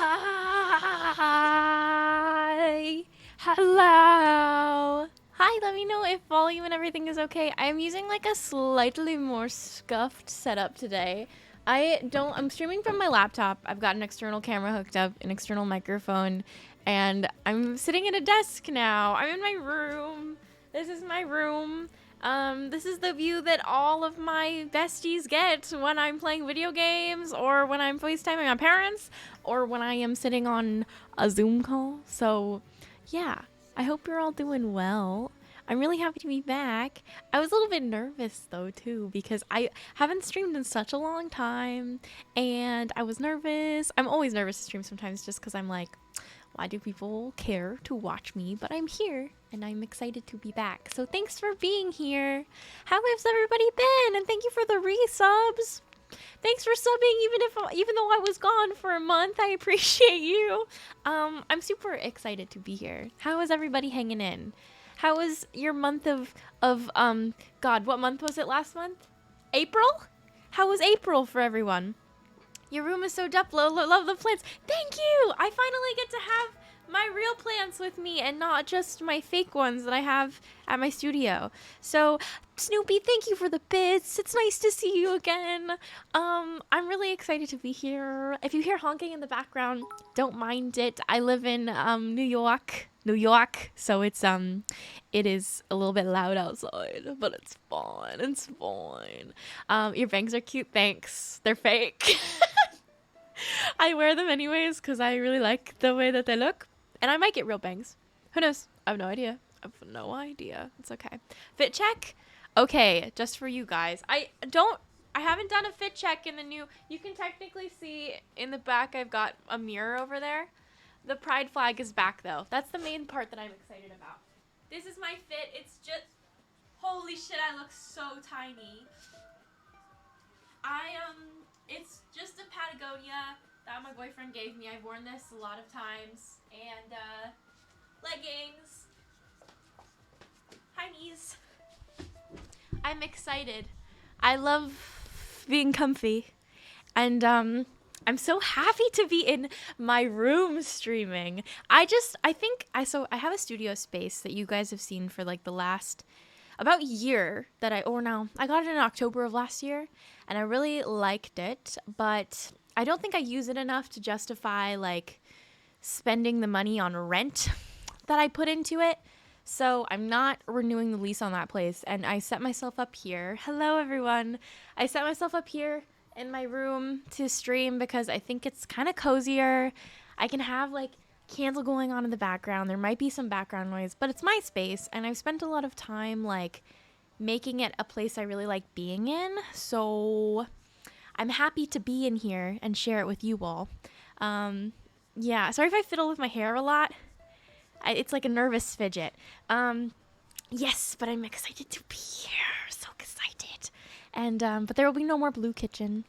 Hi. Hello. Hi, let me know if volume and everything is okay. I'm using like a slightly more scuffed setup today. I'm streaming from my laptop. I've got an external camera hooked up, an external microphone, and I'm sitting at a desk now. I'm in my room. This is my room. This is the view that all of my besties get when I'm playing video games or when I'm FaceTiming my parents or when I am sitting on a Zoom call. So, yeah, I hope you're all doing well. I'm really happy to be back. I was a little bit nervous though too because I haven't streamed in such a long time and I was nervous. I'm always nervous to stream sometimes just because I'm like, why do people care to watch me? But I'm here and I'm excited to be back. So thanks for being here. How has everybody been? And thank you for the resubs. Thanks for subbing even though I was gone for a month. I appreciate you. I'm super excited to be here. How is everybody hanging in? How was your month of God, what month was it last month? April? How was April for everyone? Your room is so Duplo. Love the plants. Thank you. I finally get to have my real plants with me and not just my fake ones that I have at my studio. So, Snoopy, thank you for the bits. It's nice to see you again. I'm really excited to be here. If you hear honking in the background, don't mind it. I live in New York, so it is a little bit loud outside, but it's fine. It's fine. Your bangs are cute. Thanks. They're fake. I wear them anyways because I really like the way that they look. And I might get real bangs. Who knows? I have no idea. It's okay. Fit check? Okay, just for you guys. I haven't done a fit check in the new. You can technically see in the back I've got a mirror over there. The pride flag is back though. That's the main part that I'm excited about. This is my fit. It's just, holy shit, I look so tiny. It's just a Patagonia that my boyfriend gave me. I've worn this a lot of times. And, leggings. Hi, knees. I'm excited. I love being comfy. And, I'm so happy to be in my room streaming. I have a studio space that you guys have seen for like the last about year I got it in October of last year and I really liked it, but I don't think I use it enough to justify like spending the money on rent that I put into it. So I'm not renewing the lease on that place and I set myself up here. Hello everyone. I set myself up here in my room to stream because I think it's kind of cozier. I can have like candle going on in the background. There might be some background noise, but it's my space and I've spent a lot of time like making it a place I really like being in. So I'm happy to be in here and share it with you all. Yeah, sorry if I fiddle with my hair a lot. It's like a nervous fidget. Yes, but I'm excited to be here. So excited. And but there will be no more Blue Kitchen.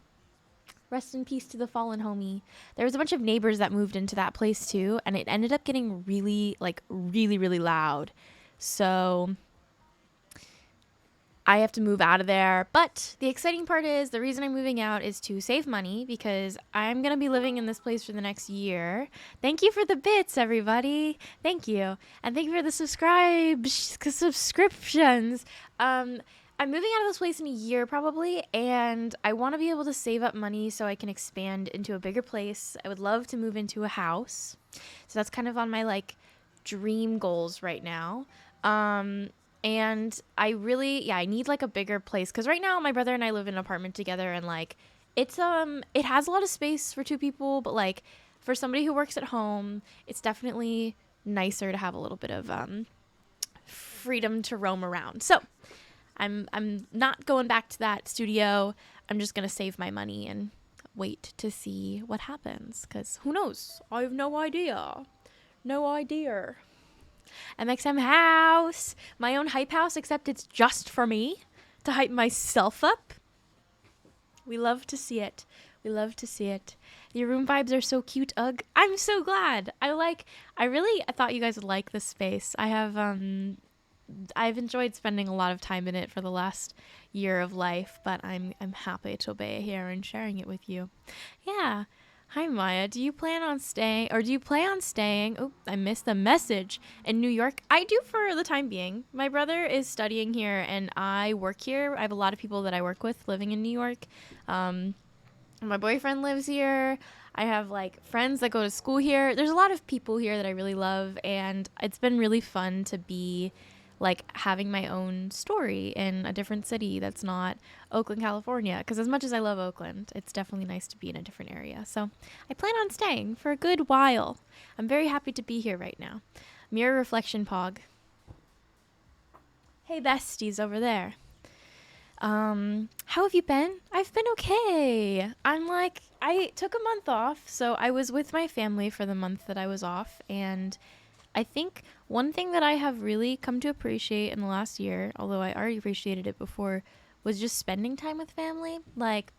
Rest in peace to the fallen homie. There was a bunch of neighbors that moved into that place too, and it ended up getting really loud. So I have to move out of there. But the exciting part is the reason I'm moving out is to save money because I'm going to be living in this place for the next year. Thank you for the bits, everybody. Thank you. And thank you for the subscriptions. I'm moving out of this place in a year probably, and I want to be able to save up money so I can expand into a bigger place. I would love to move into a house. So that's kind of on my like dream goals right now. And I need like a bigger place because right now my brother and I live in an apartment together and like it has a lot of space for two people, but like for somebody who works at home, it's definitely nicer to have a little bit of freedom to roam around. So I'm not going back to that studio. I'm just going to save my money and wait to see what happens because who knows? I have no idea. MXM house. My own hype house, except it's just for me to hype myself up. We love to see it. Your room vibes are so cute, ugh. I'm so glad. I thought you guys would like this space. I've enjoyed spending a lot of time in it for the last year of life, but I'm happy to be here and sharing it with you. Yeah. Hi, Maya. Do you plan on staying, or do you plan on staying? Oh, I missed the message. In New York? I do for the time being. My brother is studying here, and I work here. I have a lot of people that I work with living in New York. Um, my boyfriend lives here. I have like friends that go to school here. There's a lot of people here that I really love, and it's been really fun to be like having my own story in a different city that's not Oakland, California. Because as much as I love Oakland, it's definitely nice to be in a different area. So I plan on staying for a good while. I'm very happy to be here right now. Mirror reflection pog. Hey, besties over there. How have you been? I've been okay. I took a month off, so I was with my family for the month that I was off, and I think one thing that I have really come to appreciate in the last year, although I already appreciated it before, was just spending time with family. Like,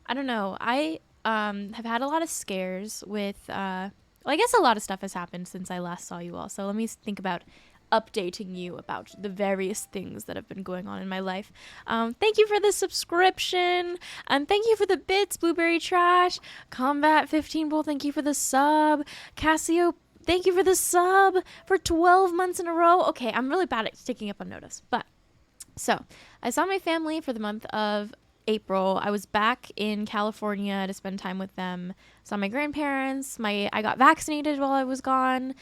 I don't know, I have had a lot of scares with, well, I guess a lot of stuff has happened since I last saw you all, so let me think about updating you about the various things that have been going on in my life. Thank you for the subscription, and thank you for the bits, Blueberry Trash, Combat 15 Bull, thank you for the sub, Cassio, thank you for the sub for 12 months in a row. Okay, I'm really bad at sticking up on notice, but so I saw my family for the month of April. I was back in California to spend time with them. Saw my grandparents. I got vaccinated while I was gone.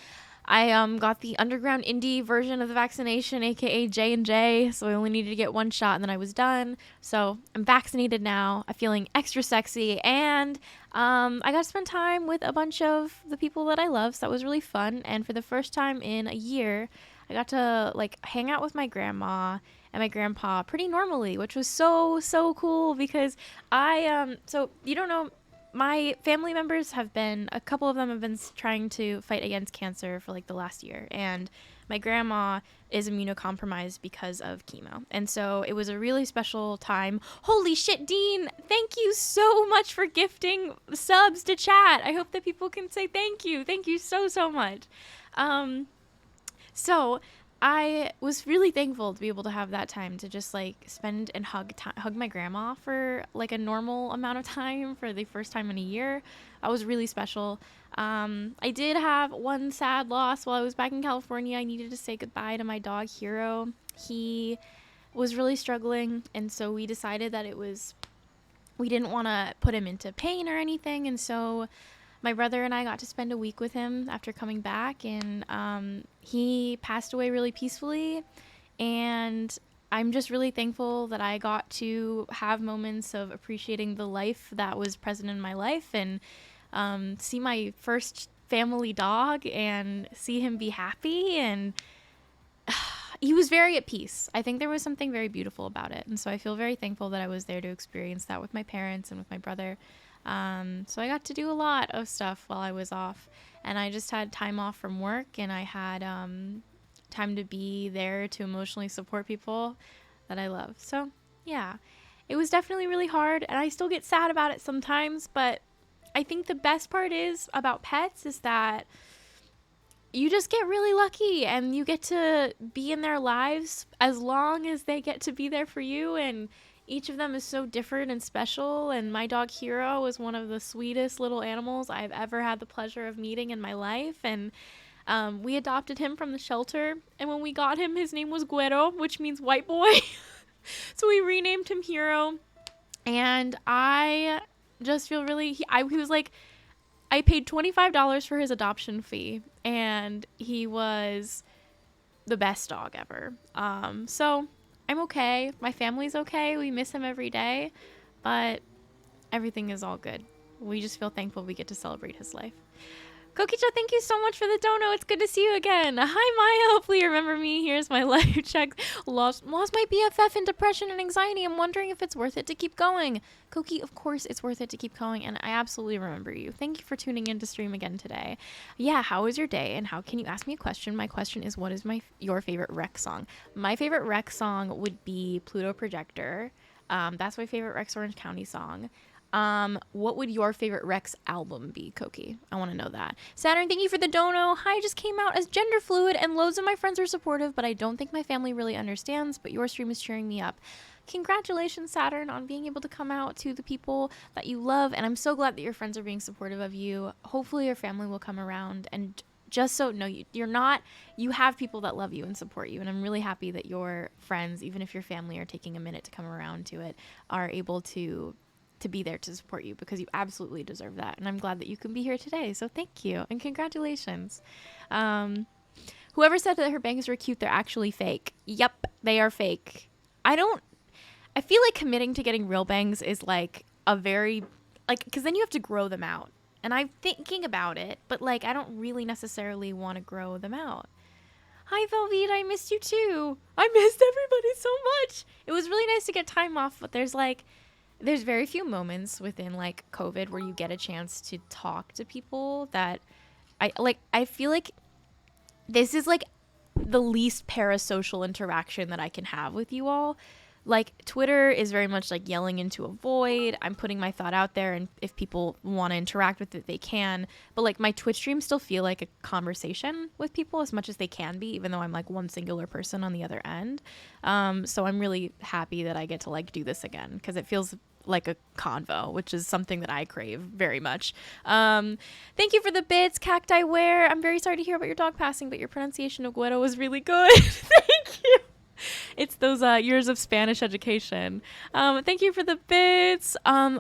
I got the underground indie version of the vaccination, aka J&J, so I only needed to get one shot and then I was done. So I'm vaccinated now. I'm feeling extra sexy, and I got to spend time with a bunch of the people that I love, so that was really fun. And for the first time in a year, I got to like hang out with my grandma and my grandpa pretty normally, which was so cool because so you don't know, my family members have been, a couple of them have been trying to fight against cancer for like the last year, and my grandma is immunocompromised because of chemo, and so it was a really special time. Holy shit, Dean, thank you so much for gifting subs to chat. I hope that people can say thank you so much. So I was really thankful to be able to have that time to just like spend and hug my grandma for like a normal amount of time for the first time in a year. That was really special. I did have one sad loss while I was back in California. I needed to say goodbye to my dog Hero. He was really struggling, and so we decided that we didn't want to put him into pain or anything, and so my brother and I got to spend a week with him after coming back, and he passed away really peacefully. And I'm just really thankful that I got to have moments of appreciating the life that was present in my life, and see my first family dog and see him be happy. And he was very at peace. I think there was something very beautiful about it. And so I feel very thankful that I was there to experience that with my parents and with my brother. So I got to do a lot of stuff while I was off, and I just had time off from work, and I had time to be there to emotionally support people that I love. So yeah, it was definitely really hard, and I still get sad about it sometimes, but I think the best part is about pets is that you just get really lucky and you get to be in their lives as long as they get to be there for you, and each of them is so different and special. And my dog Hero is one of the sweetest little animals I've ever had the pleasure of meeting in my life. And we adopted him from the shelter, and when we got him, his name was Guero, which means white boy. So we renamed him Hero, and I just feel really, he was like, I paid $25 for his adoption fee, and he was the best dog ever. So I'm okay. My family's okay. We miss him every day, but everything is all good. We just feel thankful we get to celebrate his life. Kokicha, thank you so much for the dono. It's good to see you again. Hi, Maya. Hopefully you remember me. Here's my life check. Lost my BFF in depression and anxiety. I'm wondering if it's worth it to keep going. Koki, of course it's worth it to keep going, and I absolutely remember you. Thank you for tuning in to stream again today. Yeah, how was your day, and how can you ask me a question? My question is, what is your favorite Rex song? My favorite Rex song would be Pluto Projector. That's my favorite Rex Orange County song. What would your favorite Rex album be, Koki? I want to know that. Saturn, thank you for the dono. Hi, I just came out as gender fluid, and loads of my friends are supportive, but I don't think my family really understands, but your stream is cheering me up. congratulations, Saturn, on being able to come out to the people that you love. And I'm so glad that your friends are being supportive of you. Hopefully your family will come around. And just so no, you're not, you have people that love you and support you. And I'm really happy that your friends, even if your family are taking a minute to come around to it, are able to be there to support you, because you absolutely deserve that. And I'm glad that you can be here today. So thank you and congratulations. Whoever said that her bangs were cute, they're actually fake. Yep, they are fake. I feel like committing to getting real bangs is like a very, like, because then you have to grow them out. And I'm thinking about it, but like, I don't really necessarily want to grow them out. Hi, Velveet, I missed you too. I missed everybody so much. It was really nice to get time off, but there's very few moments within like COVID where you get a chance to talk to people that I feel like this is like the least parasocial interaction that I can have with you all. Like, Twitter is very much like yelling into a void. I'm putting my thought out there, and if people want to interact with it, they can. But like, my Twitch streams still feel like a conversation with people as much as they can be, even though I'm like one singular person on the other end. So I'm really happy that I get to like do this again, because it feels like a convo, which is something that I crave very much. Thank you for the bits, Cacti Wear. I'm very sorry to hear about your dog passing, but your pronunciation of Guero was really good. Thank you. It's those years of Spanish education. Thank you for the bits. I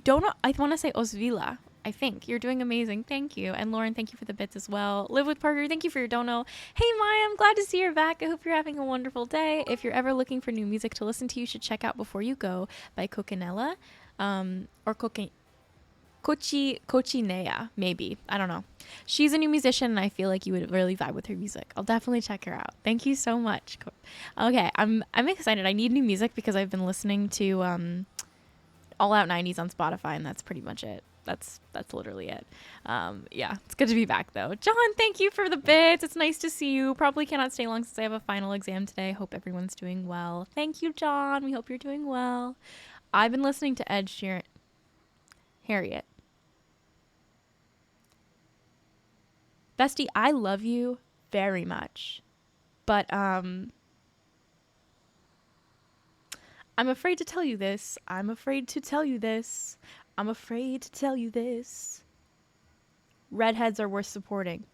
don't know. I want to say Osvila. I think you're doing amazing. Thank you. And Lauren, thank you for the bits as well. Live with Parker, thank you for your dono. Hey Maya, I'm glad to see you're back. I hope you're having a wonderful day. If you're ever looking for new music to listen to, you should check out Before You Go by Coquinella, or Cochinea, maybe. I don't know. She's a new musician, and I feel like you would really vibe with her music. I'll definitely check her out. Thank you so much. Okay, I'm excited. I need new music because I've been listening to All Out 90s on Spotify, and that's pretty much it. That's literally it. Yeah, it's good to be back though. John, thank you for the bits. It's nice to see you. Probably cannot stay long since I have a final exam today. Hope everyone's doing well. Thank you, John. We hope you're doing well. I've been listening to Ed Sheeran. Harriet. Bestie, I love you very much. But I'm afraid to tell you this. I'm afraid to tell you this. I'm afraid to tell you this. Redheads are worth supporting,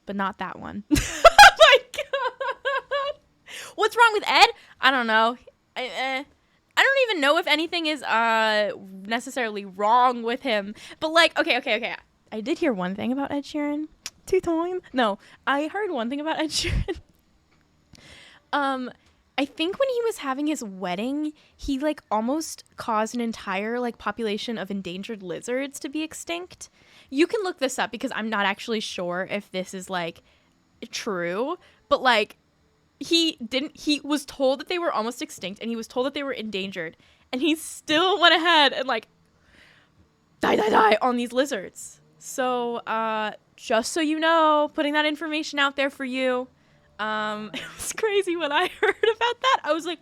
but not that one. Oh my god! What's wrong with Ed? I don't know. I don't even know if anything is necessarily wrong with him. But like, okay. I did hear one thing about Ed Sheeran. 2 times? No, I heard one thing about Ed Sheeran. I think when he was having his wedding, he like almost caused an entire like population of endangered lizards to be extinct. You can look this up because I'm not actually sure if this is like true, but like he was told that they were almost extinct, and he was told that they were endangered, and he still went ahead and like die on these lizards. So just so you know, putting that information out there for you. It was crazy when I heard about that. I was like,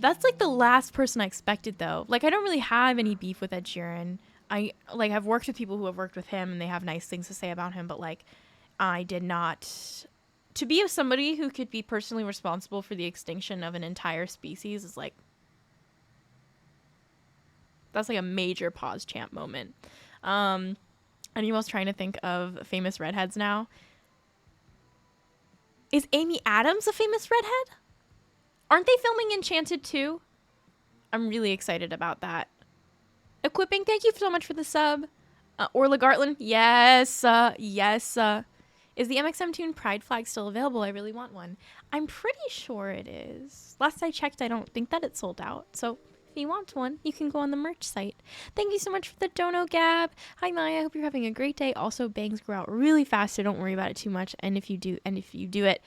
that's like the last person I expected though. Like, I don't really have any beef with Ed Sheeran. I like have worked with people who have worked with him, and they have nice things to say about him, but like I did not, to be somebody who could be personally responsible for the extinction of an entire species is like, that's like a major pause champ moment. Anyone else trying to think of famous redheads now? Is Amy Adams a famous redhead? Aren't they filming Enchanted too? I'm really excited about that. Equipping, thank you so much for the sub. Orla Gartland, yes. Is the mxmtwo Pride flag still available? I really want one. I'm pretty sure it is. Last I checked, I don't think that it's sold out. So if you want one, you can go on the merch site. Thank you so much for the dono, Gab. Hi, Maya. I hope you're having a great day. Also, bangs grow out really fast, so don't worry about it too much. And if you do it,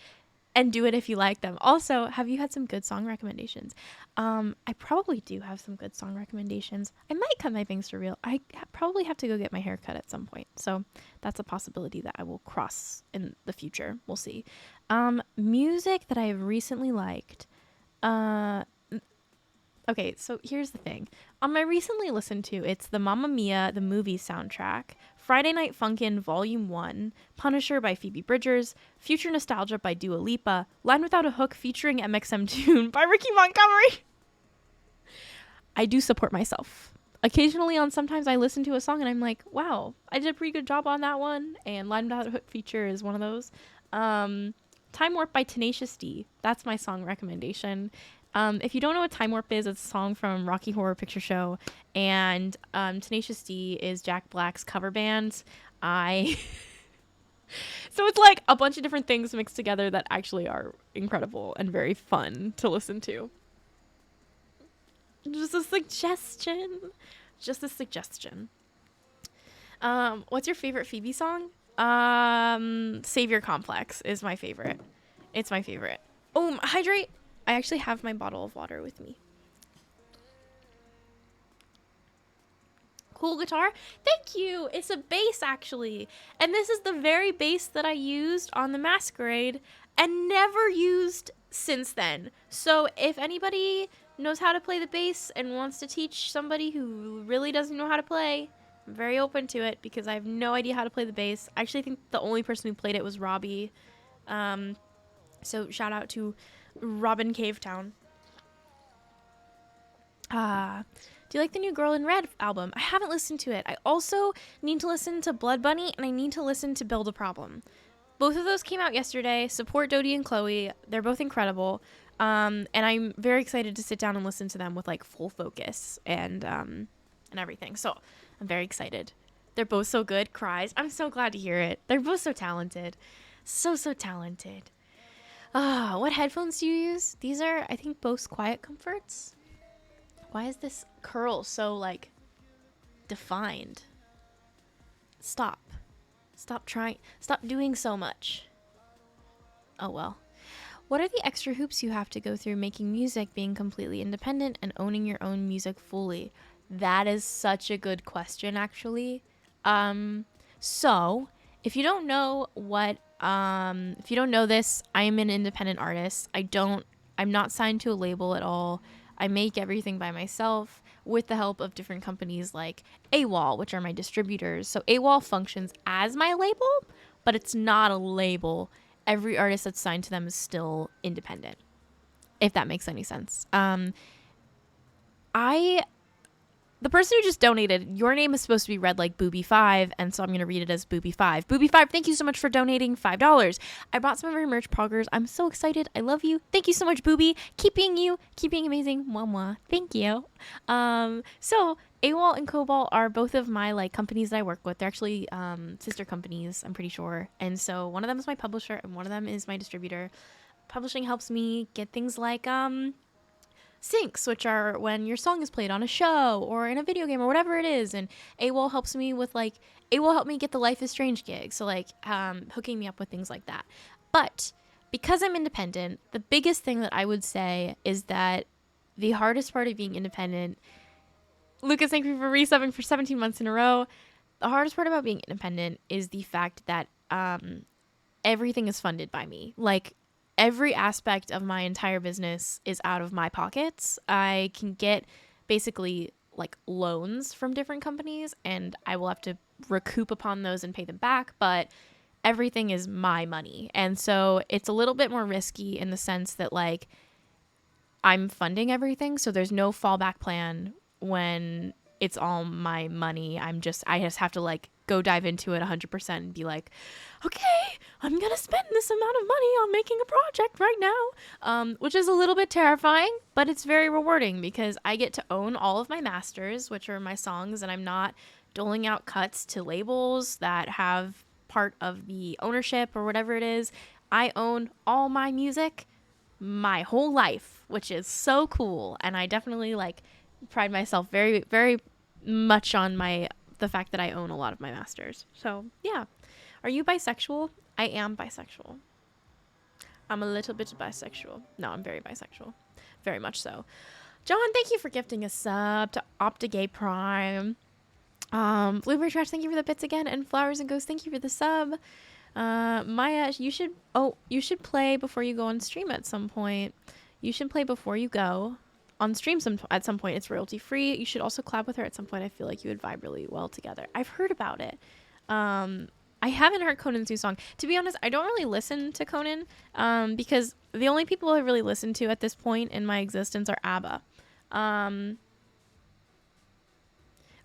and do it if you like them. Also, have you had some good song recommendations? I probably do have some good song recommendations. I might cut my bangs for real. I probably have to go get my hair cut at some point. So that's a possibility that I will cross in the future. We'll see. Music that I've recently liked. Okay, so here's the thing. On my recently listened to, it's the Mamma Mia, the movie soundtrack, Friday Night Funkin' Volume 1, Punisher by Phoebe Bridgers, Future Nostalgia by Dua Lipa, Line Without a Hook featuring mxmtwo by Ricky Montgomery. I do support myself. Occasionally sometimes I listen to a song and I'm like, wow, I did a pretty good job on that one. And Line Without a Hook feature is one of those. Time Warp by Tenacious D. That's my song recommendation. If you don't know what Time Warp is, it's a song from Rocky Horror Picture Show. And Tenacious D is Jack Black's cover band. So it's like a bunch of different things mixed together that actually are incredible and very fun to listen to. Just a suggestion. What's your favorite Phoebe song? Savior Complex is my favorite. It's my favorite. Oh, hydrate. I actually have my bottle of water with me. Cool guitar. Thank you. It's a bass, actually. And this is the very bass that I used on the Masquerade and never used since then. So if anybody knows how to play the bass and wants to teach somebody who really doesn't know how to play, I'm very open to it because I have no idea how to play the bass. I actually think the only person who played it was Robbie. So shout out to Robin Cavetown. Do you like the new Girl in Red album? I haven't listened to it. I also need to listen to Blood Bunny and I need to listen to Build a Problem. Both of those came out yesterday. Support Dodie and Chloe. They're both incredible. And I'm very excited to sit down and listen to them with like full focus and everything. So I'm very excited. They're both so good. Cries. I'm so glad to hear it. They're both so talented. So talented. What headphones do you use? These are, I think, Bose Quiet Comforts. Why is this curl so like defined? Stop doing so much. Oh well. What are the extra hoops you have to go through making music, being completely independent, and owning your own music fully? That is such a good question, actually. So if you don't know this, I'm an independent artist. I'm not signed to a label at all. I make everything by myself with the help of different companies like AWOL, which are my distributors. So AWOL functions as my label, but it's not a label. Every artist that's signed to them is still independent, if that makes any sense. The person who just donated, your name is supposed to be read like Booby5, and so I'm going to read it as Booby5. Booby5, thank you so much for donating $5. I bought some of your merch, Poggers. I'm so excited. I love you. Thank you so much, Booby. Keep being you. Keep being amazing. Mwah, mwah. Thank you. So AWOL and Cobalt are both of my like companies that I work with. They're actually sister companies, I'm pretty sure. And so one of them is my publisher, and one of them is my distributor. Publishing helps me get things like syncs, which are when your song is played on a show or in a video game or whatever it is, and AWOL helps me with like AWOL helped me get the Life is Strange gig, so like hooking me up with things like that. But because I'm independent, the biggest thing that I would say is that the hardest part of being independent, Lucas, thank you for resubbing for 17 months in a row. The hardest part about being independent is the fact that everything is funded by me. Like every aspect of my entire business is out of my pockets. I can get basically like loans from different companies and I will have to recoup upon those and pay them back, but everything is my money. And so it's a little bit more risky in the sense that like I'm funding everything, so there's no fallback plan when it's all my money. I just have to like go dive into it 100% and be like, okay, I'm gonna spend this amount of money on making a project right now, which is a little bit terrifying, but it's very rewarding because I get to own all of my masters, which are my songs, and I'm not doling out cuts to labels that have part of the ownership or whatever it is. I own all my music my whole life, which is so cool, and I definitely like pride myself very, very much on the fact that I own a lot of my masters. So yeah. Are you bisexual? I am bisexual. I'm a little bit bisexual. No, I'm very bisexual. Very much so. John, thank you for gifting a sub to Optigay Prime. Blueberry Trash, thank you for the bits again. And Flowers and Ghosts, thank you for the sub. Maya, you should play before you go on stream at some point. You should play before you go on stream at some point. It's royalty free. You should also collab with her at some point. I feel like you would vibe really well together. I've heard about it. I haven't heard Conan's new song. To be honest, I don't really listen to Conan because the only people I really listen to at this point in my existence are ABBA.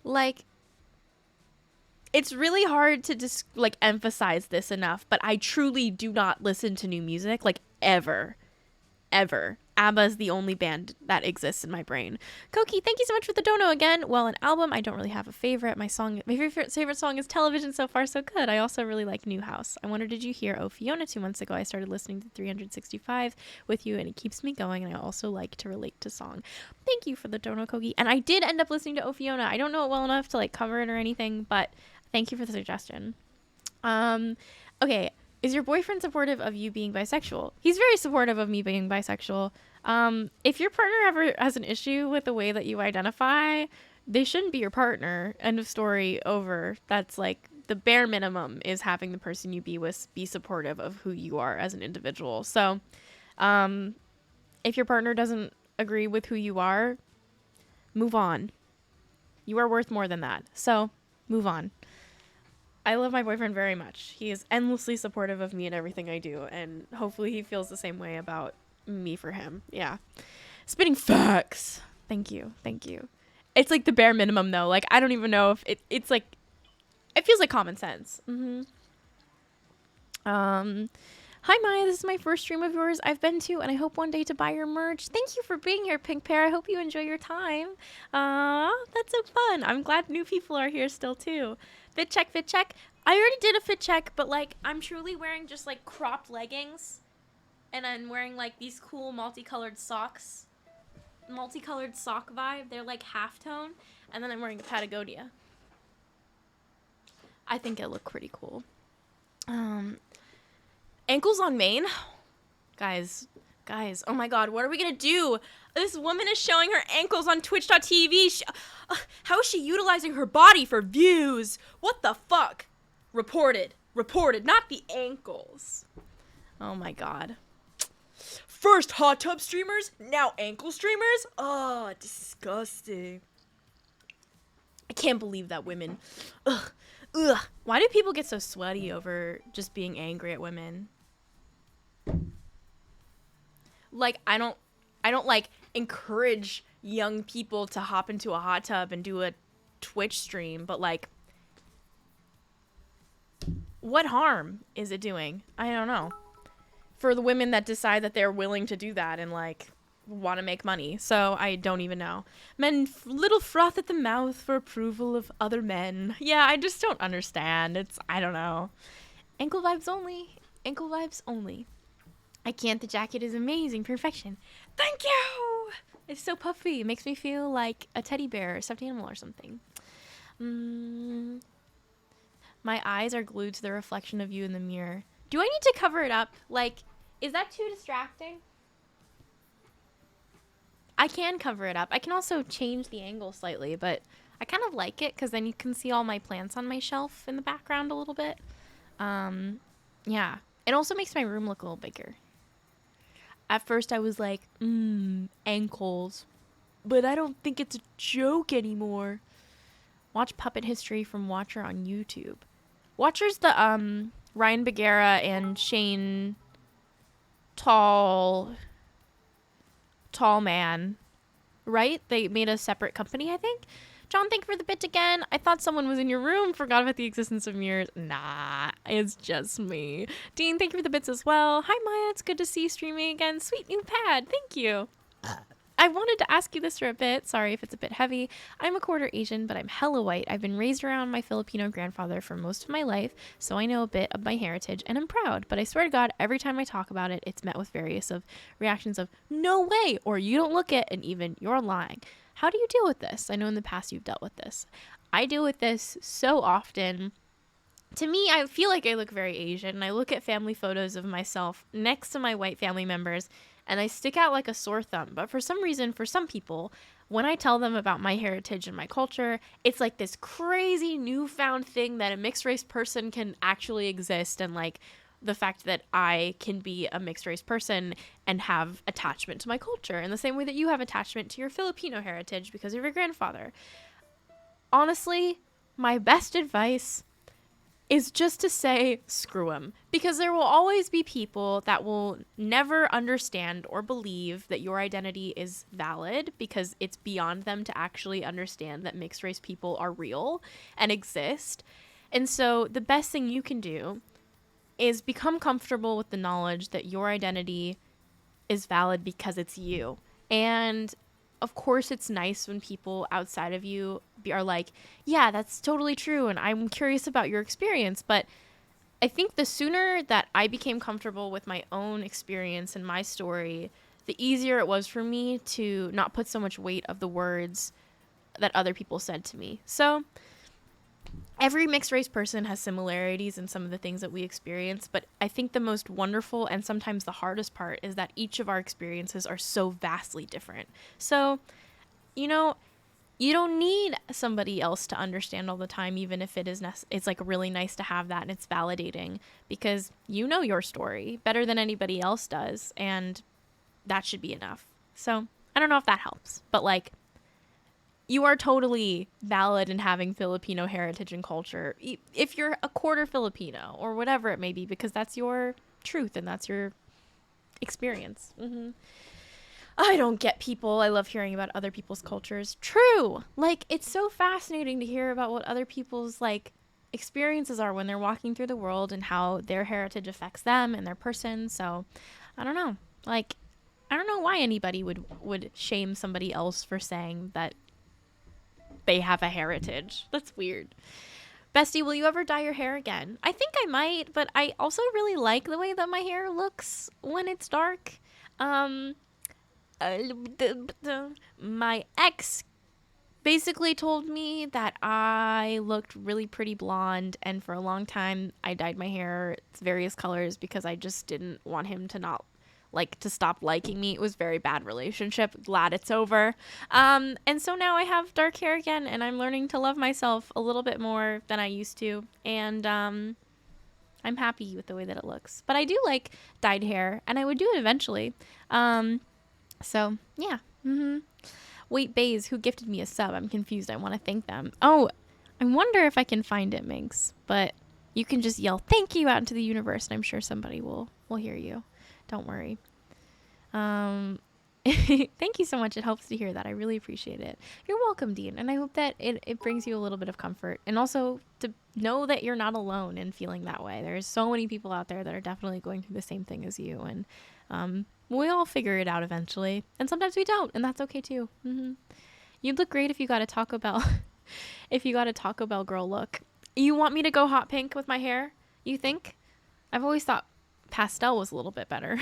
Like, it's really hard to just like emphasize this enough, but I truly do not listen to new music, like, ever. ABBA is the only band that exists in my brain. Koki, thank you so much for the dono again. Well, an album, I don't really have a favorite. My favorite song is Television. So far so good. I also really like New House. I wonder, did you hear Oh Fiona 2 months ago? I started listening to 365 with you, and it keeps me going, and I also like to relate to song. Thank you for the dono, Koki. And I did end up listening to Oh Fiona. I don't know it well enough to like cover it or anything, but thank you for the suggestion. Okay. Is your boyfriend supportive of you being bisexual? He's very supportive of me being bisexual. If your partner ever has an issue with the way that you identify, they shouldn't be your partner. End of story, over. That's like the bare minimum, is having the person you be with be supportive of who you are as an individual. So if your partner doesn't agree with who you are, move on. You are worth more than that. So move on. I love my boyfriend very much. He is endlessly supportive of me and everything I do, and hopefully he feels the same way about me for him. Yeah. Spitting facts. Thank you. It's like the bare minimum, though. Like, I don't even know if it's like, it feels like common sense. Hi Maya, this is my first stream of yours I've been to, and I hope one day to buy your merch. Thank you for being here, Pink Pear. I hope you enjoy your time. That's so fun. I'm glad new people are here still too. Fit check. I already did a fit check, but like, I'm truly wearing just like cropped leggings, and I'm wearing like these cool multicolored socks. Multicolored sock vibe. They're like halftone, and then I'm wearing a Patagonia. I think it looked pretty cool. Ankles on Maine? Guys, oh my god, what are we gonna do? This woman is showing her ankles on twitch.tv. How is she utilizing her body for views? What the fuck? Reported, not the ankles. Oh my god. First hot tub streamers, now ankle streamers? Oh, disgusting. I can't believe that women. Ugh. Why do people get so sweaty over just being angry at women? Like, I don't like encourage young people to hop into a hot tub and do a Twitch stream, but like, what harm is it doing? I don't know. For the women that decide that they're willing to do that and like want to make money. So I don't even know. Men little froth at the mouth for approval of other men. Yeah, I just don't understand. I don't know. Ankle vibes only. I can't. The jacket is amazing. Perfection. Thank you. It's so puffy. It makes me feel like a teddy bear or stuffed animal or something. My eyes are glued to the reflection of you in the mirror. Do I need to cover it up? Like, is that too distracting? I can cover it up. I can also change the angle slightly, but I kind of like it because then you can see all my plants on my shelf in the background a little bit. Yeah. It also makes my room look a little bigger. At first I was like, ankles. But I don't think it's a joke anymore. Watch Puppet History from Watcher on YouTube. Watcher's the, Ryan Bagheera and Shane Tall Man, right? They made a separate company, I think. John, thank you for the bit again. I thought someone was in your room. Forgot about the existence of mirrors. Nah, it's just me. Dean, thank you for the bits as well. Hi, Maya. It's good to see you streaming again. Sweet new pad. Thank you. I wanted to ask you this for a bit. Sorry if it's a bit heavy. I'm a quarter Asian, but I'm hella white. I've been raised around my Filipino grandfather for most of my life, so I know a bit of my heritage, and I'm proud. But I swear to God, every time I talk about it, it's met with various reactions of, no way, or you don't look it, and even, you're lying. How do you deal with this? I know in the past you've dealt with this. I deal with this so often. To me, I feel like I look very Asian, and I look at family photos of myself next to my white family members, and I stick out like a sore thumb. But for some reason, for some people, when I tell them about my heritage and my culture, it's like this crazy newfound thing that a mixed race person can actually exist and like the fact that I can be a mixed race person and have attachment to my culture in the same way that you have attachment to your Filipino heritage because of your grandfather. Honestly, my best advice is just to say screw them, because there will always be people that will never understand or believe that your identity is valid because it's beyond them to actually understand that mixed race people are real and exist. And so the best thing you can do is become comfortable with the knowledge that your identity is valid because it's you. And of course, it's nice when people outside of you are like, yeah, that's totally true. And I'm curious about your experience. But I think the sooner that I became comfortable with my own experience and my story, the easier it was for me to not put so much weight of the words that other people said to me. So every mixed race person has similarities in some of the things that we experience, but I think the most wonderful and sometimes the hardest part is that each of our experiences are so vastly different. So, you know, you don't need somebody else to understand all the time, even if it's like really nice to have that and it's validating, because you know your story better than anybody else does, and that should be enough. So I don't know if that helps, but like, you are totally valid in having Filipino heritage and culture if you're a quarter Filipino or whatever it may be, because that's your truth and that's your experience. I don't get people. I love hearing about other people's cultures. True. Like, it's so fascinating to hear about what other people's like experiences are when they're walking through the world and how their heritage affects them and their person. So I don't know. Like, I don't know why anybody would shame somebody else for saying that they have a heritage. That's weird. Bestie, will you ever dye your hair again? I think I might, but I also really like the way that my hair looks when it's dark. My ex basically told me that I looked really pretty blonde, and for a long time I dyed my hair various colors because I just didn't want him to not like to stop liking me. It was a very bad relationship. Glad it's over. And so now I have dark hair again, and I'm learning to love myself a little bit more than I used to. And I'm happy with the way that it looks. But I do like dyed hair, and I would do it eventually. So yeah. Wait, Baze, who gifted me a sub? I'm confused. I want to thank them. Oh, I wonder if I can find it, Minx. But you can just yell thank you out into the universe, and I'm sure somebody will hear you. Don't worry. Thank you so much. It helps to hear that. I really appreciate it. You're welcome, Dean. And I hope that it brings you a little bit of comfort. And also to know that you're not alone in feeling that way. There's so many people out there that are definitely going through the same thing as you. And we all figure it out eventually. And sometimes we don't. And that's okay too. You'd look great if you got a Taco Bell. If you got a Taco Bell girl look. You want me to go hot pink with my hair? You think? I've always thought pastel was a little bit better.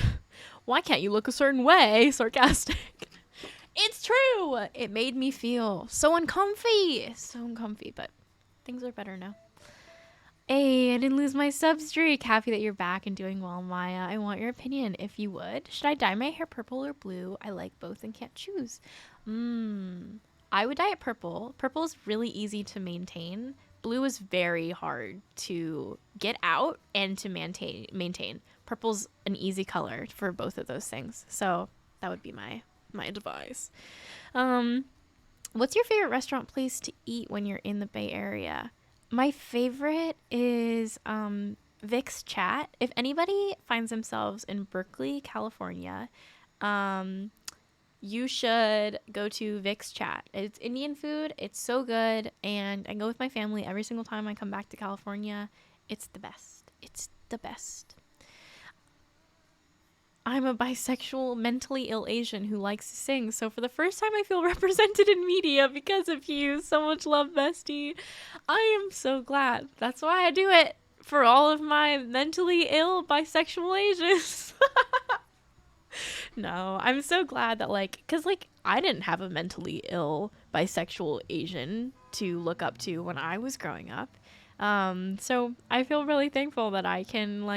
Why can't you look a certain way? Sarcastic. It's true. It made me feel so uncomfy. But things are better now. Hey, I didn't lose my sub streak. Happy that you're back and doing well, Maya. I want your opinion, if you would. Should I dye my hair purple or blue? I like both and can't choose. I would dye it purple. Purple is really easy to maintain. Blue is very hard to get out and to maintain. Purple's an easy color for both of those things. So that would be my advice. What's your favorite restaurant place to eat when you're in the Bay Area? My favorite is Vic's Chat. If anybody finds themselves in Berkeley, California, you should go to Vic's Chat. It's Indian food. It's so good. And I go with my family every single time I come back to California. It's the best. It's the best. I'm a bisexual, mentally ill Asian who likes to sing. So for the first time, I feel represented in media because of you. So much love, bestie. I am so glad. That's why I do it. For all of my mentally ill bisexual Asians. No, I'm so glad that because I didn't have a mentally ill bisexual Asian to look up to when I was growing up. So I feel really thankful that I can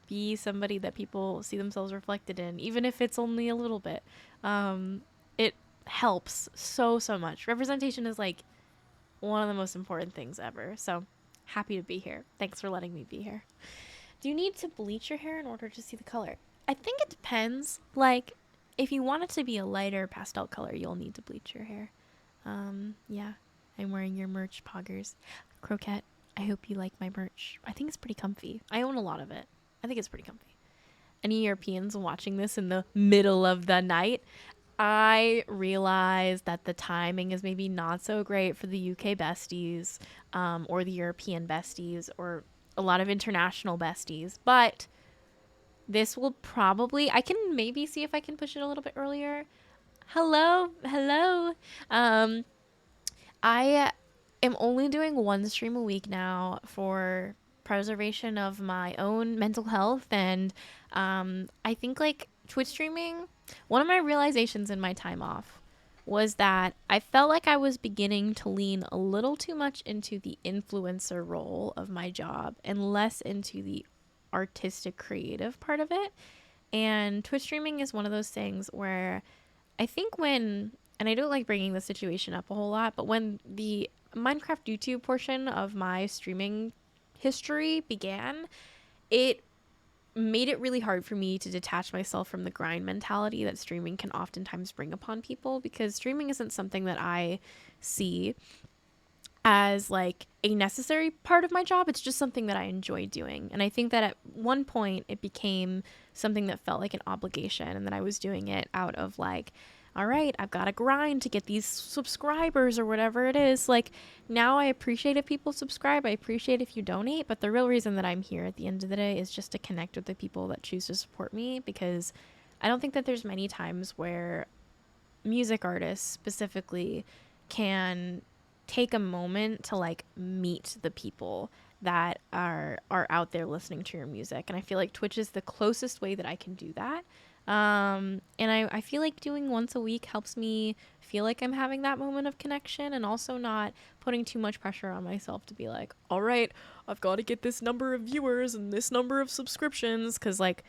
be somebody that people see themselves reflected in, even if it's only a little bit. It helps so much. Representation is one of the most important things ever. So happy to be here. Thanks for letting me be here. Do you need to bleach your hair in order to see the color? I think it depends. Like, if you want it to be a lighter pastel color, you'll need to bleach your hair. Yeah. I'm wearing your merch, Poggers. Croquette, I hope you like my merch. I think it's pretty comfy. I own a lot of it. I think it's pretty comfy. Any Europeans watching this in the middle of the night, I realize that the timing is maybe not so great for the UK besties, or the European besties, or a lot of international besties, but this will probably, I can maybe see if I can push it a little bit earlier. Hello, hello. Um, I am only doing one stream a week now for preservation of my own mental health. And I think like Twitch streaming, one of my realizations in my time off was that I felt like I was beginning to lean a little too much into the influencer role of my job and less into the artistic creative part of it. And Twitch streaming is one of those things where I think when, and I don't like bringing the situation up a whole lot, but when the Minecraft YouTube portion of my streaming history began, it made it really hard for me to detach myself from the grind mentality that streaming can oftentimes bring upon people, because streaming isn't something that I see as like a necessary part of my job. It's just something that I enjoy doing. And I think that at one point it became something that felt like an obligation, and that I was doing it out of like, all right, I've got to grind to get these subscribers or whatever it is. Like, now I appreciate if people subscribe. I appreciate if you donate. But the real reason that I'm here at the end of the day is just to connect with the people that choose to support me, because I don't think that there's many times where music artists specifically can take a moment to like meet the people that are out there listening to your music. And I feel like Twitch is the closest way that I can do that. And I feel like doing once a week helps me feel like I'm having that moment of connection, and also not putting too much pressure on myself to be like, all right, I've got to get this number of viewers and this number of subscriptions. Cause like,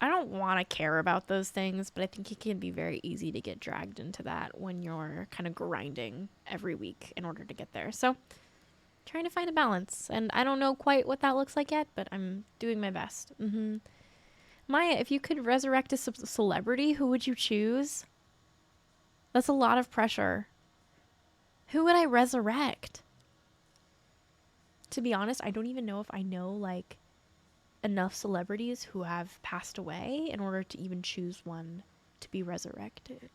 I don't want to care about those things, but I think it can be very easy to get dragged into that when you're kind of grinding every week in order to get there. So trying to find a balance, and I don't know quite what that looks like yet, but I'm doing my best. Maya, if you could resurrect a celebrity, who would you choose? That's a lot of pressure. Who would I resurrect? To be honest, I don't even know if I know like enough celebrities who have passed away in order to even choose one to be resurrected.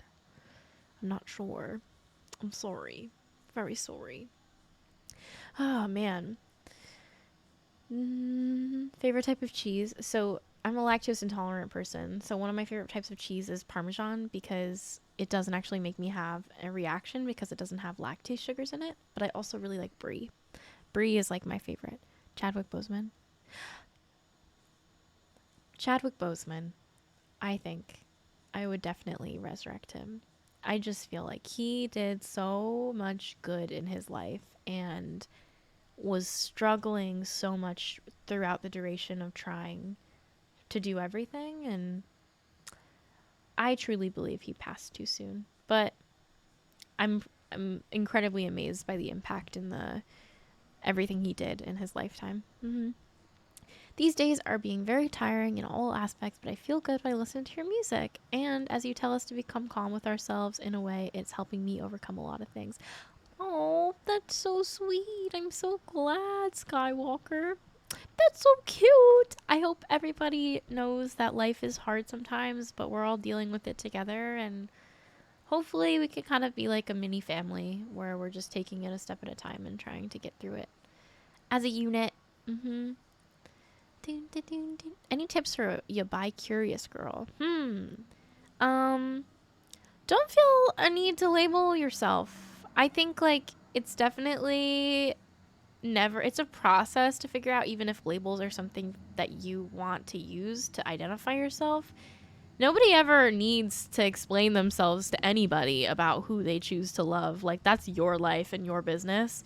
I'm not sure. I'm sorry. Very sorry. Oh, man. Favorite type of cheese? So I'm a lactose intolerant person. So one of my favorite types of cheese is Parmesan, because it doesn't actually make me have a reaction because it doesn't have lactase sugars in it. But I also really like brie. Brie is like my favorite. Chadwick Boseman. Chadwick Boseman, I think I would definitely resurrect him. I just feel like he did so much good in his life and was struggling so much throughout the duration of trying to do everything, and I truly believe he passed too soon. But I'm incredibly amazed by the impact and the everything he did in his lifetime. These days are being very tiring in all aspects, but I feel good when I listen to your music. And as you tell us to become calm with ourselves, in a way, it's helping me overcome a lot of things. Oh, that's so sweet. I'm so glad, Skywalker. That's so cute. I hope everybody knows that life is hard sometimes, but we're all dealing with it together. And hopefully we can kind of be like a mini family where we're just taking it a step at a time and trying to get through it as a unit. Any tips for you bi-curious girl? Don't feel a need to label yourself. I think like it's definitely never, it's a process to figure out, even if labels are something that you want to use to identify yourself. Nobody ever needs to explain themselves to anybody about who they choose to love. Like, that's your life and your business.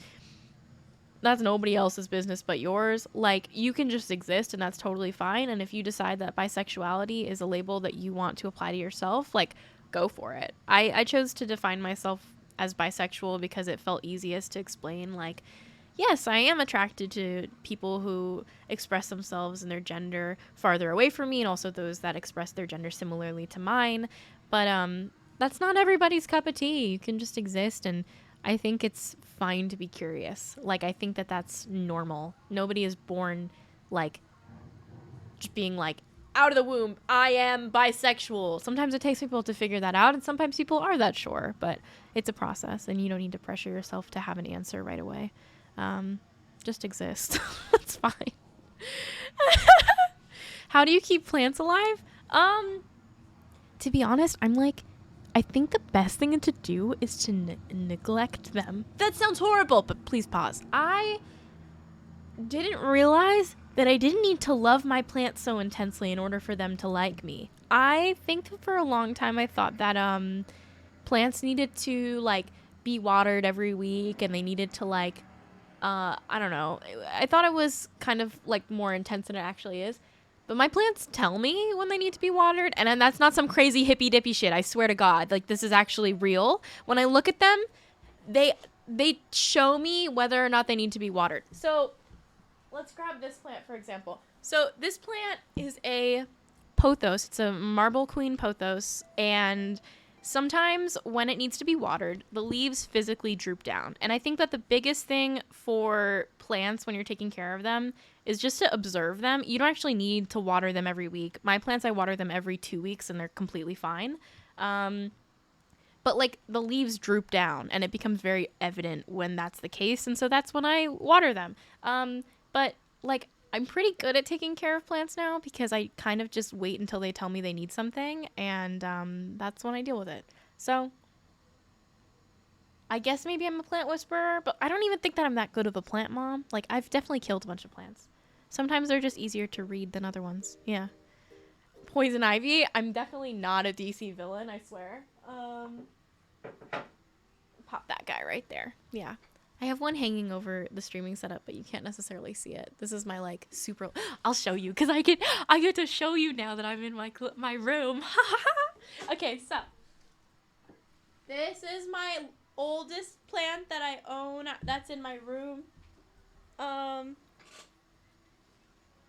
That's nobody else's business but yours. Like, you can just exist, and that's totally fine. And if you decide that bisexuality is a label that you want to apply to yourself, like, go for it. I chose to define myself as bisexual because it felt easiest to explain, like, yes, I am attracted to people who express themselves and their gender farther away from me, and also those that express their gender similarly to mine. But that's not everybody's cup of tea. You can just exist, and I think it's fine to be curious. Like, I think that that's normal. Nobody is born like just being like, out of the womb, I am bisexual. Sometimes it takes people to figure that out, and sometimes people are that sure, but it's a process, and you don't need to pressure yourself to have an answer right away. Just exist. That's fine. How do you keep plants alive? To be honest, I think the best thing to do is to neglect them. That sounds horrible, but please pause. I didn't realize that I didn't need to love my plants so intensely in order for them to like me. I think that for a long time I thought that plants needed to like be watered every week, and they needed to like I don't know. I thought it was kind of like more intense than it actually is. But my plants tell me when they need to be watered, and that's not some crazy hippy dippy shit. I swear to God, like this is actually real. When I look at them, they show me whether or not they need to be watered. So let's grab this plant, for example. So this plant is a pothos. It's a marble queen pothos. And sometimes when it needs to be watered, the leaves physically droop down. And I think that the biggest thing for plants when you're taking care of them is just to observe them. You don't actually need to water them every week. My plants, I water them every 2 weeks, and they're completely fine. But like the leaves droop down, and it becomes very evident when that's the case. And so that's when I water them. But like I'm pretty good at taking care of plants now, because I kind of just wait until they tell me they need something, and that's when I deal with it. So I guess maybe I'm a plant whisperer, but I don't even think that I'm that good of a plant mom. Like I've definitely killed a bunch of plants. Sometimes they're just easier to read than other ones. Yeah. Poison ivy. I'm definitely not a DC villain, I swear. Pop that guy right there. Yeah. I have one hanging over the streaming setup, but you can't necessarily see it. This is my like super. I'll show you, because I get to show you now that I'm in my room. Okay, so this is my oldest plant that I own. That's in my room.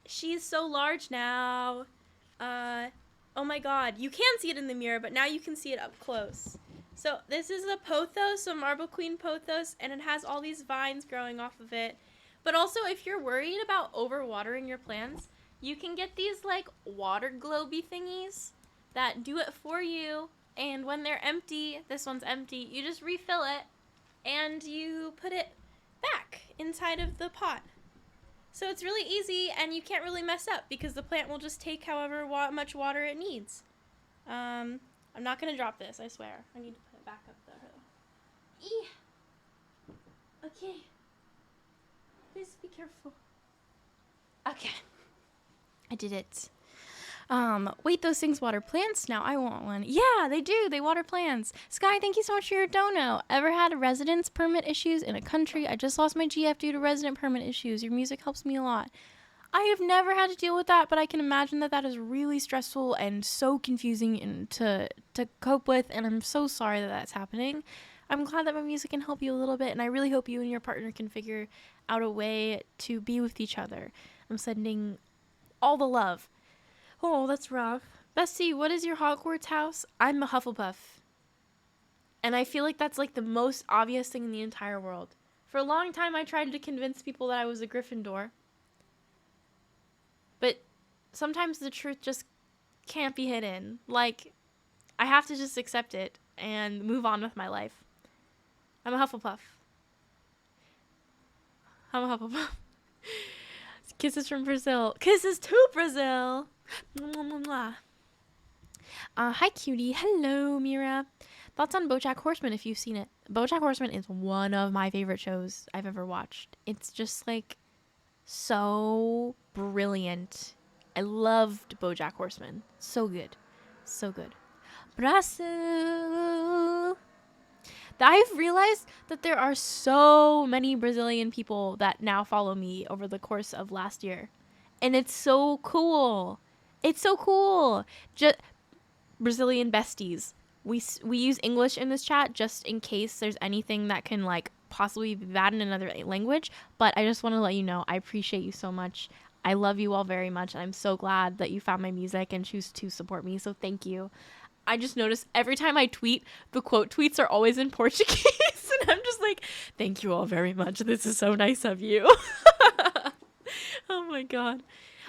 She's so large now. Oh my God, you can see it in the mirror, but now you can see it up close. So this is a pothos, a marble queen pothos, and it has all these vines growing off of it. But also, if you're worried about overwatering your plants, you can get these like water globy thingies that do it for you. And when they're empty, this one's empty, you just refill it and you put it back inside of the pot. So it's really easy, and you can't really mess up because the plant will just take however much water it needs. I'm not going to drop this, I swear. I need to put it back up there. Okay. Please be careful. Okay. I did it. Wait, those things water plants now? I want one. Yeah, they do. They water plants. Sky, thank you so much for your dono. Ever had residence permit issues in a country? I just lost my GF due to resident permit issues. Your music helps me a lot. I have never had to deal with that, but I can imagine that that is really stressful and so confusing and to cope with, and I'm so sorry that that's happening. I'm glad that my music can help you a little bit, and I really hope you and your partner can figure out a way to be with each other. I'm sending all the love. Oh, that's rough. Bestie, what is your Hogwarts house? I'm a Hufflepuff. And I feel like that's like the most obvious thing in the entire world. For a long time, I tried to convince people that I was a Gryffindor. But sometimes the truth just can't be hidden. Like, I have to just accept it and move on with my life. I'm a Hufflepuff. I'm a Hufflepuff. Kisses from Brazil. Kisses to Brazil. Hi, cutie. Hello, Mira. Thoughts on BoJack Horseman if you've seen it. BoJack Horseman is one of my favorite shows I've ever watched. It's just like so brilliant. I loved BoJack Horseman. So good. So good. Brazil. I've realized that there are so many Brazilian people that now follow me over the course of last year. And it's so cool. It's so cool. Just Brazilian besties. We use English in this chat just in case there's anything that can like possibly be bad in another language, but I just want to let you know I appreciate you so much. I love you all very much, and I'm so glad that you found my music and choose to support me, so thank you. I just noticed every time I tweet, the quote tweets are always in Portuguese, and I'm just like, thank you all very much. This is so nice of you. Oh my god.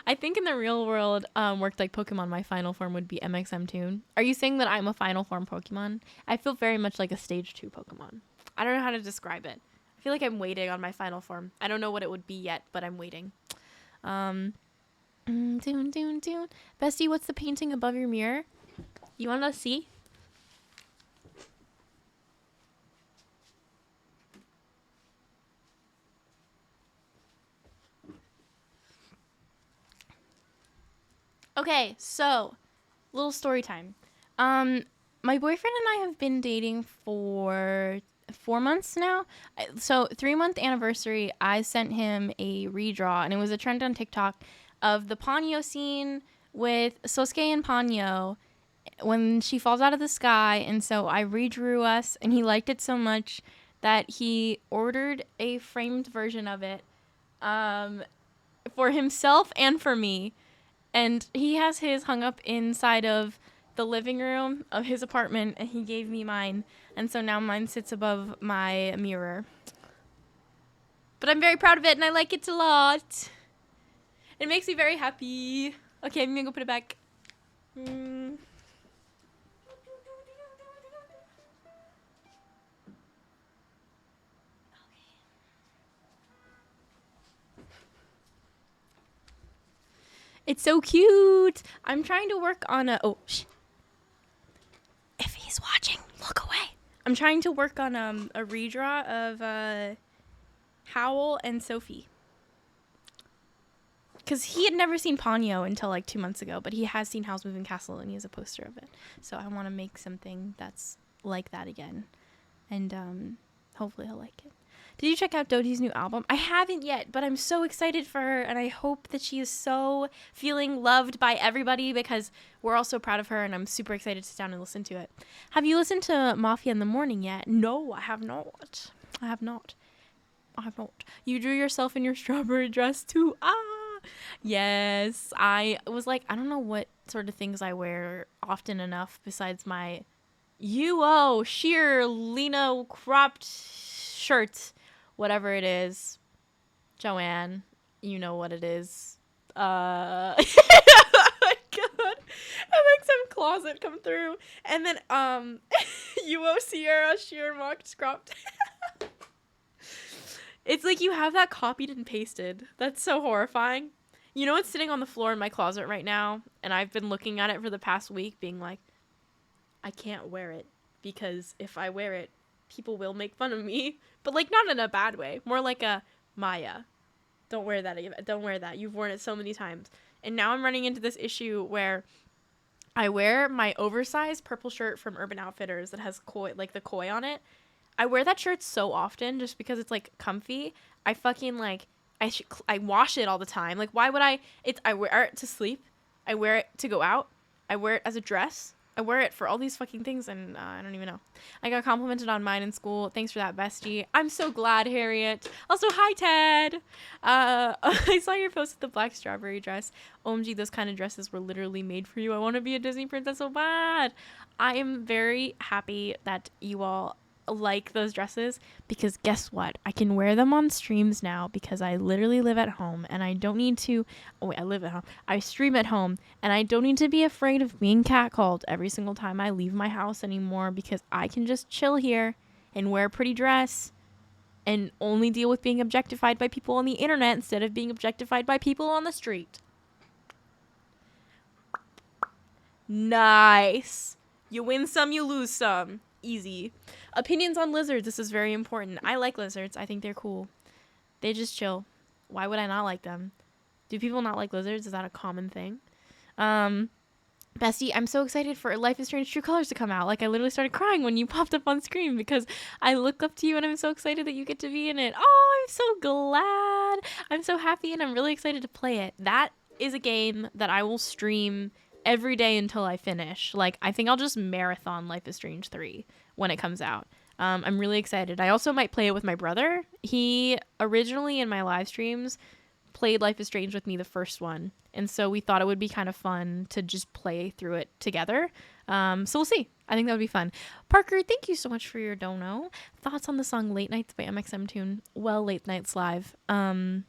I think in the real world, worked like Pokemon, my final form would be mxmtwo. Are you saying that I'm a final form Pokemon? I feel very much like a stage 2 Pokemon. I don't know how to describe it. I feel like I'm waiting on my final form. I don't know what it would be yet, but I'm waiting. Bestie, what's the painting above your mirror? You want to see? Okay, so little story time. My boyfriend and I have been dating for 4 months now. So 3-month anniversary, I sent him a redraw, and it was a trend on TikTok of the Ponyo scene with Sosuke and Ponyo when she falls out of the sky. And so I redrew us, and he liked it so much that he ordered a framed version of it for himself and for me. And he has his hung up inside of the living room of his apartment, and he gave me mine. And so now mine sits above my mirror. But I'm very proud of it, and I like it a lot. It makes me very happy. Okay, I'm gonna go put it back. It's so cute. I'm trying to work on a... Oh, shh. If he's watching, look away. I'm trying to work on a redraw of Howl and Sophie. Because he had never seen Ponyo until like 2 months ago, but he has seen Howl's Moving Castle, and he has a poster of it. So I want to make something that's like that again. And hopefully he'll like it. Did you check out Dodie's new album? I haven't yet, but I'm so excited for her, and I hope that she is so feeling loved by everybody, because we're all so proud of her, and I'm super excited to sit down and listen to it. Have you listened to Mafia in the Morning yet? No, I have not. I have not. You drew yourself in your strawberry dress too. Yes. I was like, I don't know what sort of things I wear often enough besides my sheer lino cropped shirt. Whatever it is, Joanne, you know what it is. Oh my god, I make some closet come through, and then Sierra sheer mocked cropped. It's like you have that copied and pasted. That's so horrifying. You know, it's sitting on the floor in my closet right now, and I've been looking at it for the past week, being like, I can't wear it, because if I wear it, people will make fun of me, but like not in a bad way, more like a Maya, don't wear that, you've worn it so many times. And now I'm running into this issue where I wear my oversized purple shirt from Urban Outfitters that has the koi on it. I wear that shirt so often just because it's like comfy. I fucking like I wash it all the time. Like, why would I wear it to sleep, I wear it to go out, I wear it as a dress, I wear it for all these fucking things, and I don't even know. I got complimented on mine in school. Thanks for that, bestie. I'm so glad, Harriet. Also, hi, Ted. I saw your post with the black strawberry dress. OMG, those kind of dresses were literally made for you. I want to be a Disney princess so bad. I am very happy that you all like those dresses, because guess what? I can wear them on streams now, because I literally live at home, and I don't need to... Oh, wait, I live at home. I stream at home, and I don't need to be afraid of being catcalled every single time I leave my house anymore, because I can just chill here and wear a pretty dress and only deal with being objectified by people on the internet instead of being objectified by people on the street. Nice. You win some, you lose some. Easy. Opinions on lizards. This is very important. I like lizards. I think they're cool. They just chill. Why would I not like them? Do people not like lizards? Is that a common thing? Bestie, I'm so excited for Life is Strange True Colors to come out. Like, I literally started crying when you popped up on screen, because I look up to you and I'm so excited that you get to be in it. Oh, I'm so glad. I'm so happy, and I'm really excited to play it. That is a game that I will stream every day until I finish. Like, I think I'll just marathon Life is Strange 3 when it comes out. I'm really excited. I also might play it with my brother. He originally in my live streams played Life is Strange with me, the first one. And so we thought it would be kind of fun to just play through it together. So we'll see. I think that would be fun. Parker, thank you so much for your dono. Thoughts on the song Late Nights by mxmtwo? Well, Late Nights Live. I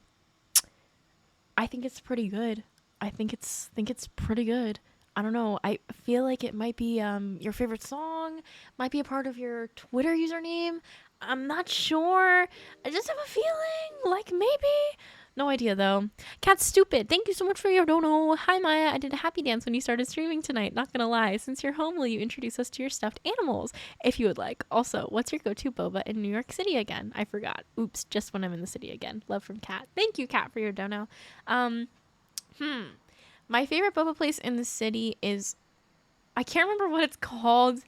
think it's pretty good. I think it's pretty good. I don't know. I feel like it might be your favorite song, might be a part of your Twitter username. I'm not sure. I just have a feeling like maybe. No idea though. Cat's stupid. Thank you so much for your dono. Hi Maya. I did a happy dance when you started streaming tonight. Not gonna lie. Since you're home, will you introduce us to your stuffed animals if you would like? Also, what's your go-to boba in New York City again? I forgot. Oops. Just when I'm in the city again. Love from Cat. Thank you, Cat, for your dono. My favorite boba place in the city is, I can't remember what it's called.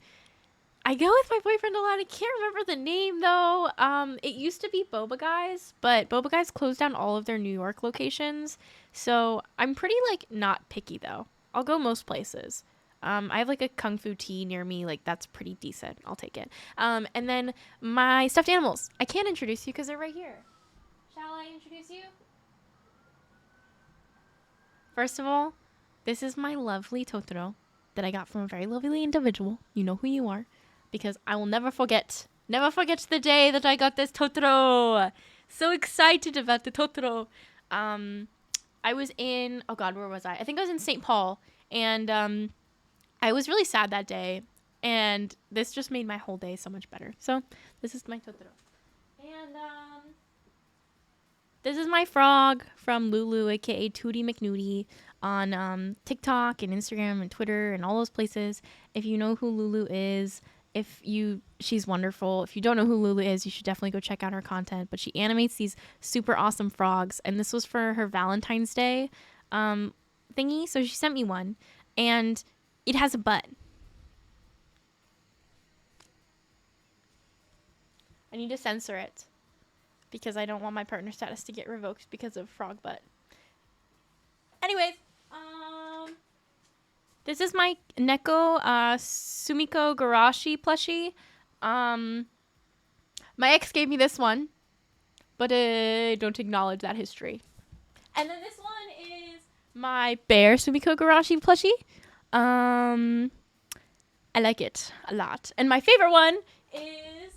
I go with my boyfriend a lot. I can't remember the name though. It used to be Boba Guys, but Boba Guys closed down all of their New York locations. So I'm pretty like not picky though. I'll go most places. I have like a Kung Fu Tea near me. Like that's pretty decent. I'll take it. And then my stuffed animals. I can't introduce you because they're right here. Shall I introduce you? First of all, this is my lovely Totoro that I got from a very lovely individual. You know who you are. Because I will never forget the day that I got this Totoro. So excited about the Totoro. I was in, oh God, where was I? I think I was in St. Paul. And I was really sad that day. And this just made my whole day so much better. So this is my Totoro. And this is my frog from Lulu, aka Tootie McNootie, on TikTok and Instagram and Twitter and all those places. If you know who Lulu is, she's wonderful. If you don't know who Lulu is, you should definitely go check out her content. But she animates these super awesome frogs, and this was for her Valentine's Day thingy. So she sent me one, and it has a butt. I need to censor it because I don't want my partner status to get revoked because of frog butt. Anyways, this is my Neko Sumiko Garashi plushie. My ex gave me this one, but I don't acknowledge that history. And then this one is my bear Sumiko Garashi plushie. I like it a lot. And my favorite one is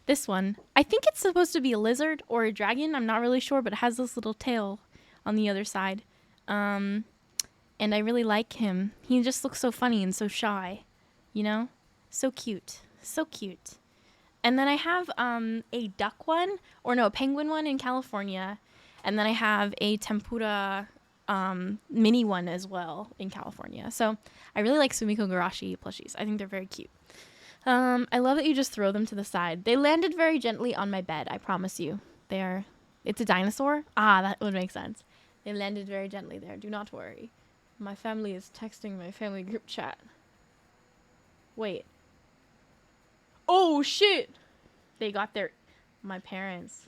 this one. I think it's supposed to be a lizard or a dragon. I'm not really sure, but it has this little tail on the other side. And I really like him. He just looks so funny and so shy, you know? So cute. So cute. And then I have a duck one, or no, a penguin one in California. And then I have a tempura mini one as well in California. So I really like Sumiko Garashi plushies. I think they're very cute. I love that you just throw them to the side. They landed very gently on my bed, I promise you. It's a dinosaur? Ah, that would make sense. They landed very gently there. Do not worry. My family is texting my family group chat. Wait. Oh, shit! They got my parents.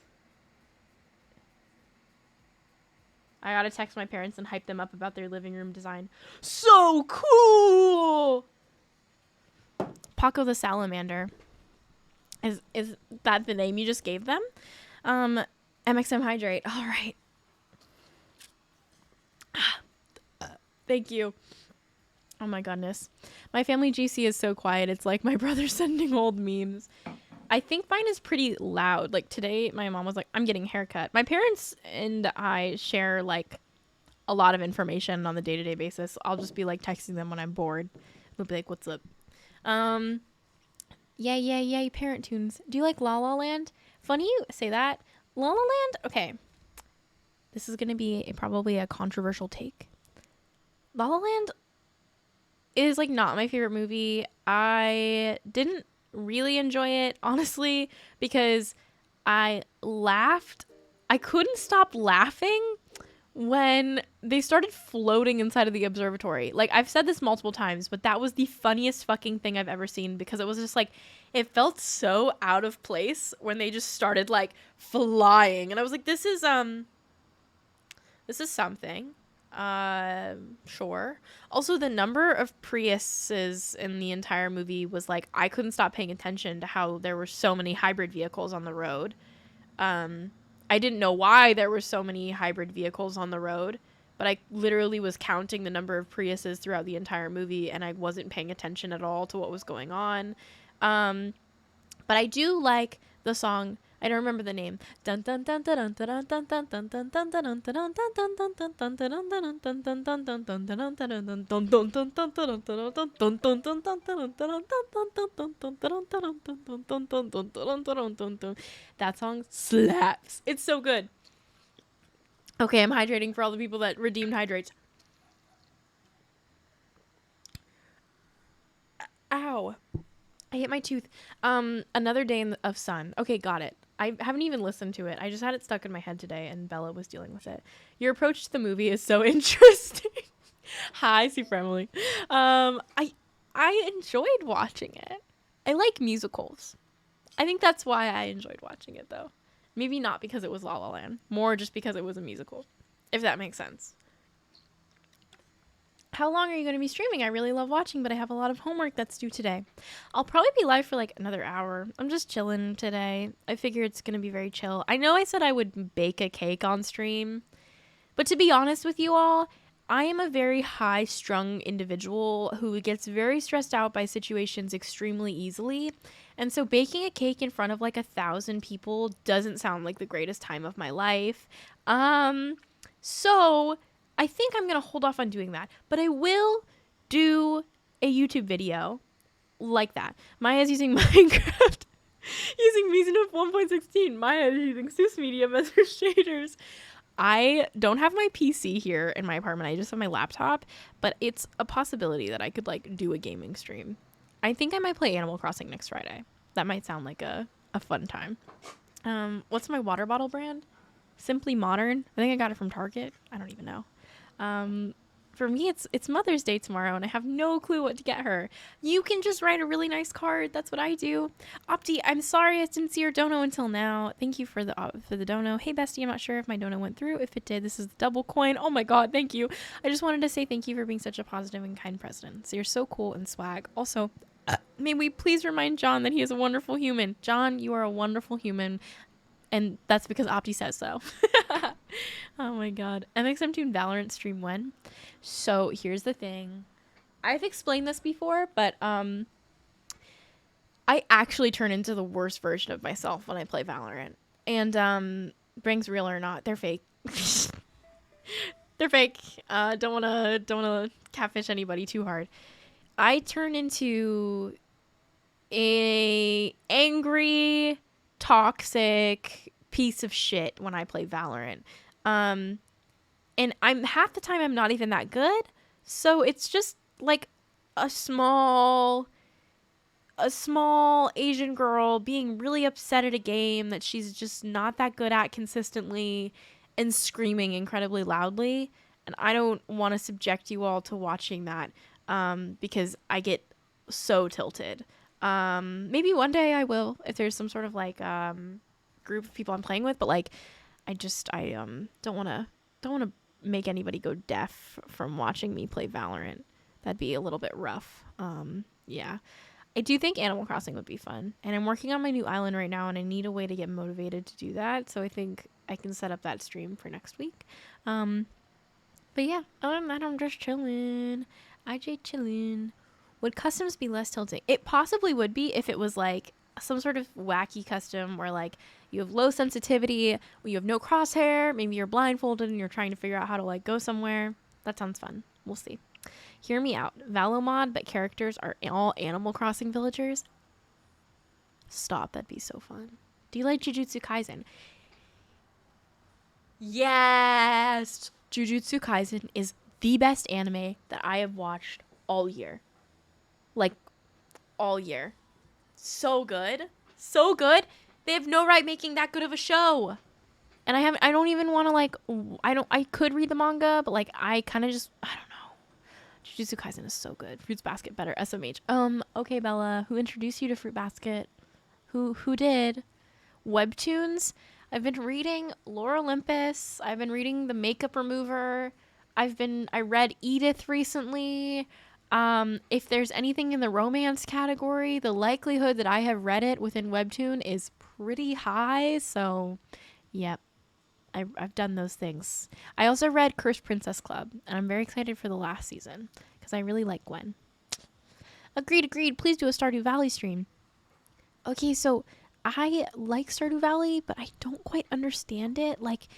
I gotta text my parents and hype them up about their living room design. So cool! Paco the Salamander. Is that the name you just gave them? MXM Hydrate. All right. Thank you. Oh my goodness. My family GC is so quiet. It's like my brother sending old memes. I think mine is pretty loud. Like today, my mom was like, I'm getting a haircut. My parents and I share like a lot of information on the day-to-day basis. I'll just be like texting them when I'm bored. They'll be like, what's up? Yay, parent tunes. Do you like La La Land? Funny you say that. La La Land? Okay. This is going to be probably a controversial take. La La Land is like not my favorite movie. I didn't really enjoy it, honestly, because I laughed. I couldn't stop laughing when they started floating inside of the observatory. Like, I've said this multiple times, but that was the funniest fucking thing I've ever seen, because it was just like, it felt so out of place when they just started like flying. And I was like, this is something. Sure. Also, the number of Priuses in the entire movie was like, I couldn't stop paying attention to how there were so many hybrid vehicles on the road. I didn't know why there were so many hybrid vehicles on the road, but I literally was counting the number of Priuses throughout the entire movie, and I wasn't paying attention at all to what was going on. But I do like the song. I don't remember the name. That song slaps. It's so good. Okay, I'm hydrating for all the people that redeemed hydrates. Ow. I hit my tooth. Another day of sun. Okay, got it. I haven't even listened to it. I just had it stuck in my head today, and Bella was dealing with it. Your approach to the movie is so interesting. Hi, Super Emily. I enjoyed watching it. I like musicals. I think that's why I enjoyed watching it, though. Maybe not because it was La La Land. More just because it was a musical, if that makes sense. How long are you going to be streaming? I really love watching, but I have a lot of homework that's due today. I'll probably be live for like another hour. I'm just chilling today. I figure it's going to be very chill. I know I said I would bake a cake on stream, but to be honest with you all, I am a very high-strung individual who gets very stressed out by situations extremely easily. And so baking a cake in front of like 1,000 people doesn't sound like the greatest time of my life. So I think I'm going to hold off on doing that, but I will do a YouTube video like that. Maya's using Minecraft, using VSynth 1.16. Maya is using Seuss Media as her shaders. I don't have my PC here in my apartment. I just have my laptop, but it's a possibility that I could like do a gaming stream. I think I might play Animal Crossing next Friday. That might sound like a fun time. What's my water bottle brand? Simply Modern. I think I got it from Target. I don't even know. For me, it's Mother's Day tomorrow, and I have no clue what to get her. You can just write a really nice card. That's what I do. Opti, I'm sorry I didn't see your dono until now. Thank you for the dono. Hey, bestie, I'm not sure if my dono went through. If it did, this is the double coin. Oh my god, thank you. I just wanted to say thank you for being such a positive and kind president. So you're so cool and swag. Also, may we please remind John that he is a wonderful human. John, you are a wonderful human. And that's because Opti says so. Oh my god. mxmtwo and Valorant stream when? So here's the thing. I've explained this before, but I actually turn into the worst version of myself when I play Valorant. And brings real or not, they're fake. They're fake. Don't wanna catfish anybody too hard. I turn into a angry, toxic piece of shit when I play Valorant. And I'm half the time I'm not even that good. So it's just like a small Asian girl being really upset at a game that she's just not that good at consistently and screaming incredibly loudly. And I don't want to subject you all to watching that because I get so tilted. Maybe one day I will if there's some sort of like group of people I'm playing with, but like I don't want to make anybody go deaf from watching me play Valorant. That'd be a little bit rough. Yeah. I do think Animal Crossing would be fun. And I'm working on my new island right now, and I need a way to get motivated to do that. So I think I can set up that stream for next week. But yeah, other than that, I'm just chilling. IJ chilling. Would customs be less tilting? It possibly would be if it was like some sort of wacky custom where like you have low sensitivity, you have no crosshair, maybe you're blindfolded and you're trying to figure out how to like go somewhere. That sounds fun. We'll see. Hear me out. Valomod, but characters are all Animal Crossing villagers. Stop, that'd be so fun. Do you like Jujutsu Kaisen? Yes! Jujutsu Kaisen is the best anime that I have watched all year. Like, all year. So good. So good. They have no right making that good of a show. And I don't even want to like, I could read the manga, but like, I kind of just, I don't know. Jujutsu Kaisen is so good. Fruits Basket better. SMH. Okay, Bella. Who introduced you to Fruit Basket? Who did? Webtoons? I've been reading Lore Olympus. I've been reading The Makeup Remover. I read Edith recently. If there's anything in the romance category, the likelihood that I have read it within Webtoon is pretty high. So, yep, I've done those things. I also read Cursed Princess Club, and I'm very excited for the last season because I really like Gwen. Agreed. Please do a Stardew Valley stream. Okay, so I like Stardew Valley, but I don't quite understand it. Like,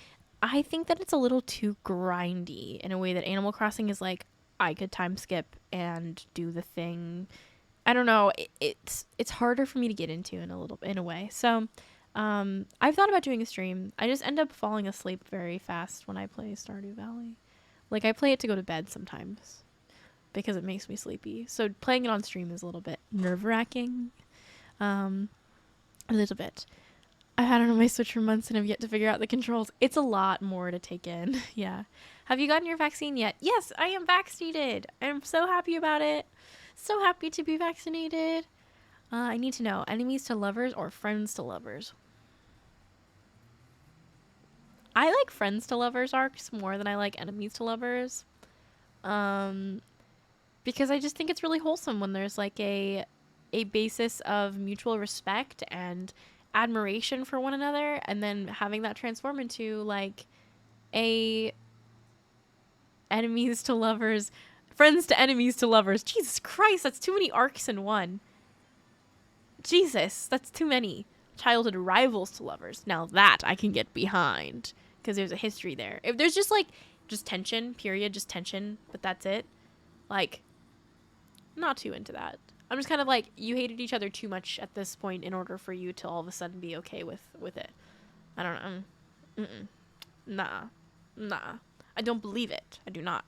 I think that it's a little too grindy in a way that Animal Crossing is like, I could time skip and do the thing. I don't know. It's harder for me to get into in a way. So, I've thought about doing a stream. I just end up falling asleep very fast when I play Stardew Valley. Like, I play it to go to bed sometimes because it makes me sleepy. So playing it on stream is a little bit nerve-wracking. A little bit. I've had it on my Switch for months and have yet to figure out the controls. It's a lot more to take in. Yeah. Have you gotten your vaccine yet? Yes, I am vaccinated. I'm so happy about it. So happy to be vaccinated. I need to know, enemies to lovers or friends to lovers? I like friends to lovers arcs more than I like enemies to lovers. Because I just think it's really wholesome when there's like a basis of mutual respect and admiration for one another, and then having that transform into like a enemies to lovers, friends to enemies to lovers. Jesus Christ, that's too many arcs in one. Jesus, that's too many. Childhood rivals to lovers. Now that I can get behind because there's a history there. If there's just tension, period, just tension, but that's it. Like, not too into that. I'm just kind of like, you hated each other too much at this point in order for you to all of a sudden be okay with it. I don't know. Nah. I don't believe it. I do not.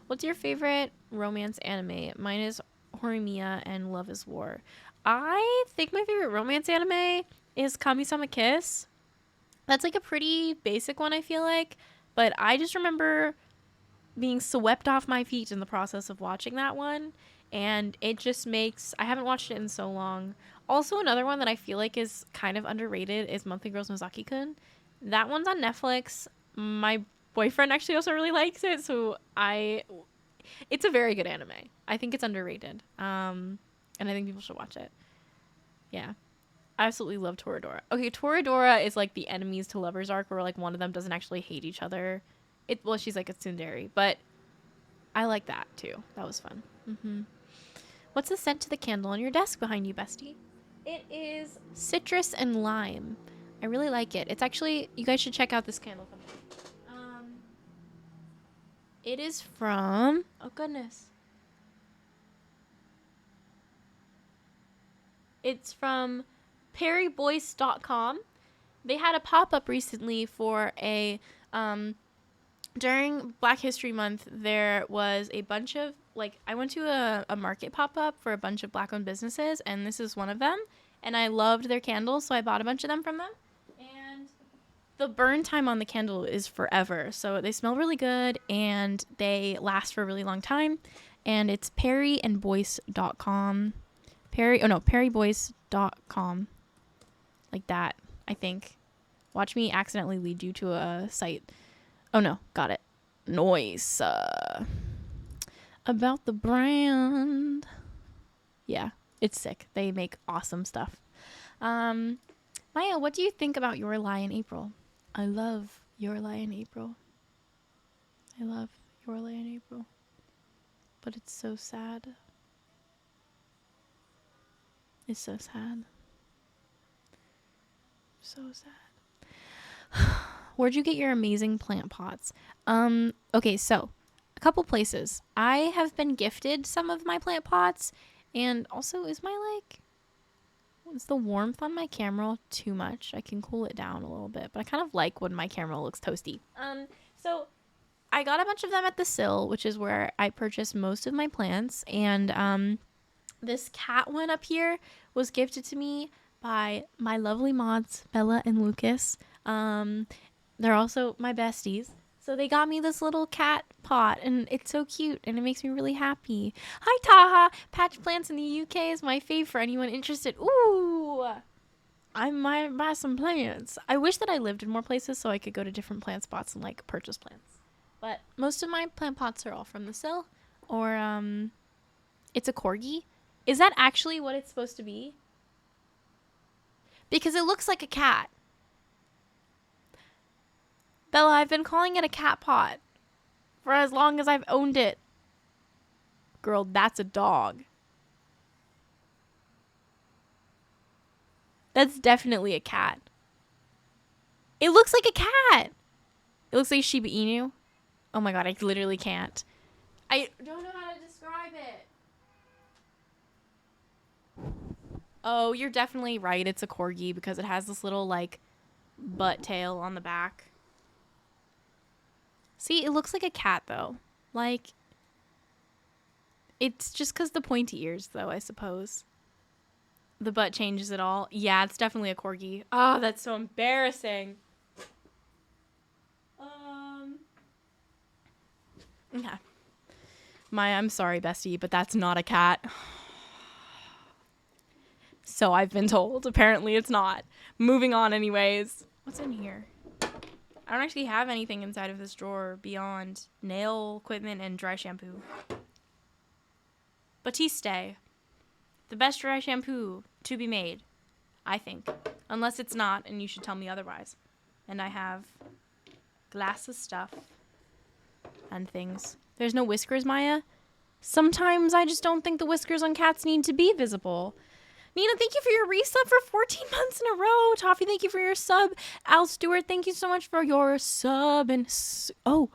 What's your favorite romance anime? Mine is Horimiya and Love is War. I think my favorite romance anime is Kami-sama Kiss. That's like a pretty basic one, I feel like. But I just remember being swept off my feet in the process of watching that one. And it just makes... I haven't watched it in so long. Also, another one that I feel like is kind of underrated is Monthly Girls Nozaki-kun. That one's on Netflix. My boyfriend actually also really likes it, so it's a very good anime. I think it's underrated. And I think people should watch it. Yeah. I absolutely love Toradora. Okay, Toradora is like the enemies to lovers arc where like one of them doesn't actually hate each other. Well, she's like a tsundere, but I like that too. That was fun. What's the scent to the candle on your desk behind you, bestie? It is citrus and lime. I really like it. It's actually, you guys should check out this candle. It is from, oh goodness. It's from perryboyce.com. They had a pop-up recently for a, during Black History Month, there was a bunch of, like, I went to a market pop-up for a bunch of Black-owned businesses, and this is one of them. And I loved their candles, so I bought a bunch of them from them. And the burn time on the candle is forever. So they smell really good, and they last for a really long time. And it's perryandboyce.com. perryboyce.com. Like that, I think. Watch me accidentally lead you to a site. Oh no, got it. Noise. About the brand. Yeah, it's sick. They make awesome stuff. Maya, what do you think about Your Lie in April? I love Your Lie in April. I love Your Lie in April. But it's so sad. It's so sad. So sad. Where'd you get your amazing plant pots? Okay, so a couple places. I have been gifted some of my plant pots, and also is the warmth on my camera too much? I can cool it down a little bit, but I kind of like when my camera looks toasty. So I got a bunch of them at the Sill, which is where I purchased most of my plants, and this cat one up here was gifted to me by my lovely mods, Bella and Lucas. They're also my besties. So they got me this little cat pot, and it's so cute, and it makes me really happy. Hi, Taha! Patch Plants in the UK is my fave for anyone interested. Ooh! I might buy some plants. I wish that I lived in more places so I could go to different plant spots and, like, purchase plants. But most of my plant pots are all from the sill. Or, it's a corgi. Is that actually what it's supposed to be? Because it looks like a cat. Bella, I've been calling it a cat pot for as long as I've owned it. Girl, that's a dog. That's definitely a cat. It looks like a cat. It looks like Shiba Inu. Oh my god, I literally can't. I don't know how to describe it. Oh, you're definitely right. It's a corgi because it has this little, like, butt tail on the back. See, it looks like a cat, though. Like, it's just because the pointy ears, though, I suppose. The butt changes it all. Yeah, it's definitely a corgi. Oh, that's so embarrassing. Okay. I'm sorry, bestie, but that's not a cat. So I've been told. Apparently it's not. Moving on anyways. What's in here? I don't actually have anything inside of this drawer beyond nail equipment and dry shampoo. Batiste. The best dry shampoo to be made, I think. Unless it's not, and you should tell me otherwise. And I have glass of stuff and things. There's no whiskers, Maya. Sometimes I just don't think the whiskers on cats need to be visible. Nina, thank you for your resub for 14 months in a row. Toffee, thank you for your sub. Al Stewart, thank you so much for your sub. And Soren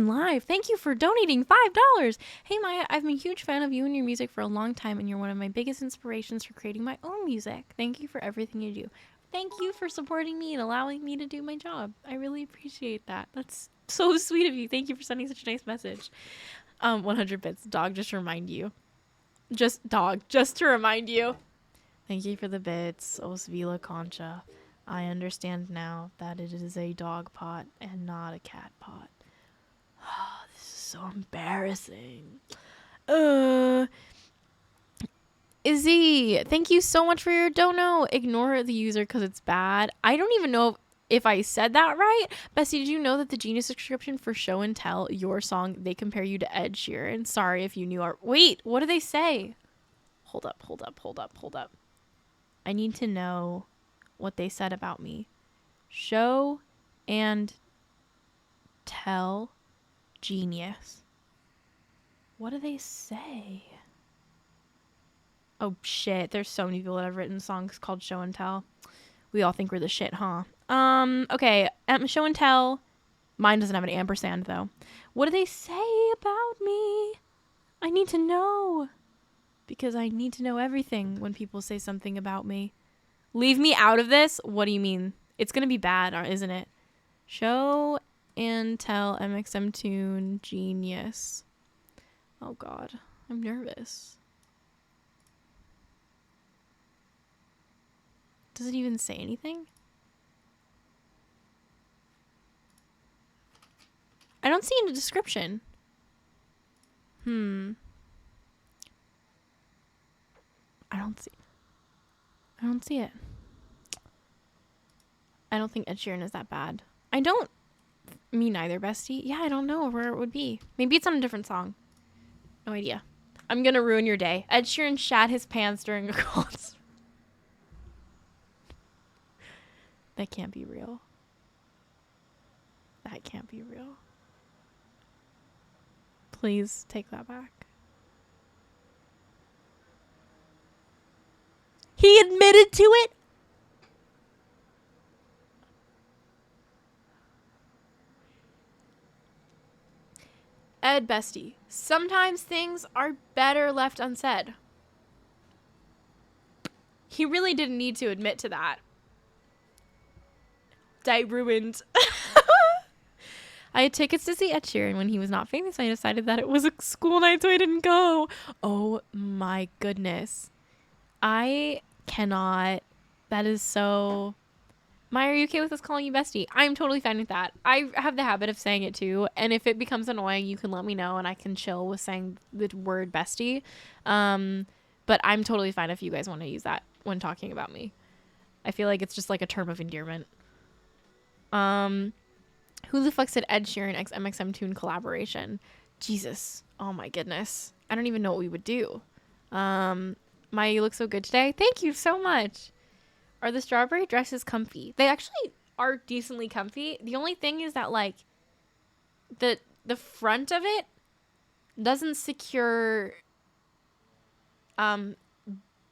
Live, thank you for donating $5. Hey Maya, I've been a huge fan of you and your music for a long time, and you're one of my biggest inspirations for creating my own music. Thank you for everything you do. Thank you for supporting me and allowing me to do my job. I really appreciate that. That's so sweet of you. Thank you for sending such a nice message. 100 bits. Dog, just to remind you. Just to remind you. Thank you for the bits. Osvila Concha. I understand now that it is a dog pot and not a cat pot. Oh, this is so embarrassing. Izzy, thank you so much for your dono. Ignore the user because it's bad. I don't even know if I said that right. Bessie, did you know that the Genius subscription for Show and Tell, your song, they compare you to Ed Sheeran? Sorry if you knew our... Wait, what do they say? Hold up. I need to know what they said about me. Show and Tell Genius. What do they say? Oh shit, there's so many people that have written songs called Show and Tell. We all think we're the shit, huh? Okay, Show and Tell. Mine doesn't have an ampersand though. What do they say about me? I need to know. Because I need to know everything when people say something about me. Leave me out of this? What do you mean? It's gonna be bad, isn't it? Show and Tell mxmtwo Genius. Oh god, I'm nervous. Does it even say anything? I don't see in the description. I don't see it. I don't think Ed Sheeran is that bad. Me neither, bestie. Yeah, I don't know where it would be. Maybe it's on a different song. No idea. I'm gonna ruin your day. Ed Sheeran shat his pants during a concert. That can't be real. That can't be real. Please take that back. He admitted to it? Ed, bestie, sometimes things are better left unsaid. He really didn't need to admit to that. Day ruined. I had tickets to see Ed Sheeran when he was not famous. I decided that it was a school night, so I didn't go. Oh my goodness. I cannot. That is so... Maya, are you okay with us calling you bestie? I'm totally fine with that. I have the habit of saying it too, and if it becomes annoying, you can let me know and I can chill with saying the word bestie. But I'm totally fine if you guys want to use that when talking about me. I feel like it's just like a term of endearment. Who the fuck said Ed Sheeran x mxmtwo collaboration? Jesus. Oh my goodness. I don't even know what we would do. Maya, you look so good today. Thank you so much. Are the strawberry dresses comfy? They actually are decently comfy. The only thing is that like the front of it doesn't secure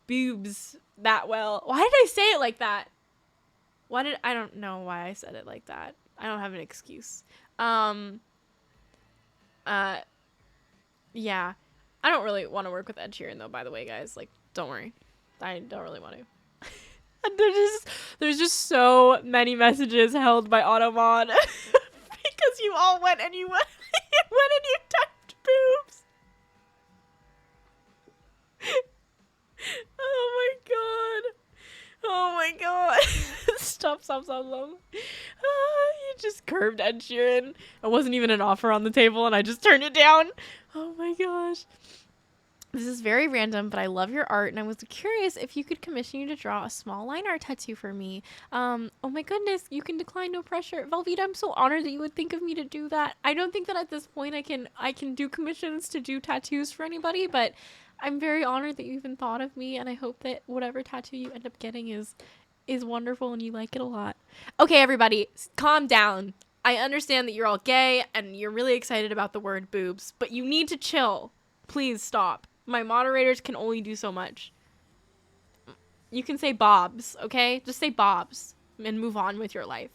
boobs that well. Why did I say it like that? I don't know why I said it like that. I don't have an excuse. Yeah. I don't really want to work with Ed Sheeran though, by the way, guys. Like, don't worry. I don't really want to. There's just so many messages held by Automod because you all went and you went, and you touched boobs. Oh my god. Stop. You just curved Ed Sheeran. It wasn't even an offer on the table and I just turned it down. Oh my gosh. This is very random, but I love your art, and I was curious if you could commission you to draw a small line art tattoo for me. Oh my goodness, you can decline, no pressure. Velveeta, I'm so honored that you would think of me to do that. I don't think that at this point I can do commissions to do tattoos for anybody, but I'm very honored that you even thought of me, and I hope that whatever tattoo you end up getting is wonderful and you like it a lot. Okay, everybody, calm down. I understand that you're all gay and you're really excited about the word boobs, but you need to chill. Please stop. My moderators can only do so much. You can say bobs, okay? Just say bobs and move on with your life.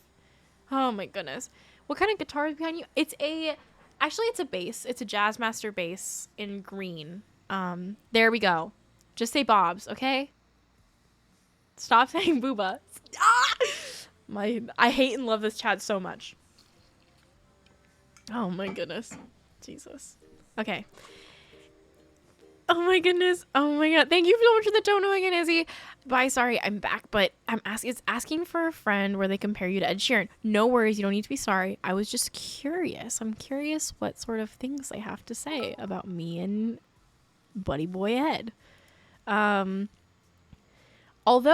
Oh my goodness. What kind of guitar is behind you? It's a bass. It's a Jazzmaster bass in green. There we go. Just say bobs, okay? Stop saying booba. Ah! I hate and love this chat so much. Oh my goodness. Jesus. Okay. Oh my goodness. Oh my god. Thank you so much for the dono again, Izzy. Bye. Sorry, I'm back, but it's asking for a friend where they compare you to Ed Sheeran. No worries. You don't need to be sorry. I was just curious. I'm curious what sort of things they have to say about me and Buddy Boy Ed. Although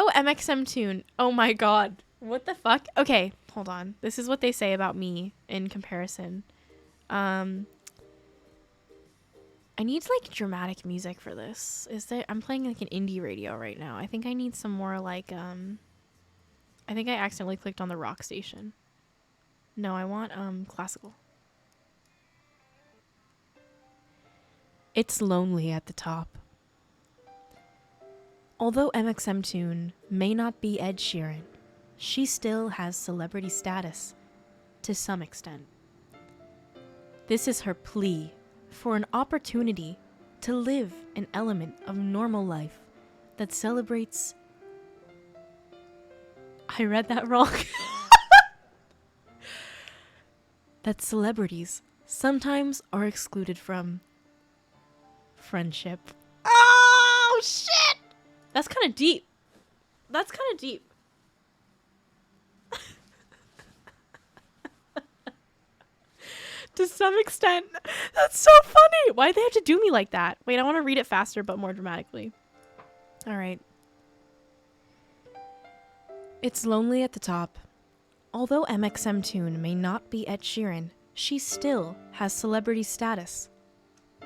mxmtwo, oh my god. What the fuck? Okay, hold on. This is what they say about me in comparison. I need like dramatic music for this. I'm playing like an indie radio right now. I think I need some more like I think I accidentally clicked on the rock station. No, I want classical. It's lonely at the top. Although mxmtwo may not be Ed Sheeran, she still has celebrity status to some extent. This is her plea for an opportunity to live an element of normal life that celebrates... I read that wrong. That celebrities sometimes are excluded from friendship. Oh, shit! That's kind of deep. To some extent. That's so funny. Why did they have to do me like that? Wait, I want to read it faster but more dramatically. All right. It's lonely at the top. Although mxmtwo may not be Ed Sheeran, she still has celebrity status.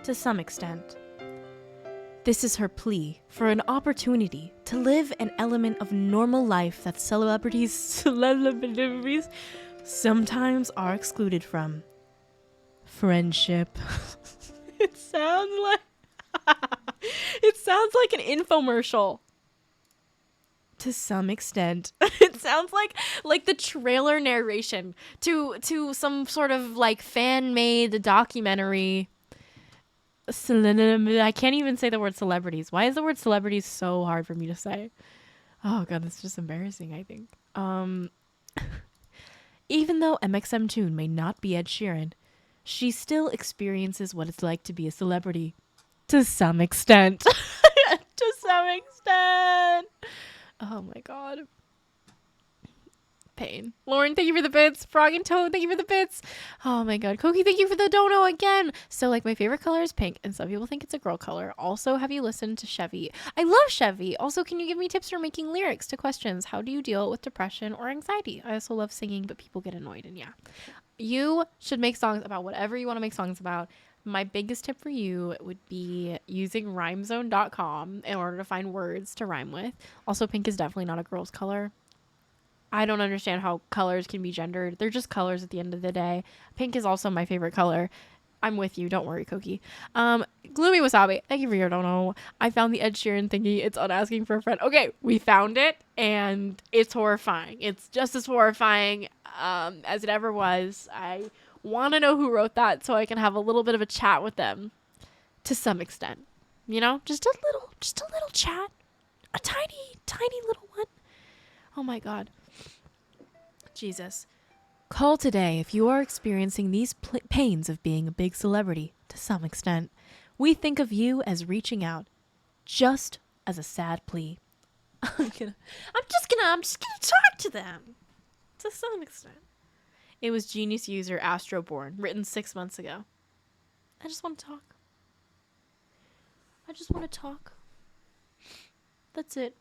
To some extent. This is her plea for an opportunity to live an element of normal life that celebrities sometimes are excluded from. Friendship. It sounds like an infomercial. To some extent. It sounds like the trailer narration to some sort of like fan-made documentary. I can't even say the word celebrities. Why is the word celebrities so hard for me to say? Oh god, that's just embarrassing, I think. Even though mxmtwo may not be Ed Sheeran, she still experiences what it's like to be a celebrity. To some extent. To some extent. Oh my god. Pain. Lauren, thank you for the bits. Frog and Toad, thank you for the bits. Oh my god. Koki, thank you for the dono again. So like my favorite color is pink and some people think it's a girl color. Also, have you listened to Chevy? I love Chevy. Also, can you give me tips for making lyrics to questions? How do you deal with depression or anxiety? I also love singing, but people get annoyed and yeah. You should make songs about whatever you want to make songs about. My biggest tip for you would be using rhymezone.com in order to find words to rhyme with. Also, pink is definitely not a girl's color. I don't understand how colors can be gendered. They're just colors at the end of the day. Pink is also my favorite color. I'm with you. Don't worry, Koki. Gloomy Wasabi. Thank you for your dono. I found the Ed Sheeran thingy. It's on asking for a friend. Okay, we found it, and it's horrifying. It's just as horrifying as it ever was. I want to know who wrote that so I can have a little bit of a chat with them to some extent. You know, just a little chat. A tiny, tiny little one. Oh my God. Jesus. Call today if you are experiencing these pains of being a big celebrity to some extent. We think of you as reaching out, just as a sad plea. I'm just gonna talk to them to some extent. It was genius user Astroborn, written 6 months ago. I just want to talk. That's it.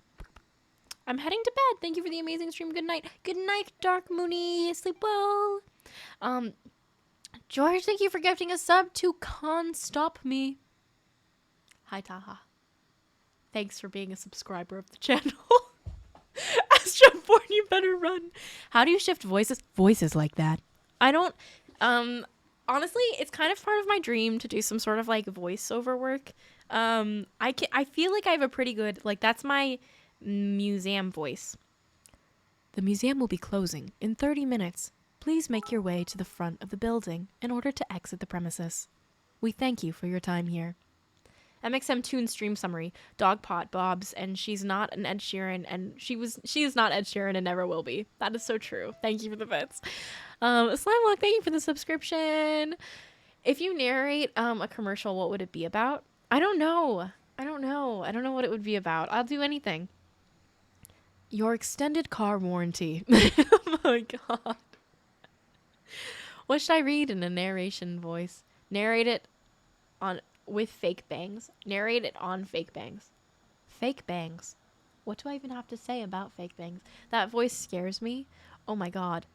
I'm heading to bed. Thank you for the amazing stream. Good night. Good night, Dark Mooney. Sleep well. George, thank you for gifting a sub to Can't Stop Me. Hi, Taha. Thanks for being a subscriber of the channel. Astroborn, you better run. How do you shift voices like that? I don't, honestly, it's kind of part of my dream to do some sort of like voiceover work. I feel like I have a pretty good, like that's my museum voice. The museum will be closing in 30 minutes. Please make your way to the front of the building in order to exit the premises. We thank you for your time here. mxmtwo stream summary. Dogpot Bobs, and she's not an Ed Sheeran, and she is not Ed Sheeran and never will be. That is so true. Thank you for the bits. Slimelock, thank you for the subscription. If you narrate a commercial, what would it be about? I don't know what it would be about. I'll do anything. Your extended car warranty. Oh my God. What should I read in a narration voice? Narrate it with fake bangs. Narrate it on fake bangs. Fake bangs. What do I even have to say about fake bangs? That voice scares me. Oh my God.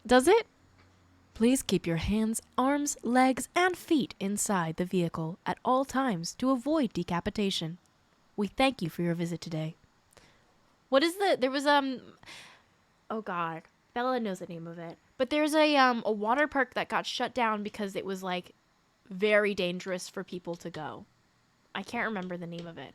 Does it? Please keep your hands, arms, legs, and feet inside the vehicle at all times to avoid decapitation. We thank you for your visit today. What is there was, oh God, Bella knows the name of it. But there's a water park that got shut down because it was like very dangerous for people to go. I can't remember the name of it.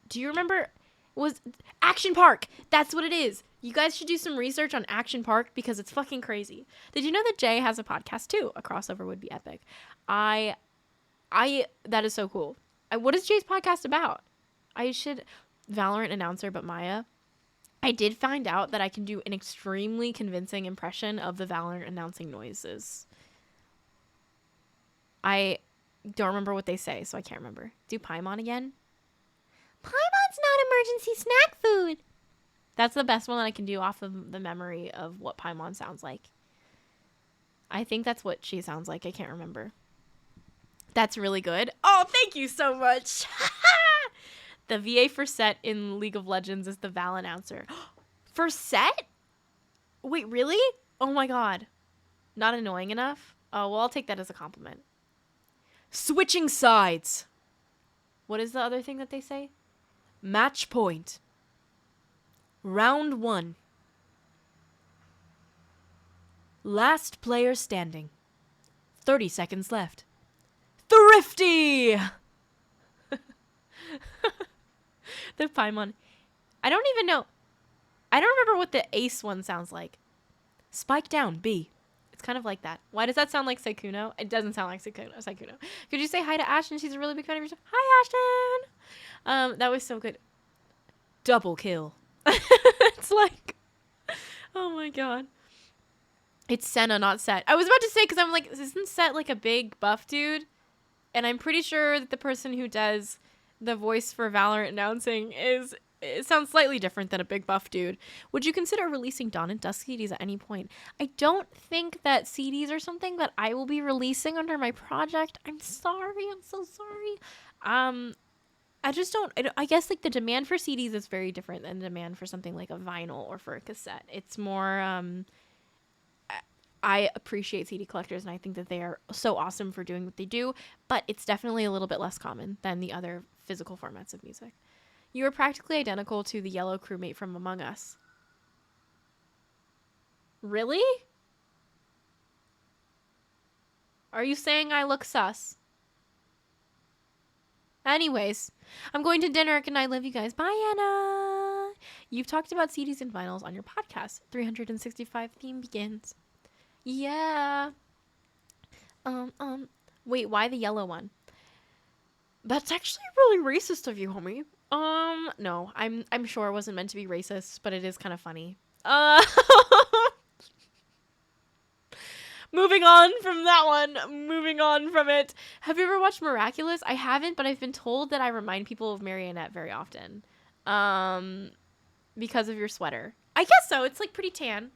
Do you remember? It was Action Park. That's what it is. You guys should do some research on Action Park because it's fucking crazy. Did you know that Jay has a podcast too? A crossover would be epic. That is so cool. What is Jay's podcast about? I should Valorant announcer, but Maya. I did find out that I can do an extremely convincing impression of the Valorant announcing noises. I don't remember what they say, so I can't remember. Do Paimon again? Paimon's not emergency snack food. That's the best one that I can do off of the memory of what Paimon sounds like. I think that's what she sounds like. I can't remember. That's really good. Oh, thank you so much. The VA for Set in League of Legends is the Val announcer. For Set? Wait, really? Oh my God. Not annoying enough? Oh, well, I'll take that as a compliment. Switching sides. What is the other thing that they say? Match point. Round 1. Last player standing. 30 seconds left. Thrifty! The Paimon. I don't even know. I don't remember what the ace one sounds like. Spike down, B. It's kind of like that. Why does that sound like Sykkuno? It doesn't sound like Sykkuno. Could you say hi to Ashton? She's a really big fan of yours. Hi, Ashton! That was so good. Double kill. It's like, oh my God. It's Senna, not Set. I was about to say, because I'm like, isn't Set like a big buff dude? And I'm pretty sure that the person who does the voice for Valorant announcing it sounds slightly different than a big buff dude. Would you consider releasing Dawn and Dusk CDs at any point? I don't think that CDs are something that I will be releasing under my project. I'm sorry. I'm so sorry. I just don't, I guess like the demand for CDs is very different than the demand for something like a vinyl or for a cassette. It's more, I appreciate CD collectors, and I think that they are so awesome for doing what they do, but it's definitely a little bit less common than the other physical formats of music. You are practically identical to the yellow crewmate from Among Us. Really? Are you saying I look sus? Anyways, I'm going to dinner. Good night. Love you guys. Bye, Anna. You've talked about CDs and vinyls on your podcast. 365 theme begins. Yeah. Wait, why the yellow one? That's actually really racist of you, homie. No, I'm sure it wasn't meant to be racist, but it is kind of funny. Moving on from that one. Moving on from it. Have you ever watched Miraculous? I haven't, but I've been told that I remind people of Marionette very often. Because of your sweater. I guess so. It's like pretty tan.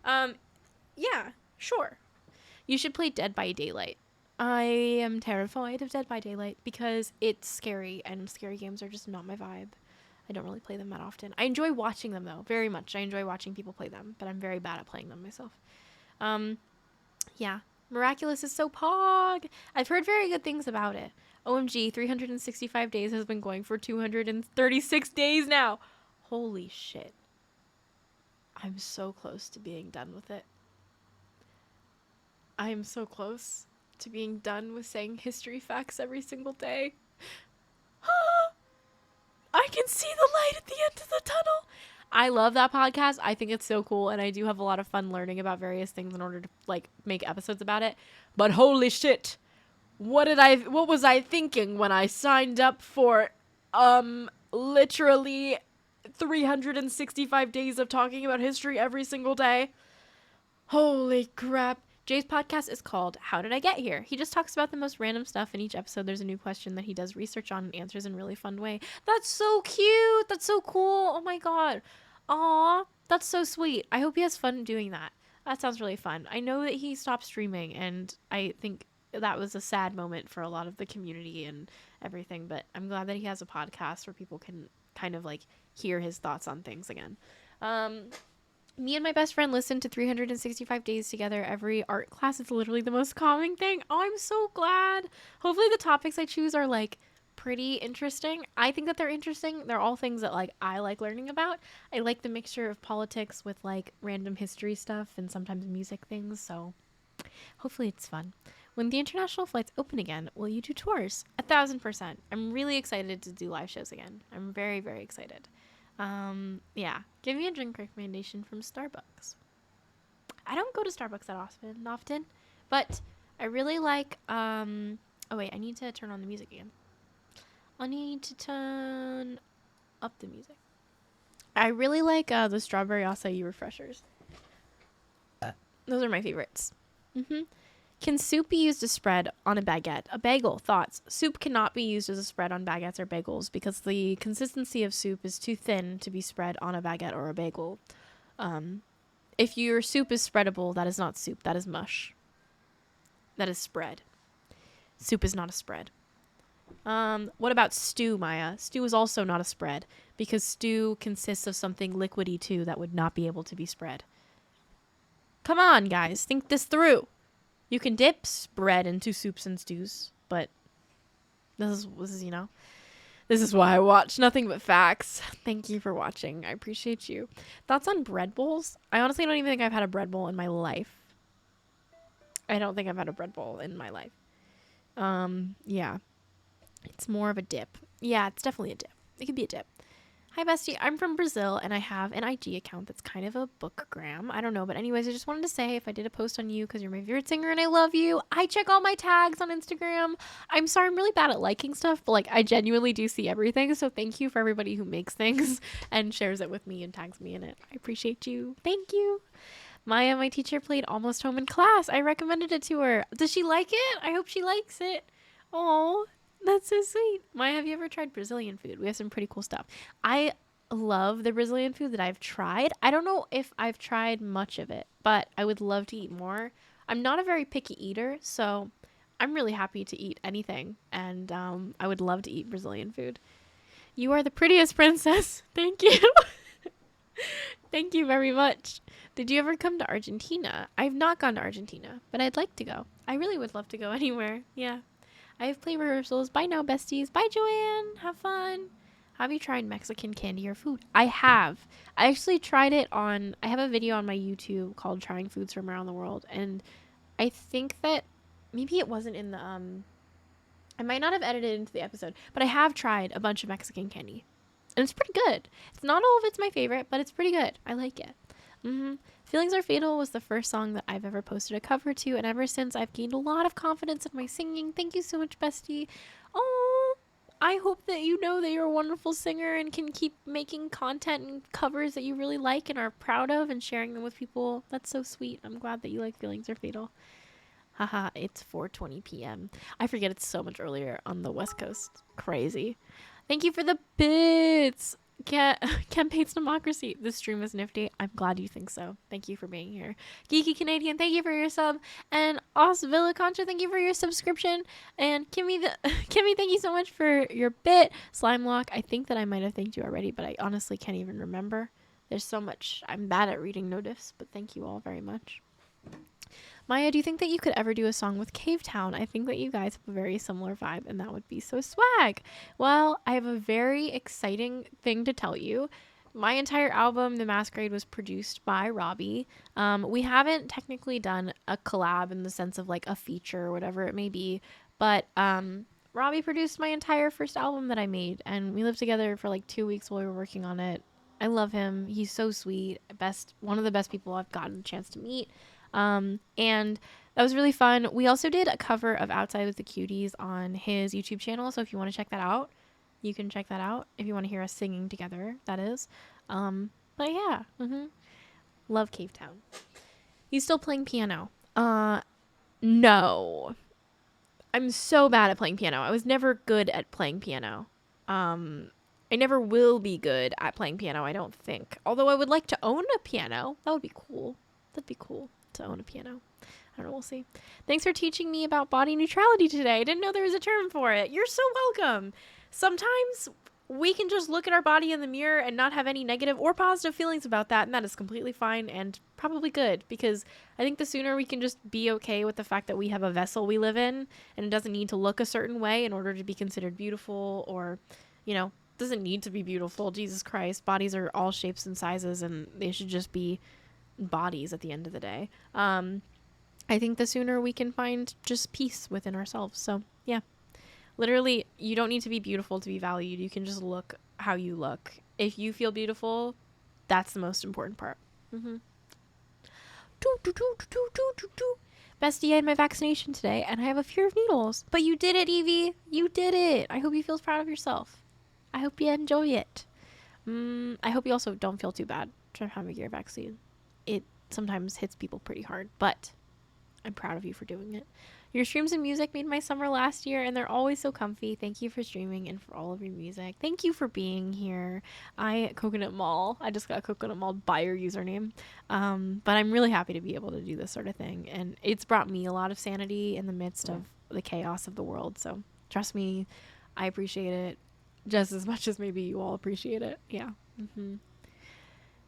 Yeah, sure. You should play Dead by Daylight. I am terrified of Dead by Daylight because it's scary, and scary games are just not my vibe. I don't really play them that often. I enjoy watching them, though, very much. I enjoy watching people play them, but I'm very bad at playing them myself. Yeah. Miraculous is so pog. I've heard very good things about it. OMG, 365 days has been going for 236 days now. Holy shit. I'm so close to being done with it. I am so close to being done with saying history facts every single day. I can see the light at the end of the tunnel. I love that podcast. I think it's so cool, and I do have a lot of fun learning about various things in order to like make episodes about it. But holy shit, what was I thinking when I signed up for literally 365 days of talking about history every single day? Holy crap. Jay's podcast is called How Did I Get Here? He just talks about the most random stuff. In each episode, there's a new question that he does research on and answers in a really fun way. That's so cute. That's so cool. Oh my god. Aw, that's so sweet. I hope he has fun doing that. That sounds really fun. I know that he stopped streaming, and I think that was a sad moment for a lot of the community and everything, but I'm glad that he has a podcast where people can kind of like hear his thoughts on things again. Me and my best friend listen to 365 days together every art class. It's literally the most calming thing. Oh, I'm so glad. Hopefully the topics I choose are like pretty interesting. I think that they're interesting. They're all things that like I like learning about. I like the mixture of politics with like random history stuff and sometimes music things. So hopefully it's fun. When the international flights open again, will you do tours? 1,000%. I'm really excited to do live shows again. I'm very, very excited. Yeah. Give me a drink recommendation from Starbucks. I don't go to Starbucks that often, but I really like, oh wait, I need to turn on the music again. I need to turn up the music. I really like, the strawberry acai refreshers. Those are my favorites. Can soup be used as spread on a baguette? A bagel. Thoughts. Soup cannot be used as a spread on baguettes or bagels because the consistency of soup is too thin to be spread on a baguette or a bagel. If your soup is spreadable, that is not soup. That is mush. That is spread. Soup is not a spread. What about stew, Maya? Stew is also not a spread because stew consists of something liquidy too that would not be able to be spread. Come on, guys. Think this through. You can dip spread into soups and stews, but this is, you know, this is why I watch Nothing But Facts. Thank you for watching. I appreciate you. Thoughts on bread bowls? I honestly don't even think I've had a bread bowl in my life. I don't think I've had a bread bowl in my life. Yeah. It's more of a dip. Yeah, it's definitely a dip. It could be a dip. Hi, bestie. I'm from Brazil, and I have an IG account that's kind of a bookgram. I don't know, but anyways, I just wanted to say if I did a post on you because you're my favorite singer and I love you, I check all my tags on Instagram. I'm sorry, I'm really bad at liking stuff, but like I genuinely do see everything. So thank you for everybody who makes things and shares it with me and tags me in it. I appreciate you. Thank you. Maya, my teacher, played Almost Home in class. I recommended it to her. Does she like it? I hope she likes it. Oh. That's so sweet. Maya, have you ever tried Brazilian food? We have some pretty cool stuff. I love the Brazilian food that I've tried. I don't know if I've tried much of it, but I would love to eat more. I'm not a very picky eater, so I'm really happy to eat anything. And I would love to eat Brazilian food. You are the prettiest princess. Thank you. Thank you very much. Did you ever come to Argentina? I've not gone to Argentina, but I'd like to go. I really would love to go anywhere. Yeah. I have play rehearsals. Bye now, besties. Bye, Joanne. Have fun. Have you tried Mexican candy or food? I have. I actually tried it on, I have a video on my YouTube called Trying Foods from Around the World. And I think that maybe it wasn't in the, I might not have edited into the episode, but I have tried a bunch of Mexican candy. And it's pretty good. It's not all of it's my favorite, but it's pretty good. I like it. Feelings Are Fatal was the first song that I've ever posted a cover to, and ever since I've gained a lot of confidence in my singing. Thank you so much, bestie. Oh, I hope that you know that you're a wonderful singer and can keep making content and covers that you really like and are proud of and sharing them with people. That's so sweet. I'm glad that you like Feelings Are Fatal. Haha, it's 4:20 p.m. I forget it's so much earlier on the West Coast. Crazy. Thank you for the bits. Campaign's democracy. This stream is nifty. I'm glad you think so. Thank you for being here. Geeky Canadian, thank you for your sub. And Os Villa Concha, thank you for your subscription. And Kimmy, thank you so much for your bit. Slime Lock, I think that I might have thanked you already, but I honestly can't even remember. There's so much. I'm bad at reading notifs, but thank you all very much. Maya, do you think that you could ever do a song with Cave Town? I think that you guys have a very similar vibe, and that would be so swag. Well, I have a very exciting thing to tell you. My entire album, The Masquerade, was produced by Robbie. We haven't technically done a collab in the sense of like a feature or whatever it may be, but Robbie produced my entire first album that I made, and we lived together for like 2 weeks while we were working on it. I love him. He's so sweet. One of the best people I've gotten a chance to meet. And that was really fun. We also did a cover of Outside with the Cuties on his YouTube channel. So if you want to check that out, you can check that out. If you want to hear us singing together, that is. But yeah, love Cave Town. He's still playing piano. No, I'm so bad at playing piano. I was never good at playing piano. I never will be good at playing piano, I don't think. Although I would like to own a piano. That would be cool. That'd be cool to own a piano. I don't know, we'll see. Thanks for teaching me about body neutrality today. I didn't know there was a term for it. You're so welcome. Sometimes we can just look at our body in the mirror and not have any negative or positive feelings about that, and that is completely fine and probably good, because I think the sooner we can just be okay with the fact that we have a vessel we live in and it doesn't need to look a certain way in order to be considered beautiful, or, you know, doesn't need to be beautiful. Jesus Christ, bodies are all shapes and sizes, and they should just be bodies at the end of the day. I think the sooner we can find just peace within ourselves. So yeah, literally, you don't need to be beautiful to be valued. You can just look how you look. If you feel beautiful, that's the most important part. Bestie, I had my vaccination today and I have a fear of needles. But you did it, Evie. You did it. I hope you feel proud of yourself. I hope you enjoy it. I hope you also don't feel too bad for having your vaccine. It sometimes hits people pretty hard, but I'm proud of you for doing it. Your streams and music made my summer last year, and they're always so comfy. Thank you for streaming and for all of your music. Thank you for being here. Coconut Mall. I just got Coconut Mall by your username. But I'm really happy to be able to do this sort of thing, and it's brought me a lot of sanity in the midst of the chaos of the world. So trust me, I appreciate it just as much as maybe you all appreciate it. Yeah.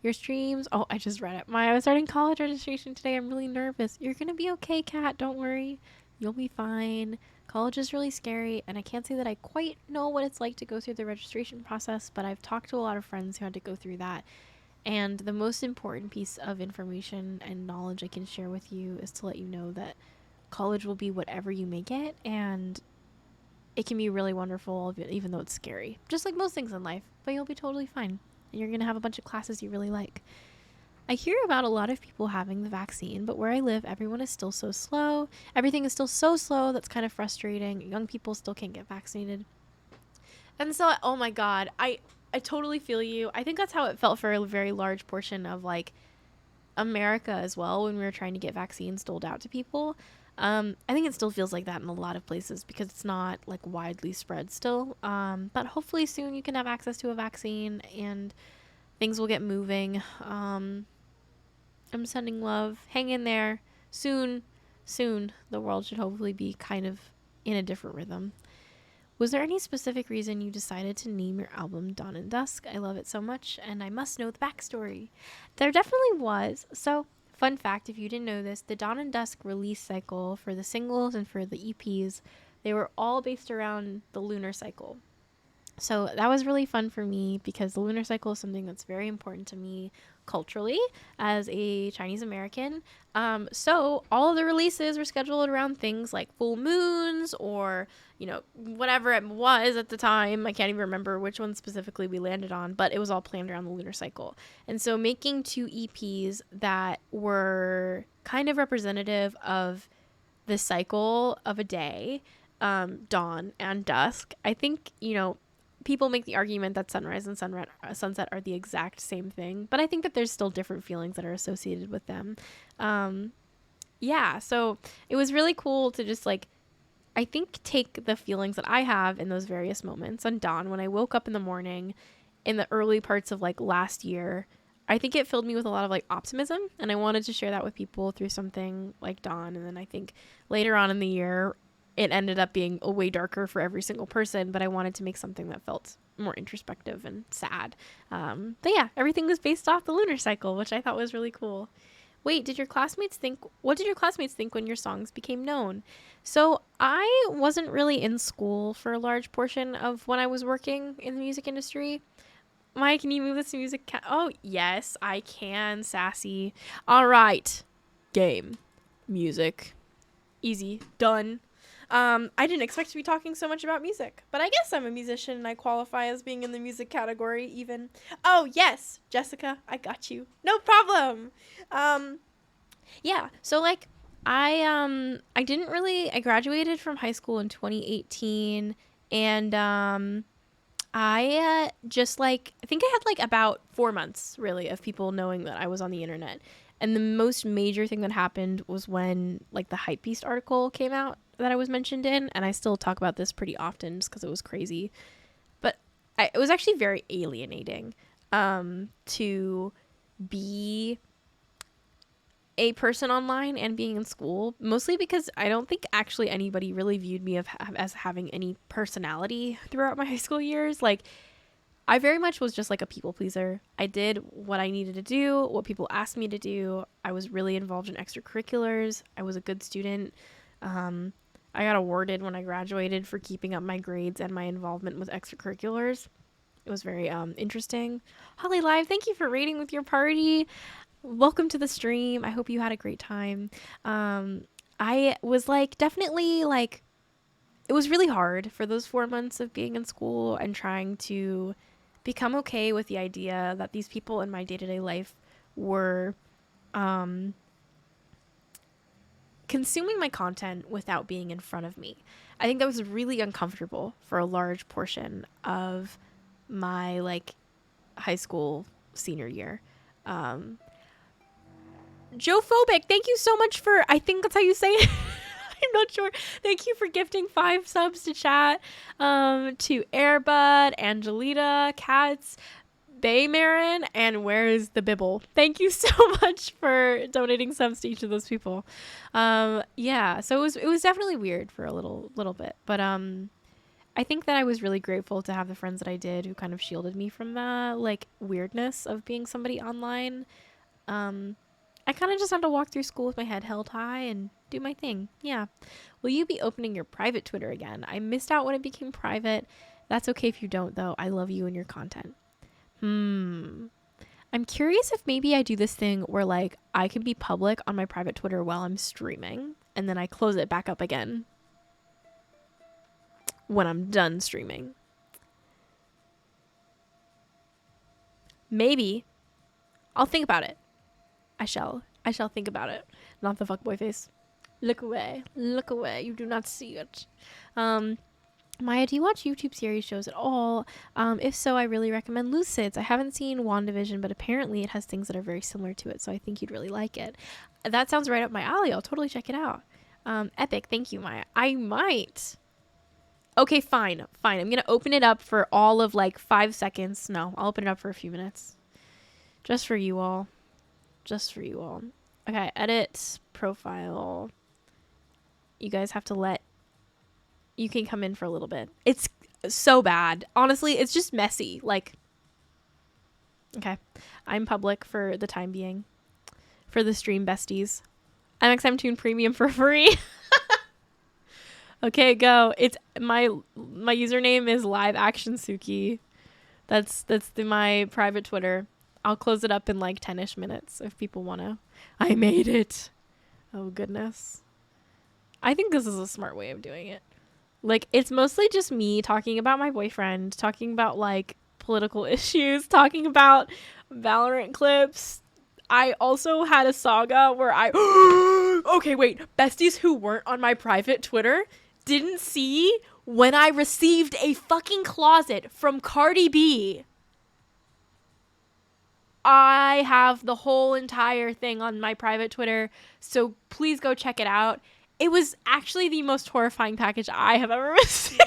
Your streams. Oh, I just read it. I was starting college registration today. I'm really nervous. You're going to be okay, Kat. Don't worry. You'll be fine. College is really scary, and I can't say that I quite know what it's like to go through the registration process, but I've talked to a lot of friends who had to go through that. And the most important piece of information and knowledge I can share with you is to let you know that college will be whatever you make it, and it can be really wonderful, even though it's scary. Just like most things in life, but you'll be totally fine. And you're going to have a bunch of classes you really like. I hear about a lot of people having the vaccine, but where I live, everyone is still so slow. Everything is still so slow. That's kind of frustrating. Young people still can't get vaccinated. And so, oh my God, I totally feel you. I think that's how it felt for a very large portion of like America as well when we were trying to get vaccines doled out to people. I think it still feels like that in a lot of places because it's not like widely spread still. But hopefully soon you can have access to a vaccine and things will get moving. I'm sending love. Hang in there. Soon, the world should hopefully be kind of in a different rhythm. Was there any specific reason you decided to name your album Dawn and Dusk? I love it so much, and I must know the backstory. There definitely was. So, fun fact, if you didn't know this, the Dawn and Dusk release cycle for the singles and for the EPs, they were all based around the lunar cycle. So that was really fun for me because the lunar cycle is something that's very important to me culturally as a Chinese American. So all of the releases were scheduled around things like full moons or, whatever it was at the time. I can't even remember which one specifically we landed on, but it was all planned around the lunar cycle. And so making 2 EPs that were kind of representative of the cycle of a day, dawn and dusk, I think, people make the argument that sunrise and sunset are the exact same thing, but I think that there's still different feelings that are associated with them. So it was really cool to just I think take the feelings that I have in those various moments. On dawn, when I woke up in the morning in the early parts of last year, I think it filled me with a lot of optimism, and I wanted to share that with people through something like dawn. And then I think later on in the year, it ended up being way darker for every single person, but I wanted to make something that felt more introspective and sad. But yeah, everything was based off the lunar cycle, which I thought was really cool. Wait, what did your classmates think when your songs became known? So I wasn't really in school for a large portion of when I was working in the music industry. Maya, can you move this music? Oh, yes, I can, sassy. All right. Game. Music. Easy. Done. I didn't expect to be talking so much about music, but I guess I'm a musician and I qualify as being in the music category even. Oh, yes, Jessica, I got you. No problem. So I graduated from high school in 2018, and I think I had about 4 months really of people knowing that I was on the internet. And the most major thing that happened was when the Hypebeast article came out that I was mentioned in, and I still talk about this pretty often just because it was crazy. But it was actually very alienating to be a person online and being in school, mostly because I don't think actually anybody really viewed me as having any personality throughout my high school years. I very much was just a people pleaser. I did what I needed to do, what people asked me to do. I was really involved in extracurriculars. I was a good student. I got awarded when I graduated for keeping up my grades and my involvement with extracurriculars. It was very interesting. Holly Live, thank you for raiding with your party. Welcome to the stream. I hope you had a great time. I was definitely it was really hard for those 4 months of being in school and trying to become okay with the idea that these people in my day-to-day life were consuming my content without being in front of me. I think that was really uncomfortable for a large portion of my high school senior year. Joe-phobic, thank you so much for, I think that's how you say it. I'm not sure. Thank you for gifting 5 subs to chat. To Airbud, Angelita, Cats, Baymarin, and Where is the Bibble? Thank you so much for donating subs to each of those people. So it was definitely weird for a little bit, but I think that I was really grateful to have the friends that I did who kind of shielded me from the weirdness of being somebody online. I kind of just had to walk through school with my head held high and do my thing. Yeah. Will you be opening your private Twitter again? I missed out when it became private. That's okay if you don't, though. I love you and your content. I'm curious if maybe I do this thing where I can be public on my private Twitter while I'm streaming, and then I close it back up again when I'm done streaming. Maybe. I'll think about it. I shall think about it. Not the fuckboy face. Look away. Look away. You do not see it. Maya, do you watch YouTube series shows at all? If so, I really recommend Lucids. I haven't seen WandaVision, but apparently it has things that are very similar to it, so I think you'd really like it. That sounds right up my alley. I'll totally check it out. Epic. Thank you, Maya. I might. Okay, fine. I'm going to open it up for all of 5 seconds. No, I'll open it up for a few minutes. Just for you all. Okay, edit profile. You guys have to let You can come in for a little bit. It's so bad. Honestly, it's just messy. Like, okay. I'm public for the time being. For the stream besties. mxmtwo premium for free. Okay, go. It's my username is live action Suki. That's my private Twitter. I'll close it up in like 10ish minutes if people want to. I made it. Oh goodness. I think this is a smart way of doing it. Like, it's mostly just me talking about my boyfriend, talking about like political issues, talking about Valorant clips. I also had a saga where okay, wait. Besties who weren't on my private Twitter didn't see when I received a fucking closet from Cardi B. I have the whole entire thing on my private Twitter, so please go check it out. It was actually the most horrifying package I have ever received.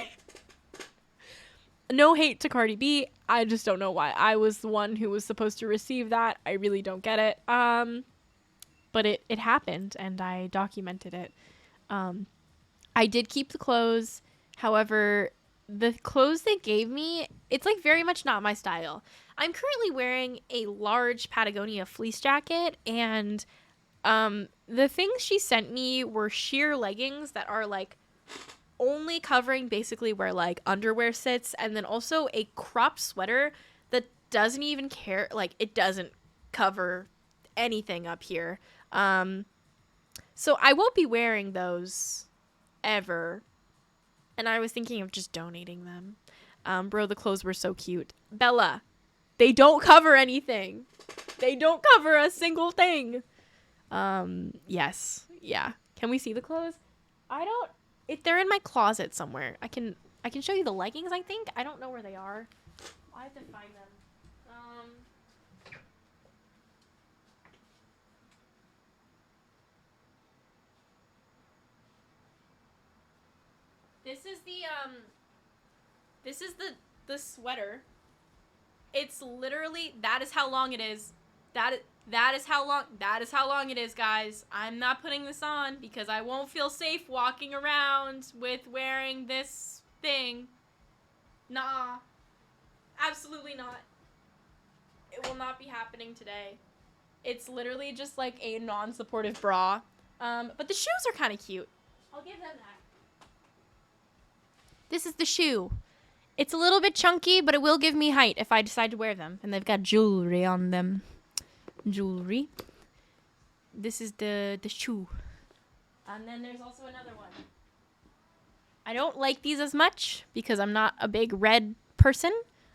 No hate to Cardi B. I just don't know why I was the one who was supposed to receive that. I really don't get it. But it happened, and I documented it. I did keep the clothes. However, the clothes they gave me, it's like very much not my style. I'm currently wearing a large Patagonia fleece jacket, and the things she sent me were sheer leggings that are like only covering basically where like underwear sits, and then also a cropped sweater that doesn't even care, like it doesn't cover anything up here. So I won't be wearing those ever, and I was thinking of just donating them. Bro, the clothes were so cute. Bella, they don't cover anything. They don't cover a single thing. Yes. Yeah. Can we see the clothes? They're in my closet somewhere. I can show you the leggings, I think. I don't know where they are. I have to find them. This is the sweater. It's literally, that is how long it is. That is how long it is, guys. I'm not putting this on because I won't feel safe walking around with wearing this thing. Nah. Absolutely not. It will not be happening today. It's literally just like a non-supportive bra. But the shoes are kind of cute. I'll give them that. This is the shoe. It's a little bit chunky, but it will give me height if I decide to wear them. And they've got jewelry on them. Jewelry. This is the shoe. And then there's also another one. I don't like these as much because I'm not a big red person.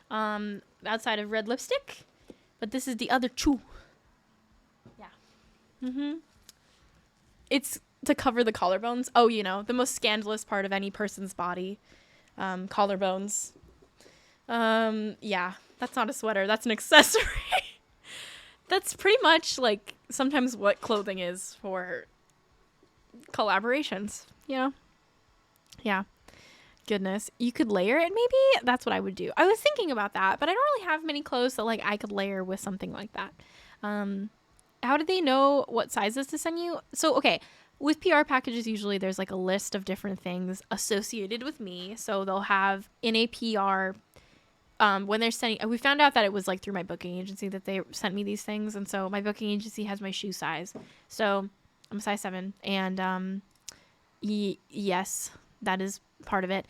Outside of red lipstick. But this is the other shoe. Yeah. It's to cover the collarbones. Oh, you know, the most scandalous part of any person's body. Collarbones. Yeah, that's not a sweater. That's an accessory. That's pretty much like sometimes what clothing is for collaborations, you know? Yeah. Goodness. You could layer it maybe? That's what I would do. I was thinking about that, but I don't really have many clothes that like I could layer with something like that. How did they know what sizes to send you? So, okay. With PR packages, usually there's like a list of different things associated with me. So they'll have in a PR, when they're sending, we found out that it was like through my booking agency that they sent me these things. And so my booking agency has my shoe size. So I'm a size 7. And yes, that is part of it.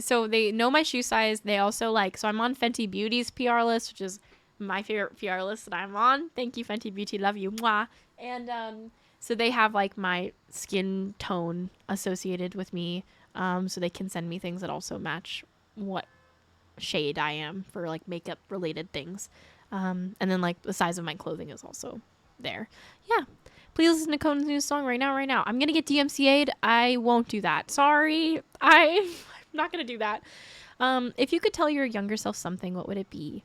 So they know my shoe size. They also so I'm on Fenty Beauty's PR list, which is my favorite PR list that I'm on. Thank you, Fenty Beauty. Love you. Mwah. And so they have like my skin tone associated with me. So they can send me things that also match what shade I am for like makeup related things. And then like the size of my clothing is also there. Yeah. Please listen to Conan's new song right now. I'm going to get DMCA'd. I won't do that. Sorry. I'm not going to do that. If you could tell your younger self something, what would it be?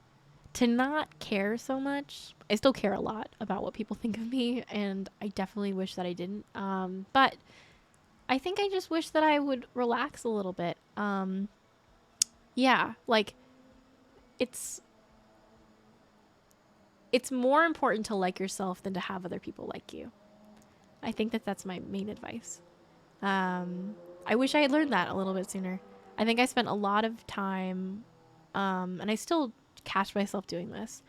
To not care so much. I still care a lot about what people think of me, and I definitely wish that I didn't. But I think I just wish that I would relax a little bit. Yeah, like it's more important to like yourself than to have other people like you. I think that that's my main advice. I wish I had learned that a little bit sooner. I think I spent a lot of time, and I still catch myself doing this,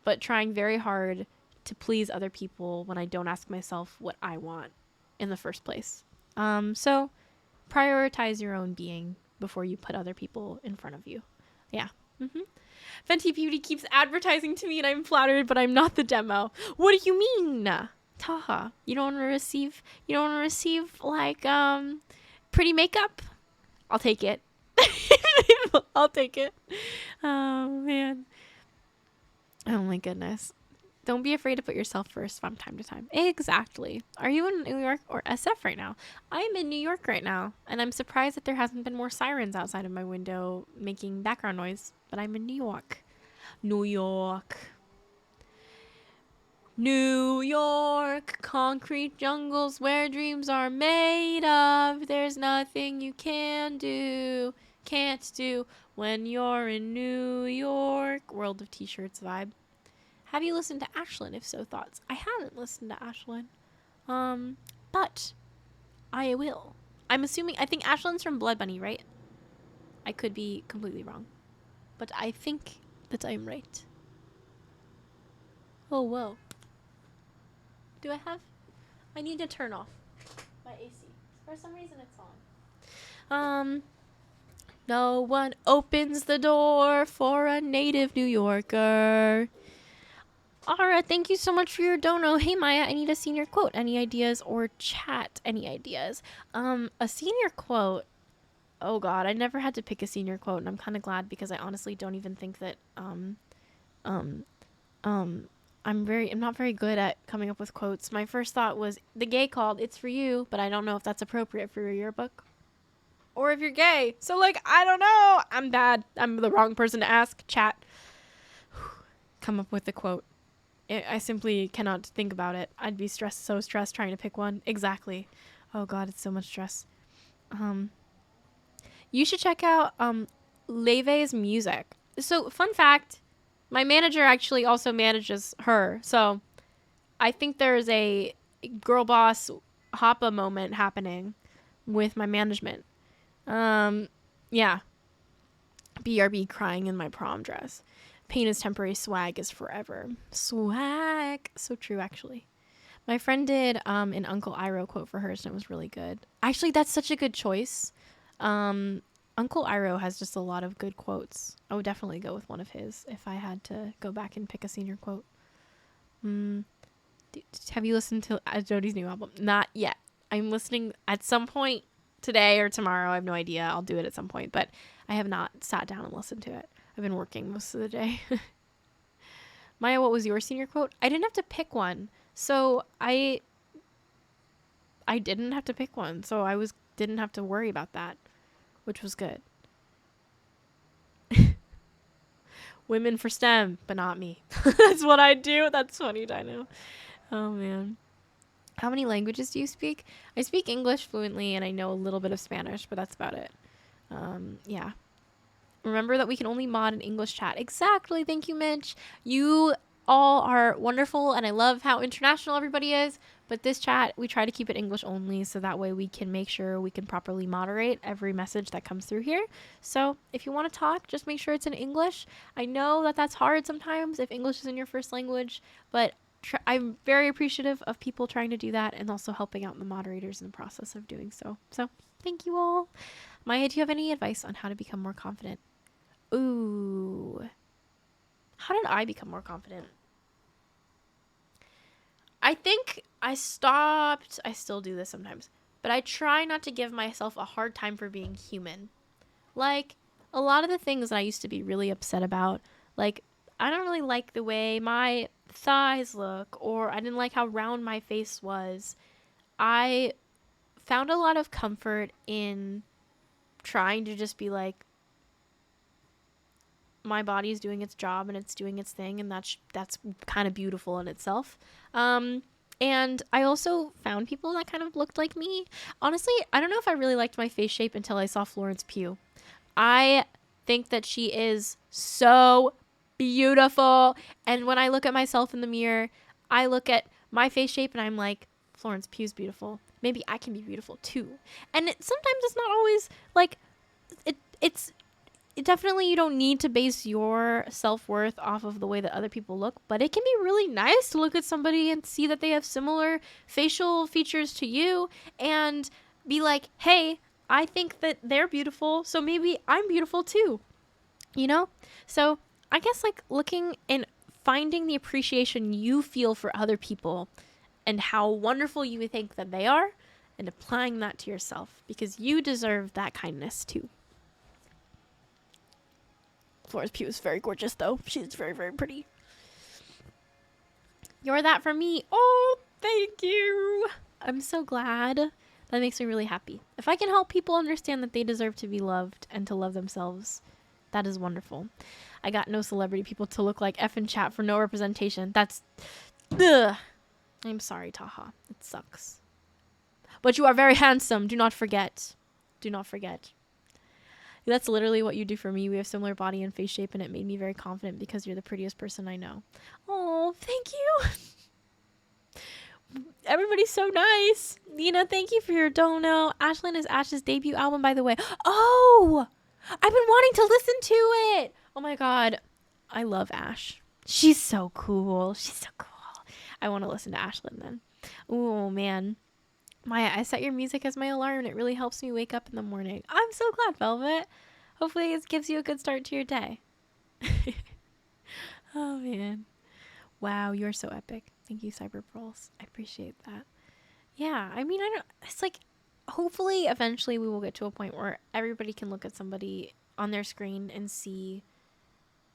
but trying very hard to please other people when I don't ask myself what I want in the first place. So prioritize your own being before you put other people in front of you. Yeah. Fenty Beauty keeps advertising to me and I'm flattered, but I'm not the demo. What do you mean? Taha, you don't want to receive like pretty makeup? I'll take it. I'll take it. Oh man. Oh my goodness. Don't be afraid to put yourself first from time to time. Exactly. Are you in New York or SF right now? I'm in New York right now, and I'm surprised that there hasn't been more sirens outside of my window making background noise, but I'm in New York. New York. New York, concrete jungles where dreams are made of. There's nothing you can't do when you're in New York. World of T-shirts vibe. Have you listened to Ashlyn? If so, thoughts. I haven't listened to Ashlyn. But I will. I think Ashlyn's from Blood Bunny, right? I could be completely wrong. But I think that I'm right. Oh, whoa. I need to turn off my AC. For some reason it's on. No one opens the door for a native New Yorker. Ara, thank you so much for your dono. Hey Maya, I need a senior quote. Any ideas or chat? Any ideas? A senior quote. Oh god, I never had to pick a senior quote, and I'm kind of glad because I honestly don't even think that I'm not very good at coming up with quotes. My first thought was the gay called "It's for you," but I don't know if that's appropriate for your yearbook. Or if you're gay. So like, I don't know. I'm bad. I'm the wrong person to ask. Chat. Come up with a quote. I simply cannot think about it. I'd be so stressed trying to pick one. Exactly. Oh god, it's so much stress. You should check out Leve's music. So, fun fact, my manager actually also manages her. So, I think there's a girl boss hoppa moment happening with my management. Yeah. BRB crying in my prom dress. Pain is temporary, swag is forever. Swag. So true, actually. My friend did an Uncle Iroh quote for hers, and it was really good. Actually, that's such a good choice. Uncle Iroh has just a lot of good quotes. I would definitely go with one of his if I had to go back and pick a senior quote. Have you listened to Jody's new album? Not yet. I'm listening at some point today or tomorrow. I have no idea. I'll do it at some point, but I have not sat down and listened to it. I've been working most of the day. Maya, what was your senior quote? I didn't have to pick one. So I didn't have to pick one. So didn't have to worry about that, which was good. Women for STEM, but not me. That's what I do. That's funny, Dino. Oh, man. How many languages do you speak? I speak English fluently, and I know a little bit of Spanish, but that's about it. Yeah. Remember that we can only mod in English chat. Exactly. Thank you, Mitch. You all are wonderful, and I love how international everybody is. But this chat, we try to keep it English only, so that way we can make sure we can properly moderate every message that comes through here. So if you want to talk, just make sure it's in English. I know that that's hard sometimes if English isn't your first language, but I'm very appreciative of people trying to do that and also helping out the moderators in the process of doing so. So thank you all. Maya, do you have any advice on how to become more confident? Ooh. How did I become more confident? I think I still do this sometimes, but I try not to give myself a hard time for being human. Like, a lot of the things that I used to be really upset about, like, I don't really like the way my thighs look, or I didn't like how round my face was. I found a lot of comfort in trying to just be like, my body's doing its job and it's doing its thing, and that's kind of beautiful in itself. And I also found people that kind of looked like me. Honestly, I don't know if I really liked my face shape until I saw Florence Pugh. I think that she is so beautiful, and when I look at myself in the mirror, I look at my face shape and I'm like, Florence Pugh's beautiful. maybe I can be beautiful too. And sometimes it's not always like it's definitely, you don't need to base your self-worth off of the way that other people look, but it can be really nice to look at somebody and see that they have similar facial features to you and be like, hey, I think that they're beautiful, so maybe I'm beautiful too, you know? So I guess like looking and finding the appreciation you feel for other people and how wonderful you think that they are, and applying that to yourself, because you deserve that kindness too. Florence Pugh is very gorgeous, though. She's very, very pretty. You're that for me. Oh, thank you. I'm so glad. That makes me really happy. If I can help people understand that they deserve to be loved and to love themselves, that is wonderful. I got no celebrity people to look like F in chat for no representation. That's... Ugh. I'm sorry, Taha. It sucks. But you are very handsome. Do not forget. Do not forget. That's literally what you do for me. We have similar body and face shape, and it made me very confident because you're the prettiest person I know. Oh, thank you. Everybody's so nice. Nina, thank you for your dono. Ashlyn is Ash's debut album, by the way. Oh, I've been wanting to listen to it. Oh my God. I love Ash. She's so cool. She's so cool. I want to listen to Ashlyn then. Oh, man. Maya, I set your music as my alarm, and it really helps me wake up in the morning. I'm so glad, Velvet. Hopefully it gives you a good start to your day. Oh, man. Wow, you're so epic. Thank you, Cyberpearls. I appreciate that. Yeah, I mean, it's like, hopefully, eventually we will get to a point where everybody can look at somebody on their screen and see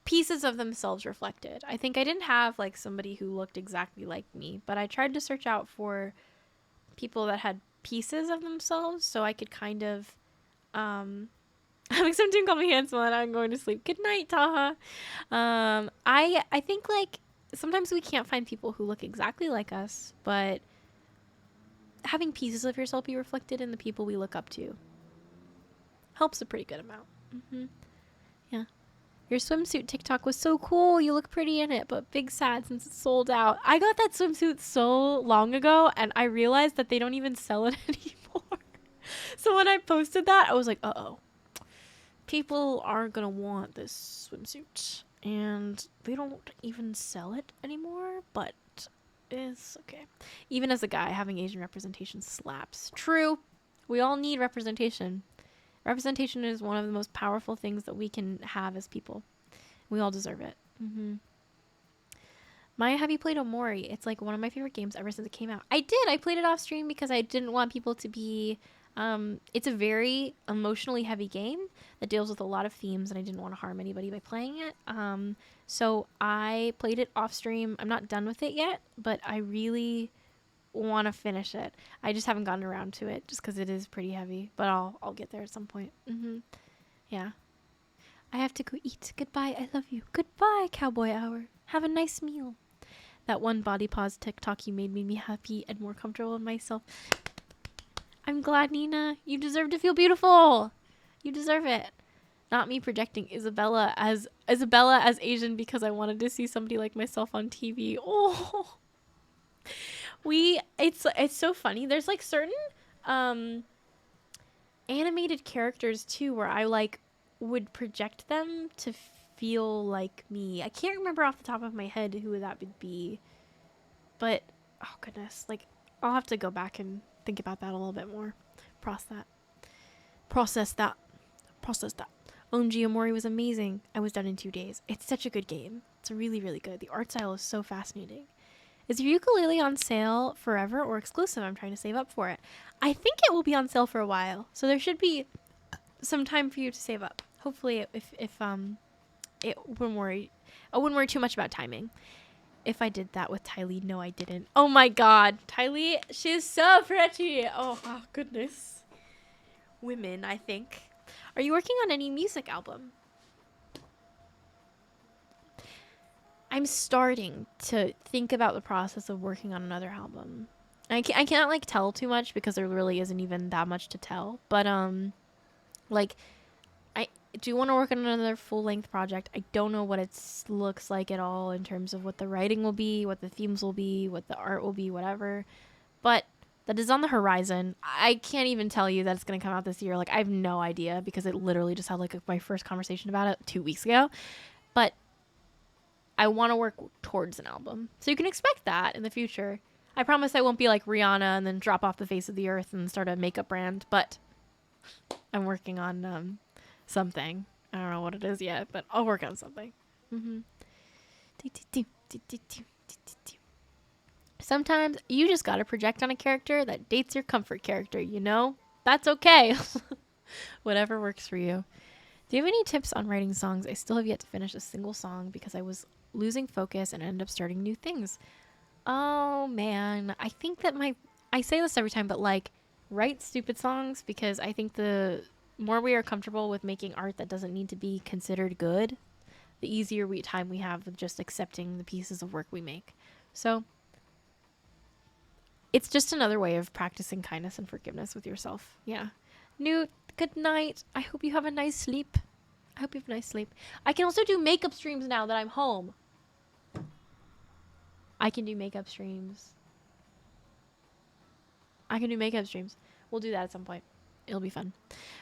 pieces of themselves reflected. I think I didn't have, like, somebody who looked exactly like me, but I tried to search out for people that had pieces of themselves so I could kind of mxmtwo call me handsome and I'm going to sleep. Good night, Taha. I think like sometimes we can't find people who look exactly like us, but having pieces of yourself be reflected in the people we look up to helps a pretty good amount. Yeah. Your swimsuit TikTok was so cool. You look pretty in it, but big sad since it's sold out. I got that swimsuit so long ago, and I realized that they don't even sell it anymore. So when I posted that, I was like, uh-oh. People aren't going to want this swimsuit. And they don't even sell it anymore, but it's okay. Even as a guy, having Asian representation slaps. True. We all need representation. Representation is one of the most powerful things that we can have as people. We all deserve it. Maya, have you played Omori? It's like one of my favorite games ever since it came out. I did. I played it off stream because I didn't want people to be... it's a very emotionally heavy game that deals with a lot of themes, and I didn't want to harm anybody by playing it. So I played it off stream. I'm not done with it yet, but I really want to finish it. I just haven't gotten around to it just because it is pretty heavy, but I'll get there at some point. Yeah. I have to go eat. Goodbye. I love you. Goodbye, cowboy hour. Have a nice meal. That one body pause TikTok you made me happy and more comfortable in myself. I'm glad, Nina. You deserve to feel beautiful. You deserve it. Not me projecting Isabella as Asian because I wanted to see somebody like myself on TV. Oh. It's so funny. There's like certain animated characters too where I like would project them to feel like me. I can't remember off the top of my head who that would be, but oh goodness, like I'll have to go back and think about that a little bit more. Process that. OMG, Omori was amazing. I was done in 2 days. It's such a good game. It's really, really good. The art style is so fascinating. Is your ukulele on sale forever or exclusive? I'm trying to save up for it. I think it will be on sale for a while, so there should be some time for you to save up. Hopefully, if it wouldn't worry. I wouldn't worry too much about timing. If I did that with Tylee, no, I didn't. Oh my God, Tylee, she's so pretty. Oh goodness. Women, I think. Are you working on any music album? I'm starting to think about the process of working on another album. I can't like tell too much because there really isn't even that much to tell. But like I do want to work on another full-length project. I don't know what it looks like at all in terms of what the writing will be, what the themes will be, what the art will be, whatever. But that is on the horizon. I can't even tell you that it's going to come out this year. Like, I have no idea because it literally just had like my first conversation about it 2 weeks ago. But I want to work towards an album. So you can expect that in the future. I promise I won't be like Rihanna and then drop off the face of the earth and start a makeup brand. But I'm working on something. I don't know what it is yet, but I'll work on something. Sometimes you just gotta project on a character that dates your comfort character, you know? That's okay. Whatever works for you. Do you have any tips on writing songs? I still have yet to finish a single song because I was losing focus and ended up starting new things. Oh, man. I think that I say this every time, but like, write stupid songs because I think the more we are comfortable with making art that doesn't need to be considered good, the easier time we have with just accepting the pieces of work we make. So it's just another way of practicing kindness and forgiveness with yourself. Yeah. Newt, good night. I hope you have a nice sleep. I hope you have a nice sleep. I can also do makeup streams now that I'm home. I can do makeup streams. We'll do that at some point. It'll be fun.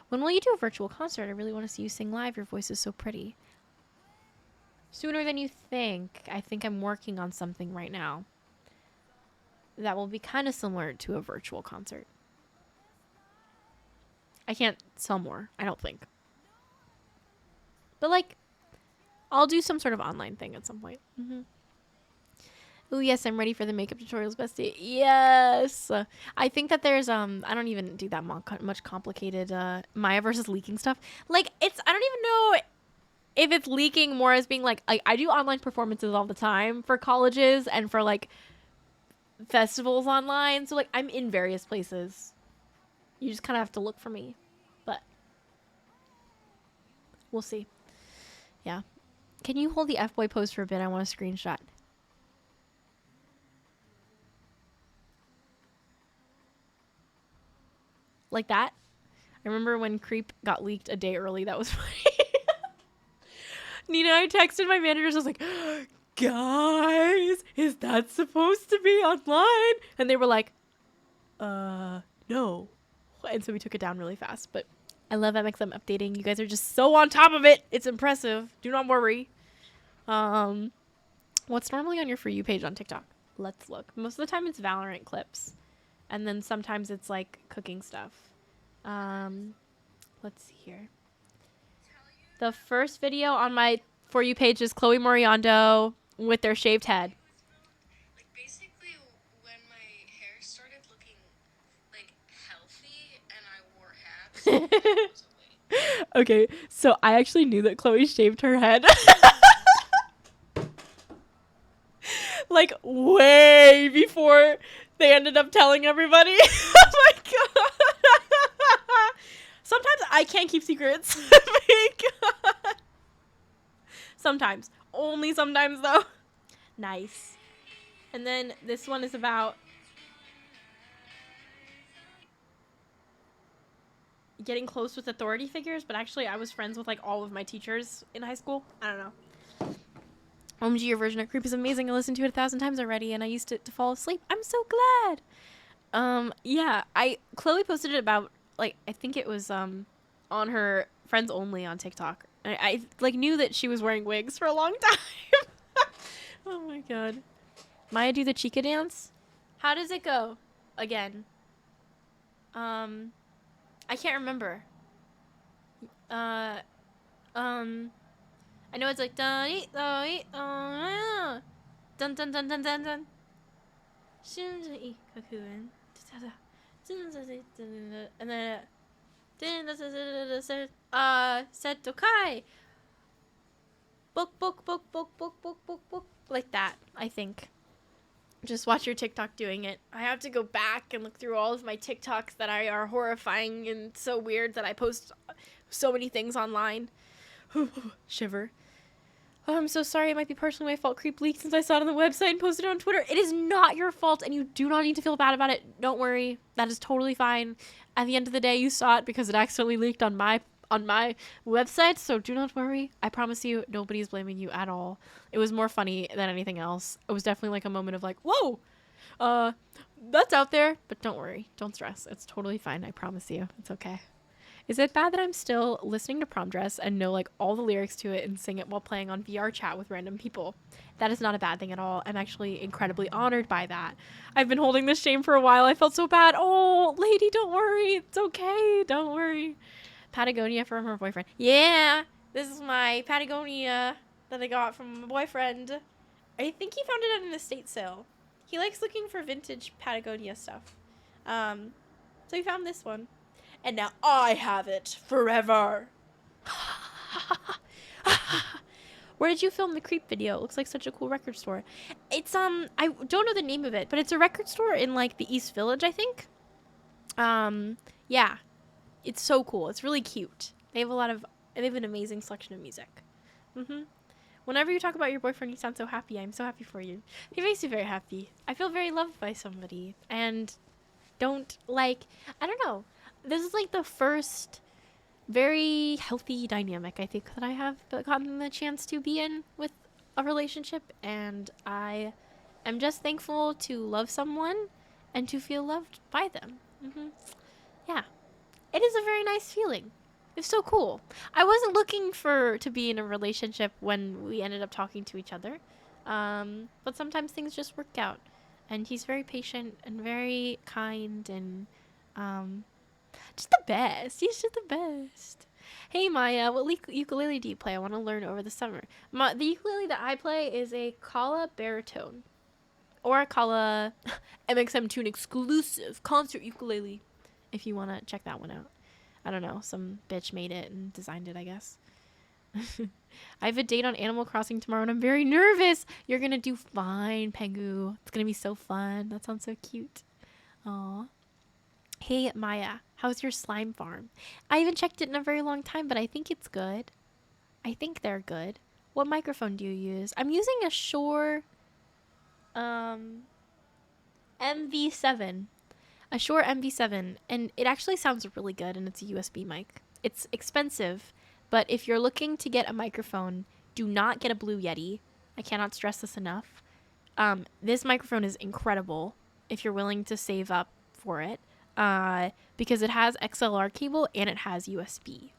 When will you do a virtual concert? I really want to see you sing live. Your voice is so pretty. Sooner than you think. I think I'm working on something right now that will be kind of similar to a virtual concert. I can't sell more, I don't think. But like, I'll do some sort of online thing at some point. Oh yes, I'm ready for the makeup tutorials, bestie. Yes. I think that there's I don't even do that much complicated Maya versus leaking stuff. Like, I don't even know if it's leaking more as being like I do online performances all the time for colleges and for like festivals online. So like, I'm in various places. You just kind of have to look for me. But we'll see. Yeah. Can you hold the F-boy pose for a bit? I want a screenshot. Like that? I remember when Creep got leaked a day early. That was funny. Nina, I texted my managers. I was like, guys, is that supposed to be online? And they were like, no. And so we took it down really fast. But I love MXM updating. You guys are just so on top of it. It's impressive. Do not worry. What's normally on your For You page on TikTok? Let's look. Most of the time it's Valorant clips. And then sometimes it's like cooking stuff. Let's see here. The first video on my For You page is Chloe Moriando with their shaved head. Like basically when my hair started looking like healthy and I wore hats. Okay, so I actually knew that Chloe shaved her head. Like way before they ended up telling everybody. Oh my god. Sometimes I can't keep secrets. Oh my god. Sometimes. Only sometimes though. Nice. And then this one is about getting close with authority figures, but actually I was friends with like all of my teachers in high school. I don't know. OMG, your version of Creep is amazing. I listened to it 1,000 times already and I used it to fall asleep. I'm so glad. Yeah, Chloe posted it about like, I think it was on her friends only on TikTok. I like knew that she was wearing wigs for a long time. Oh my god. Maya do the Chica dance? How does it go? Again. I can't remember. I know it's like dun dun dun dun dun dun dun. And then set kai. Book like that, I think. Just watch your TikTok doing it. I have to go back and look through all of my TikToks that are horrifying and so weird that I post so many things online. Shiver. Oh, I'm so sorry. It might be partially my fault. Creep leaked since I saw it on the website and posted it on Twitter. It is not your fault, and you do not need to feel bad about it. Don't worry. That is totally fine. At the end of the day, you saw it because it accidentally leaked on my website, so do not worry. I promise you, nobody's blaming you at all. It was more funny than anything else. It was definitely like a moment of like, whoa! That's out there, but don't worry. Don't stress. It's totally fine. I promise you. It's okay. Is it bad that I'm still listening to Prom Dress and know like all the lyrics to it and sing it while playing on VR chat with random people? That is not a bad thing at all. I'm actually incredibly honored by that. I've been holding this shame for a while. I felt so bad. Oh, lady, don't worry. It's okay. Don't worry. Patagonia from her boyfriend. Yeah, this is my Patagonia that I got from my boyfriend. I think he found it at an estate sale. He likes looking for vintage Patagonia stuff. So he found this one. And now I have it forever. Where did you film the Creep video? It looks like such a cool record store. It's I don't know the name of it, but it's a record store in like the East Village, I think. Yeah. It's so cool. It's really cute. They have an amazing selection of music. Whenever you talk about your boyfriend, you sound so happy. I'm so happy for you. He makes me very happy. I feel very loved by somebody. And I don't know. This is like the first very healthy dynamic I think that I have gotten the chance to be in with a relationship. And I am just thankful to love someone and to feel loved by them. Yeah. It is a very nice feeling. It's so cool. I wasn't looking to be in a relationship when we ended up talking to each other. But sometimes things just work out. And he's very patient and very kind and just the best. He's just the best. Hey Maya, what ukulele do you play? I want to learn over the summer. The ukulele that I play is a Kala baritone. Or a Kala mxmtwo exclusive concert ukulele. If you want to check that one out. I don't know, some bitch made it and designed it, I guess. I have a date on Animal Crossing tomorrow and I'm very nervous. You're going to do fine, Pengu. It's going to be so fun. That sounds so cute. Aw. Hey, Maya, how's your slime farm? I haven't checked it in a very long time, but I think it's good. I think they're good. What microphone do you use? I'm using a Shure MV7. A Shure MV7, and it actually sounds really good, and it's a USB mic. It's expensive, but if you're looking to get a microphone, do not get a Blue Yeti. I cannot stress this enough. This microphone is incredible if you're willing to save up for it, because it has XLR cable and it has USB,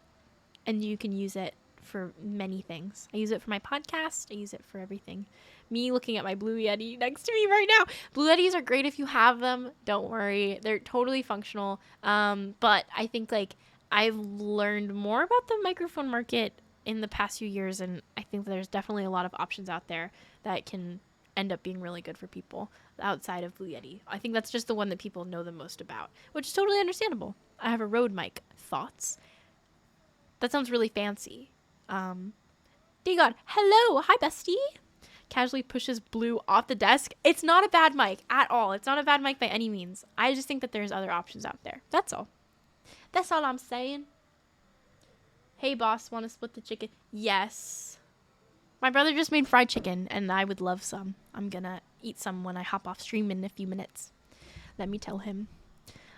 and you can use it for many things. I use it for my podcast. I use it for everything. Me looking at my Blue Yeti next to me right now. Blue Yetis are great if you have them. Don't worry. They're totally functional. But I think like I've learned more about the microphone market in the past few years, and I think there's definitely a lot of options out there that can end up being really good for people outside of Blue Yeti. I think that's just the one that people know the most about, which is totally understandable. I have a Rode mic. Thoughts? That sounds really fancy. Dear God, hello, hi bestie. Casually pushes Blue off the desk. It's not a bad mic at all. It's not a bad mic by any means. I just think that there's other options out there. That's all. That's all I'm saying. Hey boss, want to split the chicken? Yes. My brother just made fried chicken and I would love some. I'm gonna eat some when I hop off stream in a few minutes. Let me tell him.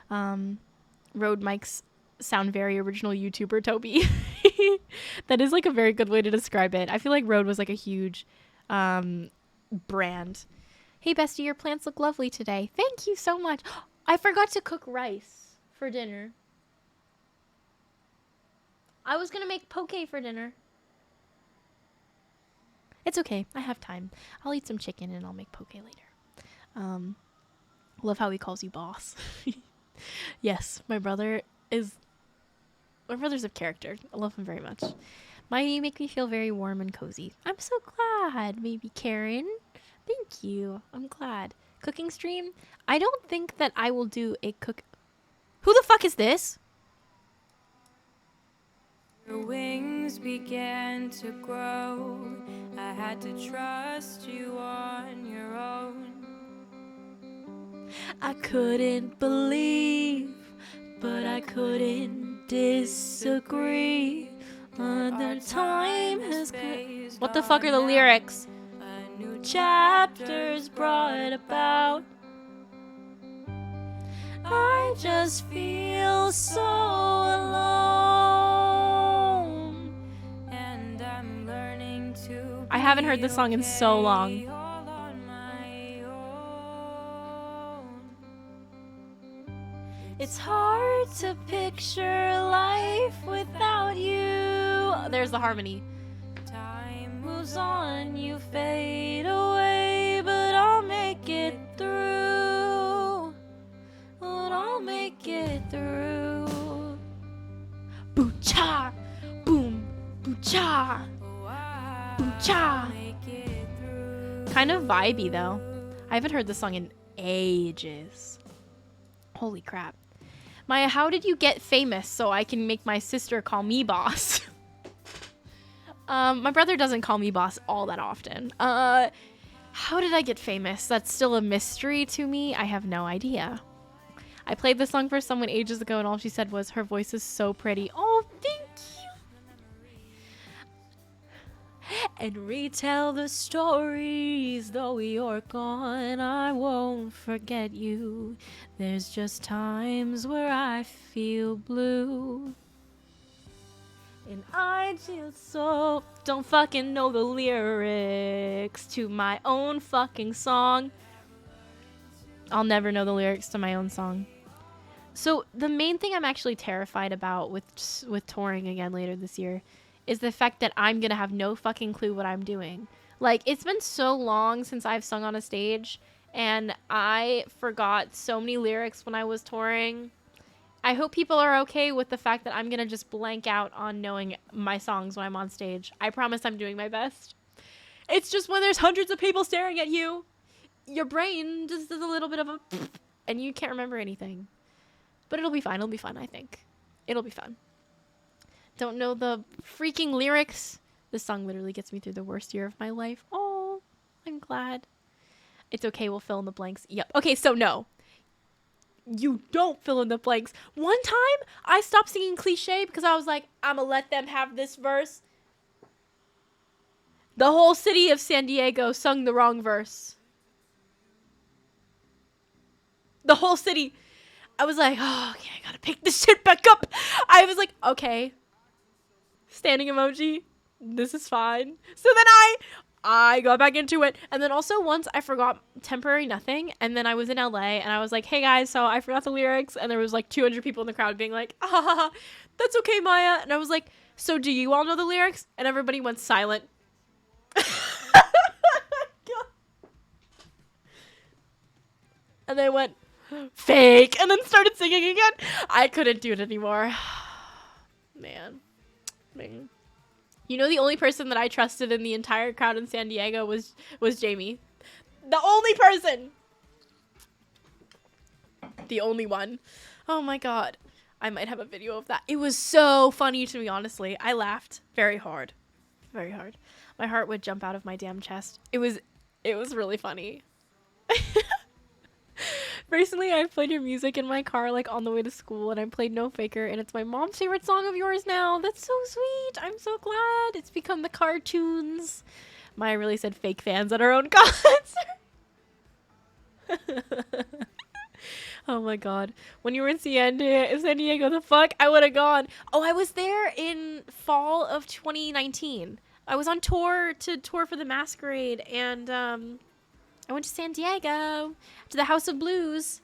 Rode mics sound very original YouTuber, Toby. That is like a very good way to describe it. I feel like Rode was like a huge brand. Hey bestie, your plants look lovely today. Thank you so much. I forgot to cook rice for dinner. I was gonna make poke for dinner. It's okay, I have time. I'll eat some chicken and I'll make poke later. Love how he calls you boss. Yes, my brother's a character. I love him very much. You make me feel very warm and cozy. I'm so glad, maybe Karen. Thank you. I'm glad. Cooking stream? I don't think that I will do a cook. Who the fuck is this? Your wings began to grow. I had to trust you on your own. I couldn't believe, but I couldn't disagree. Another time has come. What the fuck are the lyrics? A new Chapters brought about. I just feel so alone. and I'm learning to. I haven't heard this song in so long. be all on my own. It's hard to picture life without you. There's the harmony. Time moves on, you fade away, but I'll make it through. But I'll make it through. Boo-cha! Boom! Boo-cha! Boo-cha! Kind of vibey, though. I haven't heard this song in ages. Holy crap. Maya, how did you get famous so I can make my sister call me boss? My brother doesn't call me boss all that often. How did I get famous? That's still a mystery to me. I have no idea. I played this song for someone ages ago and all she said was, her voice is so pretty. Oh, thank you. And retell the stories, though you're gone, I won't forget you. There's just times where I feel blue. And I just so don't fucking know the lyrics to my own fucking song. I'll never know the lyrics to my own song. So the main thing I'm actually terrified about with touring again later this year is the fact that I'm gonna have no fucking clue what I'm doing. Like, it's been so long since I've sung on a stage, and I forgot so many lyrics when I was touring. I hope people are okay with the fact that I'm gonna just blank out on knowing my songs when I'm on stage. I promise I'm doing my best. It's just when there's hundreds of people staring at you, your brain just does a little bit of a and you can't remember anything. But it'll be fine. It'll be fun, I think. It'll be fun. Don't know the freaking lyrics. This song literally gets me through the worst year of my life. Oh, I'm glad. It's okay. We'll fill in the blanks. Yep. Okay, so no. You don't fill in the blanks. One time, I stopped singing Cliche because I was like, I'm going to let them have this verse. The whole city of San Diego sung the wrong verse. The whole city. I was like, oh, okay, I gotta pick this shit back up. I was like, okay. Standing emoji. This is fine. So then I got back into it. And then also once I forgot Temporary Nothing. And then I was in LA and I was like, hey guys, so I forgot the lyrics. And there was like 200 people in the crowd being like, ah, that's okay, Maya. And I was like, so do you all know the lyrics? And everybody went silent. And they went, fake, and then started singing again. I couldn't do it anymore. Man. You know, the only person that I trusted in the entire crowd in San Diego was Jamie. The only person. The only one. Oh my god. I might have a video of that. It was so funny to me, honestly. I laughed very hard. Very hard. My heart would jump out of my damn chest. It was really funny. Recently, I played your music in my car, like, on the way to school, and I played No Faker, and it's my mom's favorite song of yours now. That's so sweet. I'm so glad. It's become the cartoons. Maya really said fake fans at her own concert. Oh, my God. When you were in San Diego, the fuck? I would have gone. Oh, I was there in fall of 2019. I was on tour for the Masquerade, and, I went to San Diego, to the House of Blues.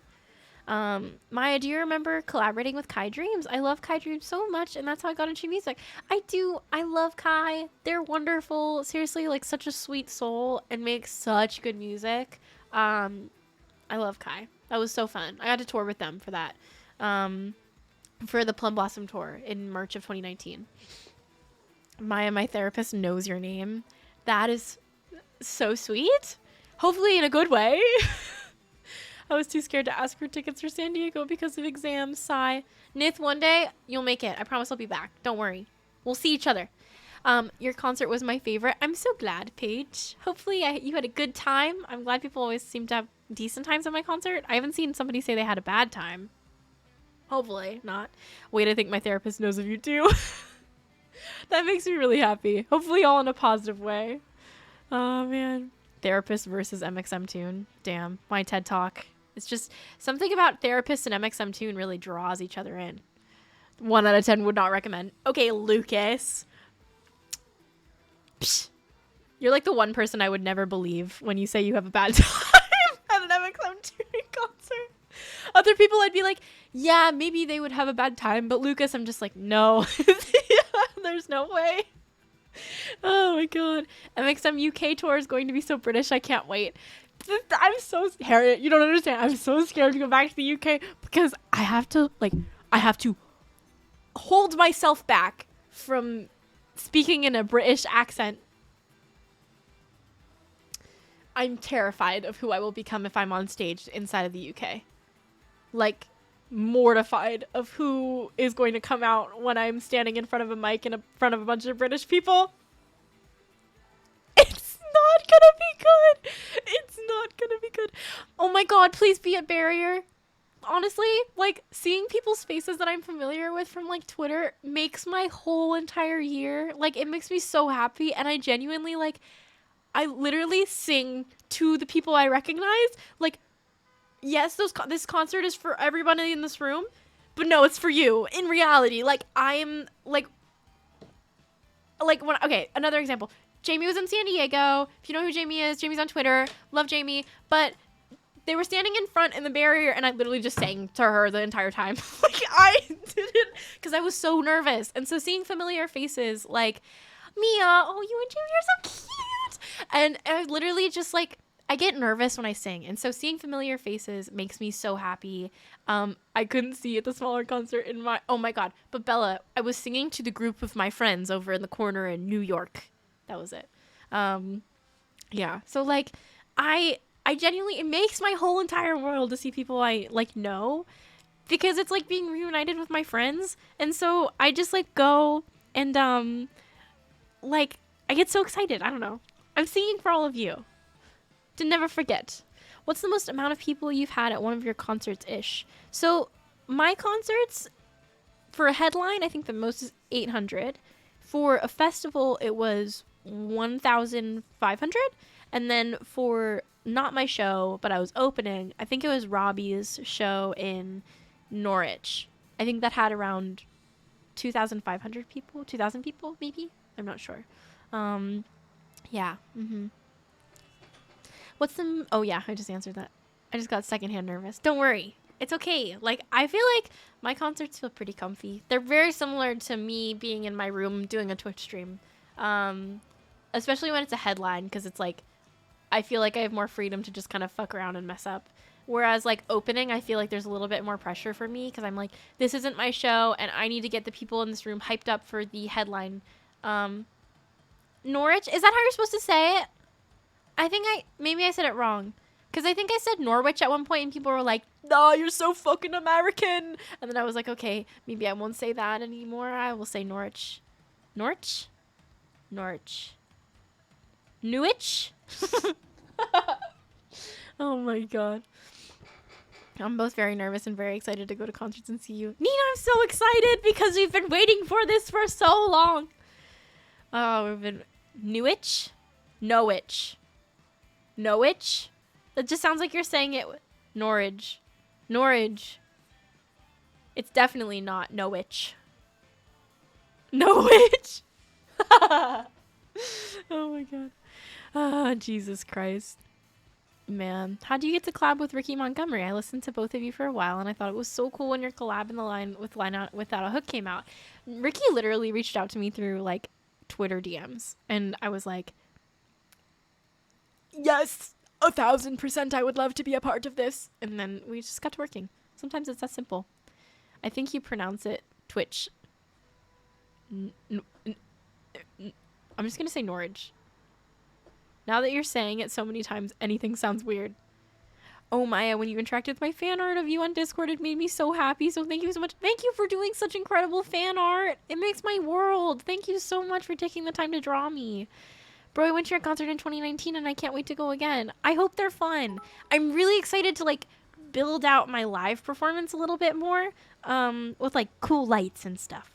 Maya, do you remember collaborating with Kai Dreams? I love Kai Dreams so much, and that's how I got into music. I do. I love Kai. They're wonderful. Seriously, like, such a sweet soul and make such good music. I love Kai. That was so fun. I got to tour with them for that. For the Plum Blossom tour in March of 2019. Maya, my therapist knows your name. That is so sweet. Hopefully in a good way. I was too scared to ask for tickets for San Diego because of exams. Sigh. Nith, one day you'll make it. I promise I'll be back. Don't worry. We'll see each other. Your concert was my favorite. I'm so glad, Paige. Hopefully you had a good time. I'm glad people always seem to have decent times at my concert. I haven't seen somebody say they had a bad time. Hopefully not. Wait, I think my therapist knows of you too. That makes me really happy. Hopefully all in a positive way. Oh, man. Therapist versus mxmtwo. Damn, my TED Talk. It's just something about therapists and mxmtwo really draws each other in. 1 out of 10 would not recommend. Okay, Lucas. Psh. You're like the one person I would never believe when you say you have a bad time at an mxmtwo concert. Other people I'd be like, yeah, maybe they would have a bad time, but Lucas, I'm just like, no. There's no way. Oh my god. mxm UK tour is going to be so British. I can't wait. I'm so Harriet, you don't understand. I'm so scared to go back to the UK because I have to hold myself back from speaking in a British accent. I'm terrified of who I will become if I'm on stage inside of the UK. Like, mortified of who is going to come out when I'm standing in front of a mic in front of a bunch of British people. It's not gonna be good. It's not gonna be good. Oh my god, please be a barrier. Honestly, like, seeing people's faces that I'm familiar with from, like, Twitter makes my whole entire year. Like, it makes me so happy, and I genuinely, like, I literally sing to the people I recognize. Like, yes, this concert is for everybody in this room, but no, it's for you. In reality, like, I'm, like, when, okay, another example. Jamie was in San Diego. If you know who Jamie is, Jamie's on Twitter. Love Jamie. But they were standing in front in the barrier, and I literally just sang to her the entire time. Like, I didn't, because I was so nervous. And so seeing familiar faces like, Mia, oh, you and Jamie are so cute. And I literally just, like, I get nervous when I sing. And so seeing familiar faces makes me so happy. I couldn't see at the smaller concert in my, oh my God. But Bella, I was singing to the group of my friends over in the corner in New York. That was it. Yeah. So, like, I genuinely, it makes my whole entire world to see people I, like, know, because it's like being reunited with my friends. And so I just, like, go and, like, I get so excited. I don't know. I'm singing for all of you to never forget. What's the most amount of people you've had at one of your concerts-ish? So my concerts, for a headline, I think the most is 800. For a festival, it was 1,500. And then for not my show, but I was opening, I think it was Robbie's show in Norwich. I think that had around 2,500 people, 2,000 people, maybe? I'm not sure. Yeah. What's the... Oh, yeah, I just answered that. I just got secondhand nervous. Don't worry. It's okay. Like, I feel like my concerts feel pretty comfy. They're very similar to me being in my room doing a Twitch stream. Especially when it's a headline, because it's like, I feel like I have more freedom to just kind of fuck around and mess up. Whereas, like, opening, I feel like there's a little bit more pressure for me, because I'm like, this isn't my show, and I need to get the people in this room hyped up for the headline. Norwich? Is that how you're supposed to say it? I think maybe I said it wrong. Because I think I said Norwich at one point and people were like, no, you're so fucking American. And then I was like, okay, maybe I won't say that anymore. I will say Norwich. Norwich? Norwich. Newich? Oh my god. I'm both very nervous and very excited to go to concerts and see you. Nina, I'm so excited because we've been waiting for this for so long. Oh, we've been... Newich? Norwich. Norwich? That just sounds like you're saying it. Norwich. Norwich. It's definitely not Norwich. Norwich? Oh my god. Oh, Jesus Christ. Man. How do you get to collab with Ricky Montgomery? I listened to both of you for a while and I thought it was so cool when your collab in the line out Without a Hook came out. Ricky literally reached out to me through, like, Twitter DMs. And I was like, yes, 1,000% I would love to be a part of this. And then we just got to working. Sometimes it's that simple. I think you pronounce it Twitch. I'm just going to say Norwich. Now that you're saying it so many times, anything sounds weird. Oh, Maya, when you interacted with my fan art of you on Discord, it made me so happy. So thank you so much. Thank you for doing such incredible fan art. It makes my world. Thank you so much for taking the time to draw me. Bro, I went to your concert in 2019 and I can't wait to go again. I hope they're fun. I'm really excited to, like, build out my live performance a little bit more with, like, cool lights and stuff.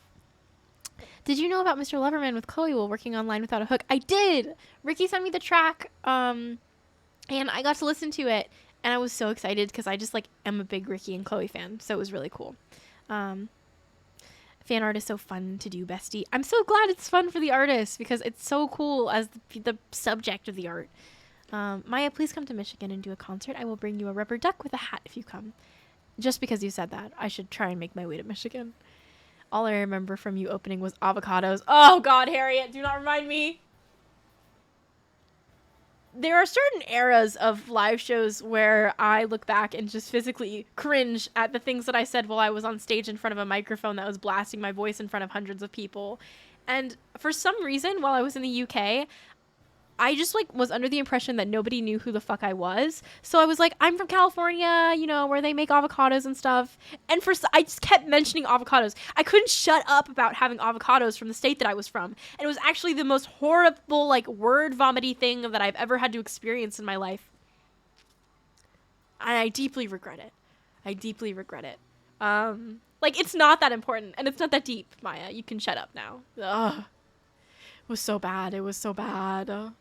Did you know about Mr. Loverman with Chloe while working online without a hook? I did! Ricky sent me the track and I got to listen to it and I was so excited because I just, like, am a big Ricky and Chloe fan. So it was really cool. Fan art is so fun to do, bestie. I'm so glad it's fun for the artist because it's so cool as the subject of the art. Maya, please come to Michigan and do a concert. I will bring you a rubber duck with a hat if you come. Just because you said that, I should try and make my way to Michigan. All I remember from you opening was avocados. Oh God, Harriet, do not remind me. There are certain eras of live shows where I look back and just physically cringe at the things that I said while I was on stage in front of a microphone that was blasting my voice in front of hundreds of people. And for some reason, while I was in the UK, I just like was under the impression that nobody knew who the fuck I was. So I was like, I'm from California, you know, where they make avocados and stuff. And I just kept mentioning avocados. I couldn't shut up about having avocados from the state that I was from. And it was actually the most horrible, like, word vomity thing that I've ever had to experience in my life. And I deeply regret it. I deeply regret it. Like, it's not that important and it's not that deep, Maya. You can shut up now. Ugh. It was so bad. It was so bad.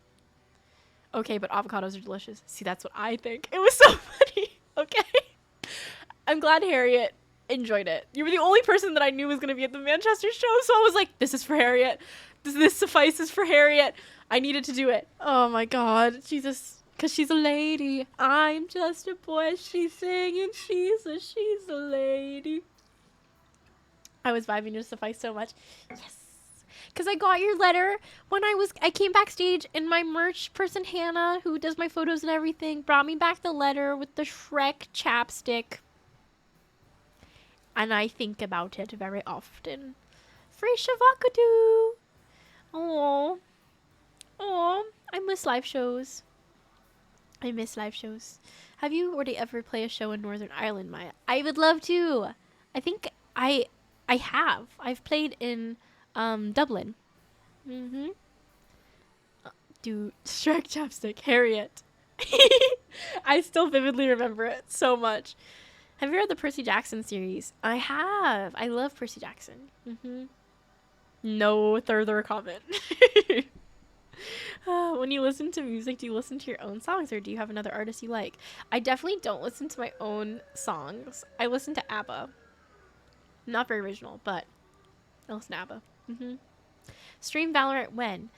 Okay, but avocados are delicious. See, that's what I think. It was so funny. Okay. I'm glad Harriet enjoyed it. You were the only person that I knew was going to be at the Manchester show, so I was like, this is for Harriet. This suffices for Harriet. I needed to do it. Oh my God. Jesus. Because she's a lady. I'm just a boy. She's singing. She's a lady. I was vibing to suffice so much. Yes. Because I got your letter when I came backstage, and my merch person, Hannah, who does my photos and everything, brought me back the letter with the Shrek chapstick. And I think about it very often. Free Shavakadu. Oh, I miss live shows. Have you already ever played a show in Northern Ireland, Maya? I would love to. I think I have. I've played in Dublin. Dude, Shrek chapstick, Harriet. I still vividly remember it so much. Have you read the Percy Jackson series? I have. I love Percy Jackson. No further comment. When you listen to music, do you listen to your own songs or do you have another artist you like? I definitely don't listen to my own songs. I listen to ABBA. Not very original, but I listen to ABBA. Stream Valorant when?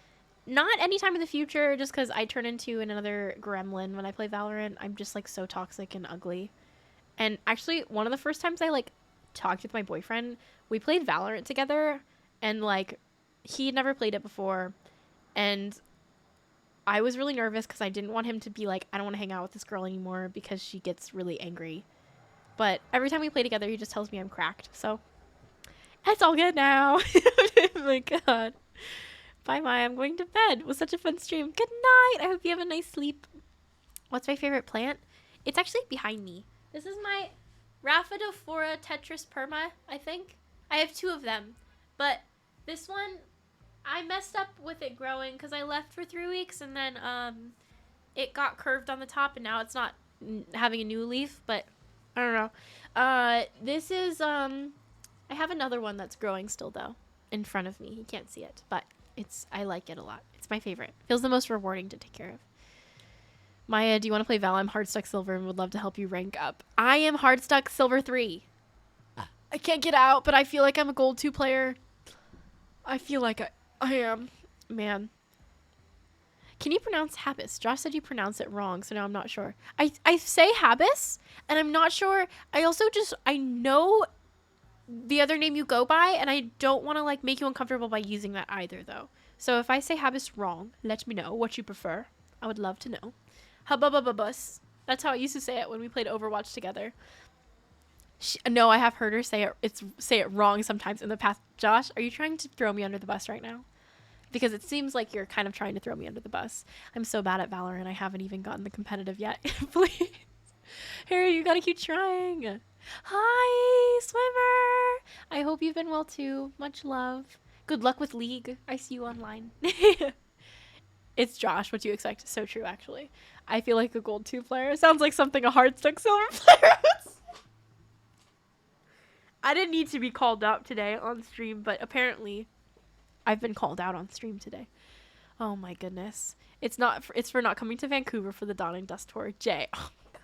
Not anytime in the future, just because I turn into another gremlin when I play Valorant. I'm just like so toxic and ugly. And actually, one of the first times I like talked with my boyfriend, we played Valorant together, and like he had never played it before, and I was really nervous because I didn't want him to be like, I don't want to hang out with this girl anymore because she gets really angry. But every time we play together, he just tells me I'm cracked. So it's all good now. Oh my God. Bye, Maya. I'm going to bed. It was such a fun stream. Good night. I hope you have a nice sleep. What's my favorite plant? It's actually behind me. This is my Rhaphidophora tetris perma, I think. I have two of them. But this one, I messed up with it growing because I left for 3 weeks and then it got curved on the top and now it's not having a new leaf. But I don't know. This is, I have another one that's growing still though in front of me. You can't see it, but I like it a lot. It's my favorite. Feels the most rewarding to take care of. Maya, do you want to play Val? I'm Hardstuck Silver and would love to help you rank up. I am Hardstuck Silver 3. I can't get out, but I feel like I'm a Gold 2 player. I feel like I am. Man. Can you pronounce Habis? Josh said you pronounce it wrong, so now I'm not sure. I say Habis, and I'm not sure. I know the other name you go by, and I don't want to like make you uncomfortable by using that either, though. So if I say Habis wrong, let me know what you prefer. I would love to know. Hububububus. That's how I used to say it when we played Overwatch together. No, I have heard her say it wrong sometimes in the past. Josh, are you trying to throw me under the bus right now? Because it seems like you're kind of trying to throw me under the bus. I'm so bad at Valorant. I haven't even gotten the competitive yet. Please. Harry, you gotta keep trying. Hi, swimmer. I hope you've been well too. Much love. Good luck with League. I see you online. It's Josh. What do you expect? So true, actually. I feel like a Gold 2 player. Sounds like something a Hardstuck Silver player would say. I didn't need to be called out today on stream, but apparently I've been called out on stream today. Oh my goodness. It's for not coming to Vancouver for the Dawn and Dust tour. Jay. Oh my God.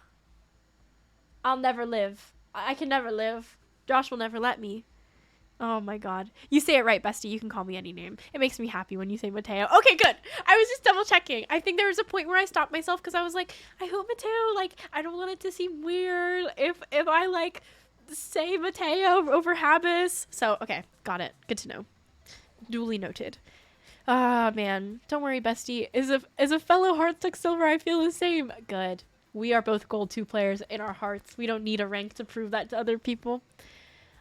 I'll never live. I can never live. Josh will never let me. Oh my god. You say it right, bestie. You can call me any name. It makes me happy when you say Mateo. Okay, good. I was just double checking. I think there was a point where I stopped myself because I was like, I hope Mateo, like, I don't want it to seem weird if I like say Mateo over Habis. So, okay, got it. Good to know. Duly noted. Ah, man. Don't worry, bestie. As a fellow Hearthstone Silver, I feel the same. Good. We are both Gold 2 players in our hearts. We don't need a rank to prove that to other people.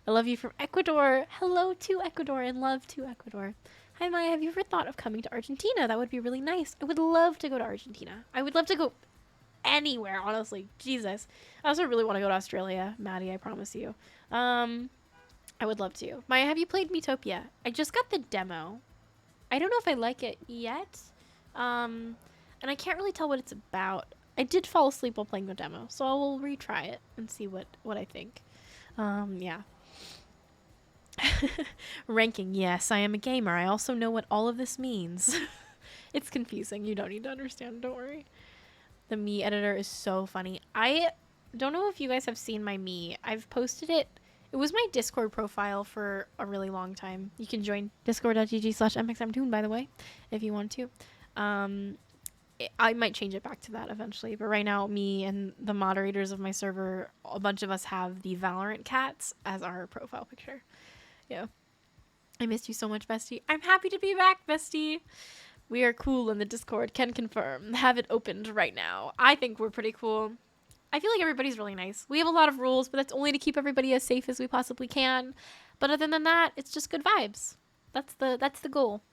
I love you from Ecuador. Hello to Ecuador and love to Ecuador. Hi, Maya. Have you ever thought of coming to Argentina? That would be really nice. I would love to go to Argentina. I would love to go anywhere, honestly. Jesus. I also really want to go to Australia, Maddie, I promise you. I would love to. Maya, have you played Miitopia? I just got the demo. I don't know if I like it yet. And I can't really tell what it's about. I did fall asleep while playing the demo, so I will retry it and see what I think. Yeah. Ranking, yes, I am a gamer. I also know what all of this means. It's confusing. You don't need to understand. Don't worry. The me editor is so funny. I don't know if you guys have seen my me. I've posted it. It was my Discord profile for a really long time. You can join discord.gg/mxmtwo, by the way, if you want to. I might change it back to that eventually. But right now, me and the moderators of my server, a bunch of us have the Valorant cats as our profile picture. Yeah. I missed you so much, bestie. I'm happy to be back, bestie. We are cool in the Discord. Can confirm. Have it opened right now. I think we're pretty cool. I feel like everybody's really nice. We have a lot of rules, but that's only to keep everybody as safe as we possibly can. But other than that, it's just good vibes. That's the goal.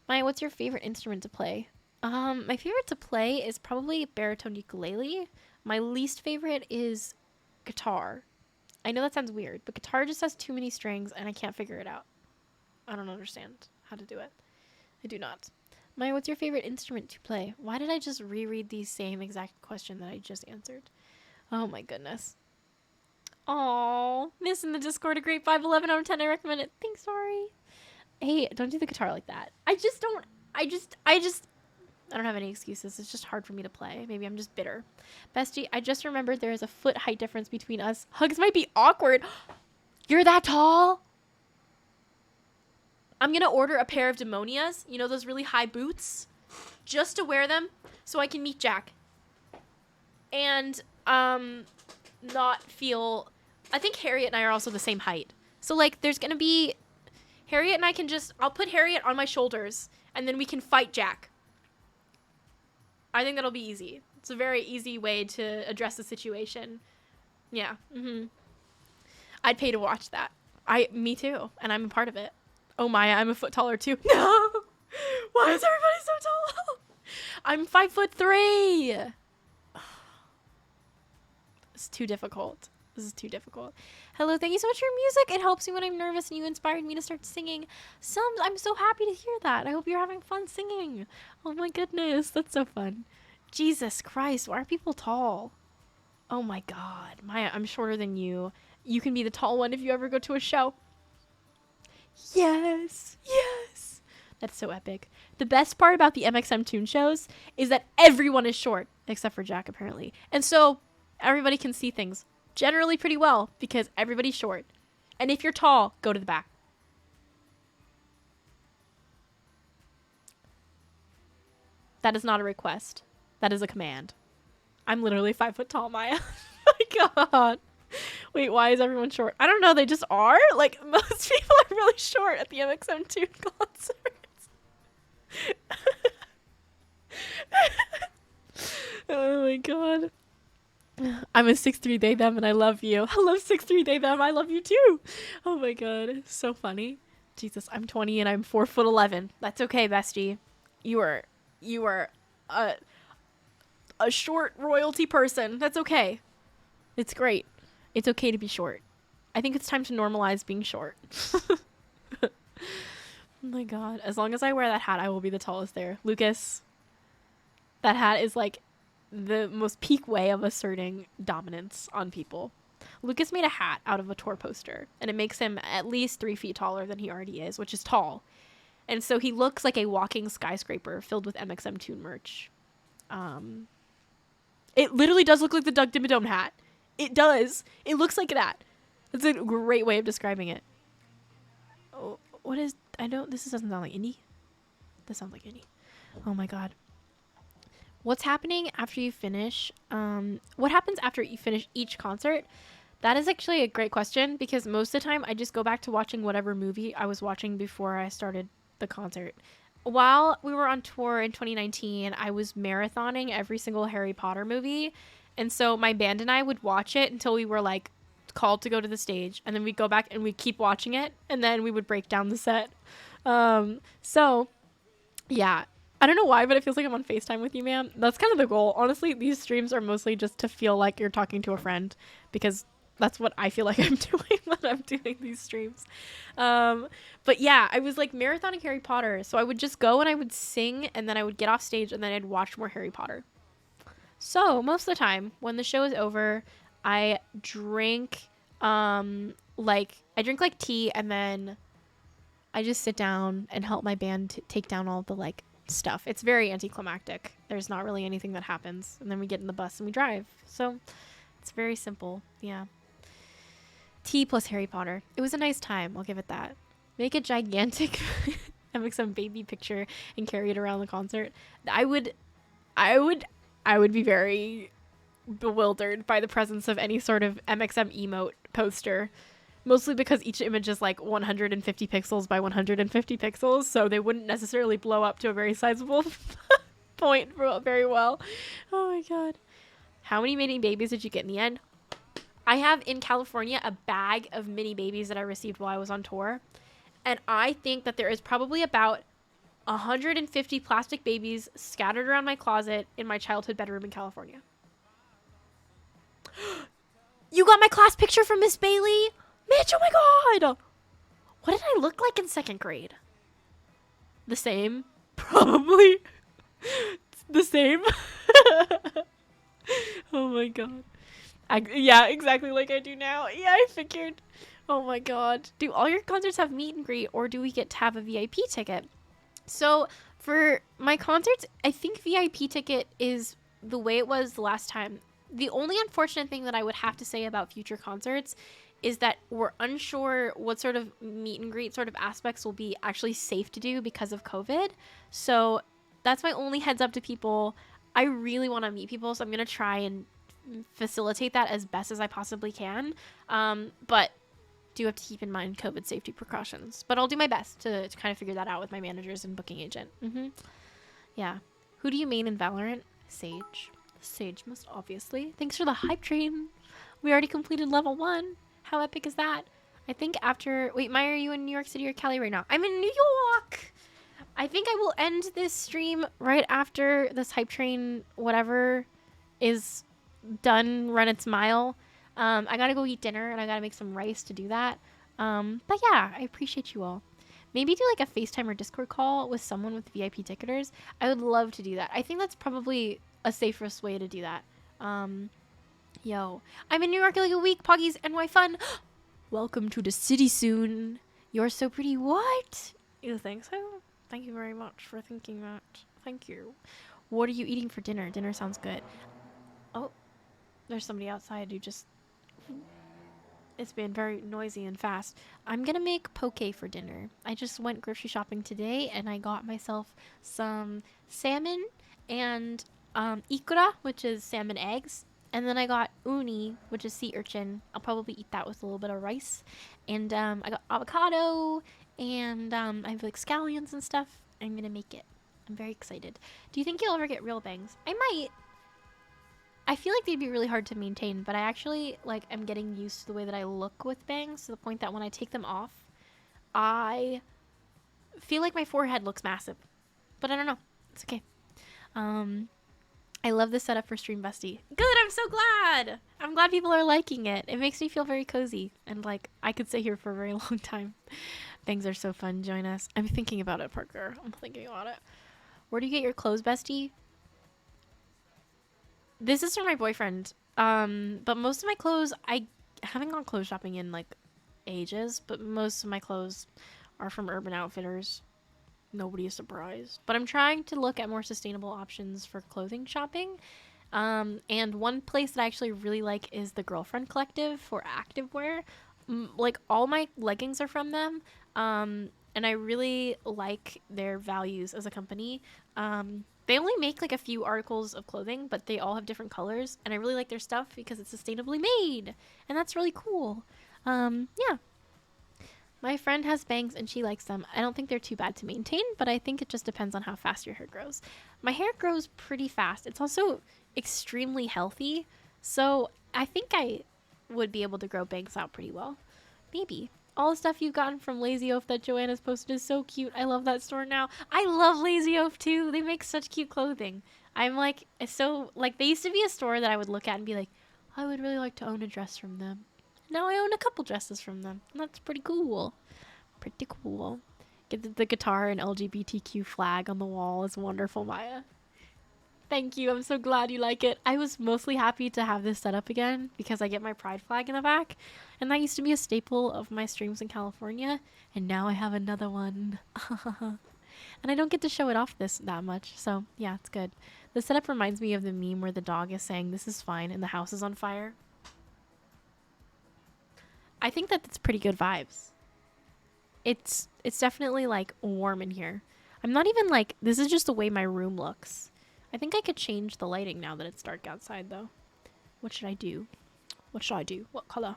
Maya, what's your favorite instrument to play? My favorite to play is probably baritone ukulele. My least favorite is guitar. I know that sounds weird, but guitar just has too many strings and I can't figure it out. I don't understand how to do it. I do not. Maya, what's your favorite instrument to play? Why did I just reread the same exact question that I just answered? Oh my goodness. Aww. Miss in the Discord, a great 5/11 out of 10. I recommend it. Thanks, sorry. Hey, don't do the guitar like that. I don't have any excuses. It's just hard for me to play. Maybe I'm just bitter. Bestie, I just remembered there is a foot height difference between us. Hugs might be awkward. You're that tall? I'm going to order a pair of Demonias. You know, those really high boots? Just to wear them so I can meet Jack. And, not feel... I think Harriet and I are also the same height. So, like, there's going to be... Harriet and I can just... I'll put Harriet on my shoulders. And then we can fight Jack. I think that'll be easy. It's a very easy way to address the situation. Yeah. I'd pay to watch that. Me too. And I'm a part of it. Oh, Maya, I'm a foot taller too. No! Why is everybody so tall? I'm 5'3". It's too difficult. This is too difficult. Hello, thank you so much for your music. It helps me when I'm nervous and you inspired me to start singing. I'm so happy to hear that. I hope you're having fun singing. Oh my goodness, that's so fun. Jesus Christ, why are people tall? Oh my god. Maya, I'm shorter than you. You can be the tall one if you ever go to a show. Yes, yes. That's so epic. The best part about the mxmtwo shows is that everyone is short, except for Jack apparently. And so everybody can see things generally pretty well because everybody's short. And if you're tall, go to the back. That is not a request. That is a command. I'm literally 5 foot tall, Maya. Oh my god. Wait, why is everyone short? I don't know. They just are. Like, most people are really short at the mxmtwo concerts. Oh my god. I'm a 6'3" they them and I love you. I love 6'3" they them. I love you too. Oh my god. It's so funny. Jesus, I'm 20 and I'm 4'11". That's okay, bestie. You are a short royalty person. That's okay. It's great. It's okay to be short. I think it's time to normalize being short. Oh my god. As long as I wear that hat, I will be the tallest there. Lucas, that hat is like the most peak way of asserting dominance on people. Lucas made a hat out of a tour poster, and it makes him at least 3 feet taller than he already is, which is tall. And so he looks like a walking skyscraper filled with mxmtwo merch. It literally does look like the Doug Dimmadome hat. It does. It looks like that. That's a great way of describing it. what is, I don't, this doesn't sound like indie. This sounds like indie. Oh my God. What's happening after you finish? What happens after you finish each concert? That is actually a great question, because most of the time I just go back to watching whatever movie I was watching before I started the concert. While we were on tour in 2019, I was marathoning every single Harry Potter movie. And so my band and I would watch it until we were like called to go to the stage. And then we'd go back and we'd keep watching it. And then we would break down the set. So yeah, I don't know why, but it feels like I'm on FaceTime with you, ma'am. That's kind of the goal. Honestly, these streams are mostly just to feel like you're talking to a friend, because that's what I feel like I'm doing when I'm doing these streams. But yeah, I was like marathoning Harry Potter. So I would just go and I would sing, and then I would get off stage, and then I'd watch more Harry Potter. So most of the time when the show is over, I drink, I drink like tea, and then I just sit down and help my band take down all the like stuff. It's very anticlimactic. There's not really anything that happens. And then we get in the bus and we drive. So it's very simple. Yeah. Tea plus Harry Potter. It was a nice time. I'll give it that. Make a gigantic MXM baby picture and carry it around the concert. I would be very bewildered by the presence of any sort of MXM emote poster. Mostly because each image is like 150 pixels by 150 pixels, so they wouldn't necessarily blow up to a very sizable point very well. Oh my God. How many mini babies did you get in the end? I have in California a bag of mini babies that I received while I was on tour. And I think that there is probably about 150 plastic babies scattered around my closet in my childhood bedroom in California. You got my class picture from Miss Bailey? Mitch, oh my God! What did I look like in second grade? The same? Probably. The same? Oh my God. Yeah, exactly like I do now. Yeah, I figured. Oh my God. Do all your concerts have meet and greet, or do we get to have a VIP ticket? So for my concerts, I think VIP ticket is the way it was the last time. The only unfortunate thing that I would have to say about future concerts is that we're unsure what sort of meet and greet sort of aspects will be actually safe to do because of COVID. So that's my only heads up to people. I really want to meet people, so I'm going to try and facilitate that as best as I possibly can. But do have to keep in mind COVID safety precautions. But I'll do my best to kind of figure that out with my managers and booking agent. Yeah. Who do you main in Valorant? Sage. Sage, most obviously. Thanks for the hype train. We already completed level 1. How epic is that? I think after... Wait, Maya, are you in New York City or Cali right now? I'm in New York! I think I will end this stream right after this hype train, whatever, is done, run its mile. I gotta go eat dinner, and I gotta make some rice to do that. But yeah, I appreciate you all. Maybe do like a FaceTime or Discord call with someone with VIP ticketers. I would love to do that. I think that's probably a safest way to do that. Yo, I'm in New York in like a week, Poggies, NY fun. Welcome to the city soon. You're so pretty. What? You think so? Thank you very much for thinking that. Thank you. What are you eating for dinner? Dinner sounds good. Oh, there's somebody outside who just... It's been very noisy and fast. I'm gonna make poke for dinner. I just went grocery shopping today, and I got myself some salmon and ikura, which is salmon eggs. And then I got uni, which is sea urchin. I'll probably eat that with a little bit of rice. And I got avocado, and I have like scallions and stuff. I'm gonna make it. I'm very excited. Do you think you'll ever get real bangs? I might. I feel like they'd be really hard to maintain, but I actually like am getting used to the way that I look with bangs, to the point that when I take them off, I feel like my forehead looks massive. But I don't know. It's okay. I love the setup for Stream Bestie. Good, I'm so glad! I'm glad people are liking it. It makes me feel very cozy, and like I could sit here for a very long time. Bangs are so fun. Join us. I'm thinking about it, Parker. I'm thinking about it. Where do you get your clothes, Bestie? This is from my boyfriend. But most of my clothes, I haven't gone clothes shopping in like ages, but most of my clothes are from Urban Outfitters. Nobody is surprised. But I'm trying to look at more sustainable options for clothing shopping. And one place that I actually really like is the Girlfriend Collective for activewear. like all my leggings are from them. And I really like their values as a company. They only make like a few articles of clothing, but they all have different colors, and I really like their stuff because it's sustainably made, and that's really cool. Yeah. My friend has bangs and she likes them. I don't think they're too bad to maintain, but I think it just depends on how fast your hair grows. My hair grows pretty fast. It's also extremely healthy, so I think I would be able to grow bangs out pretty well. Maybe. All the stuff you've gotten from Lazy Oaf that Joanna's posted is so cute. I love that store now. I love Lazy Oaf too. They make such cute clothing. I'm like, so, like, they used to be a store that I would look at and be like, I would really like to own a dress from them. Now I own a couple dresses from them. And that's pretty cool. Pretty cool. Get the guitar and LGBTQ flag on the wall is wonderful, Maya. Thank you. I'm so glad you like it. I was mostly happy to have this set up again because I get my pride flag in the back. And that used to be a staple of my streams in California. And now I have another one. And I don't get to show it off that much. So, yeah, it's good. The setup reminds me of the meme where the dog is saying, "This is fine," and the house is on fire. I think that it's pretty good vibes. It's definitely, like, warm in here. I'm not even, like, this is just the way my room looks. I think I could change the lighting now that it's dark outside, though. What should I do? What should I do? What color?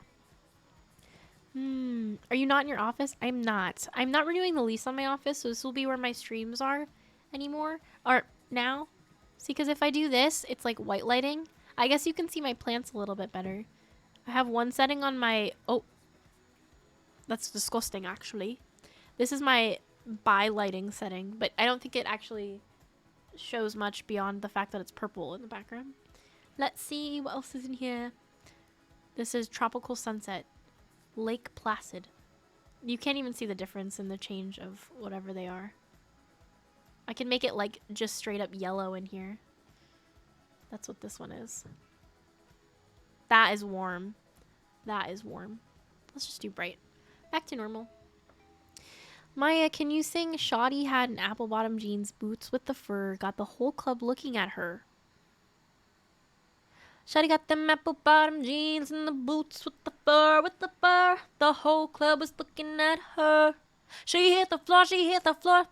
Are you not in your office? I'm not. I'm not renewing the lease on my office, so this will be where my streams are anymore. Or now. See, because if I do this, it's like white lighting. I guess you can see my plants a little bit better. I have one setting on my... Oh. That's disgusting, actually. This is my by lighting setting, but I don't think it actually shows much beyond the fact that it's purple in the background. Let's see what else is in here. This is Tropical Sunset. Lake Placid. You can't even see the difference in the change of whatever they are. I can make it like just straight up yellow in here. That's what this one is. That is warm. That is warm. Let's just do bright. Back to normal. Maya, can you sing Shoddy had an apple bottom jeans, boots with the fur, got the whole club looking at her? Shoddy got them apple bottom jeans and the boots with the fur, the whole club was looking at her. She hit the floor,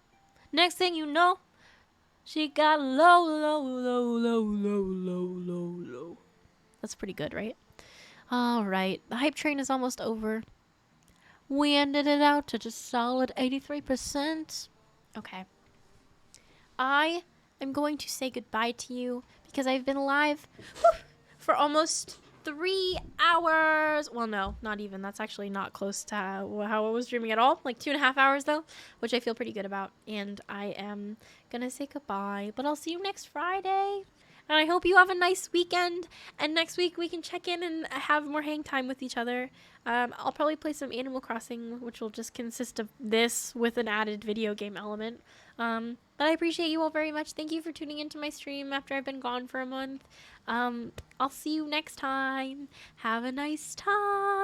next thing you know, she got low, low, low, low, low, low, low, low. That's pretty good, right? Alright, the hype train is almost over. We ended it out to just solid 83%. Okay. I am going to say goodbye to you because I've been live for almost 3 hours. Well, no, not even. That's actually not close to how I was dreaming at all. Like 2.5 hours, though, which I feel pretty good about. And I am going to say goodbye. But I'll see you next Friday. And I hope you have a nice weekend. And next week we can check in and have more hang time with each other. I'll probably play some Animal Crossing, which will just consist of this with an added video game element. But I appreciate you all very much. Thank you for tuning into my stream after I've been gone for a month. I'll see you next time. Have a nice time.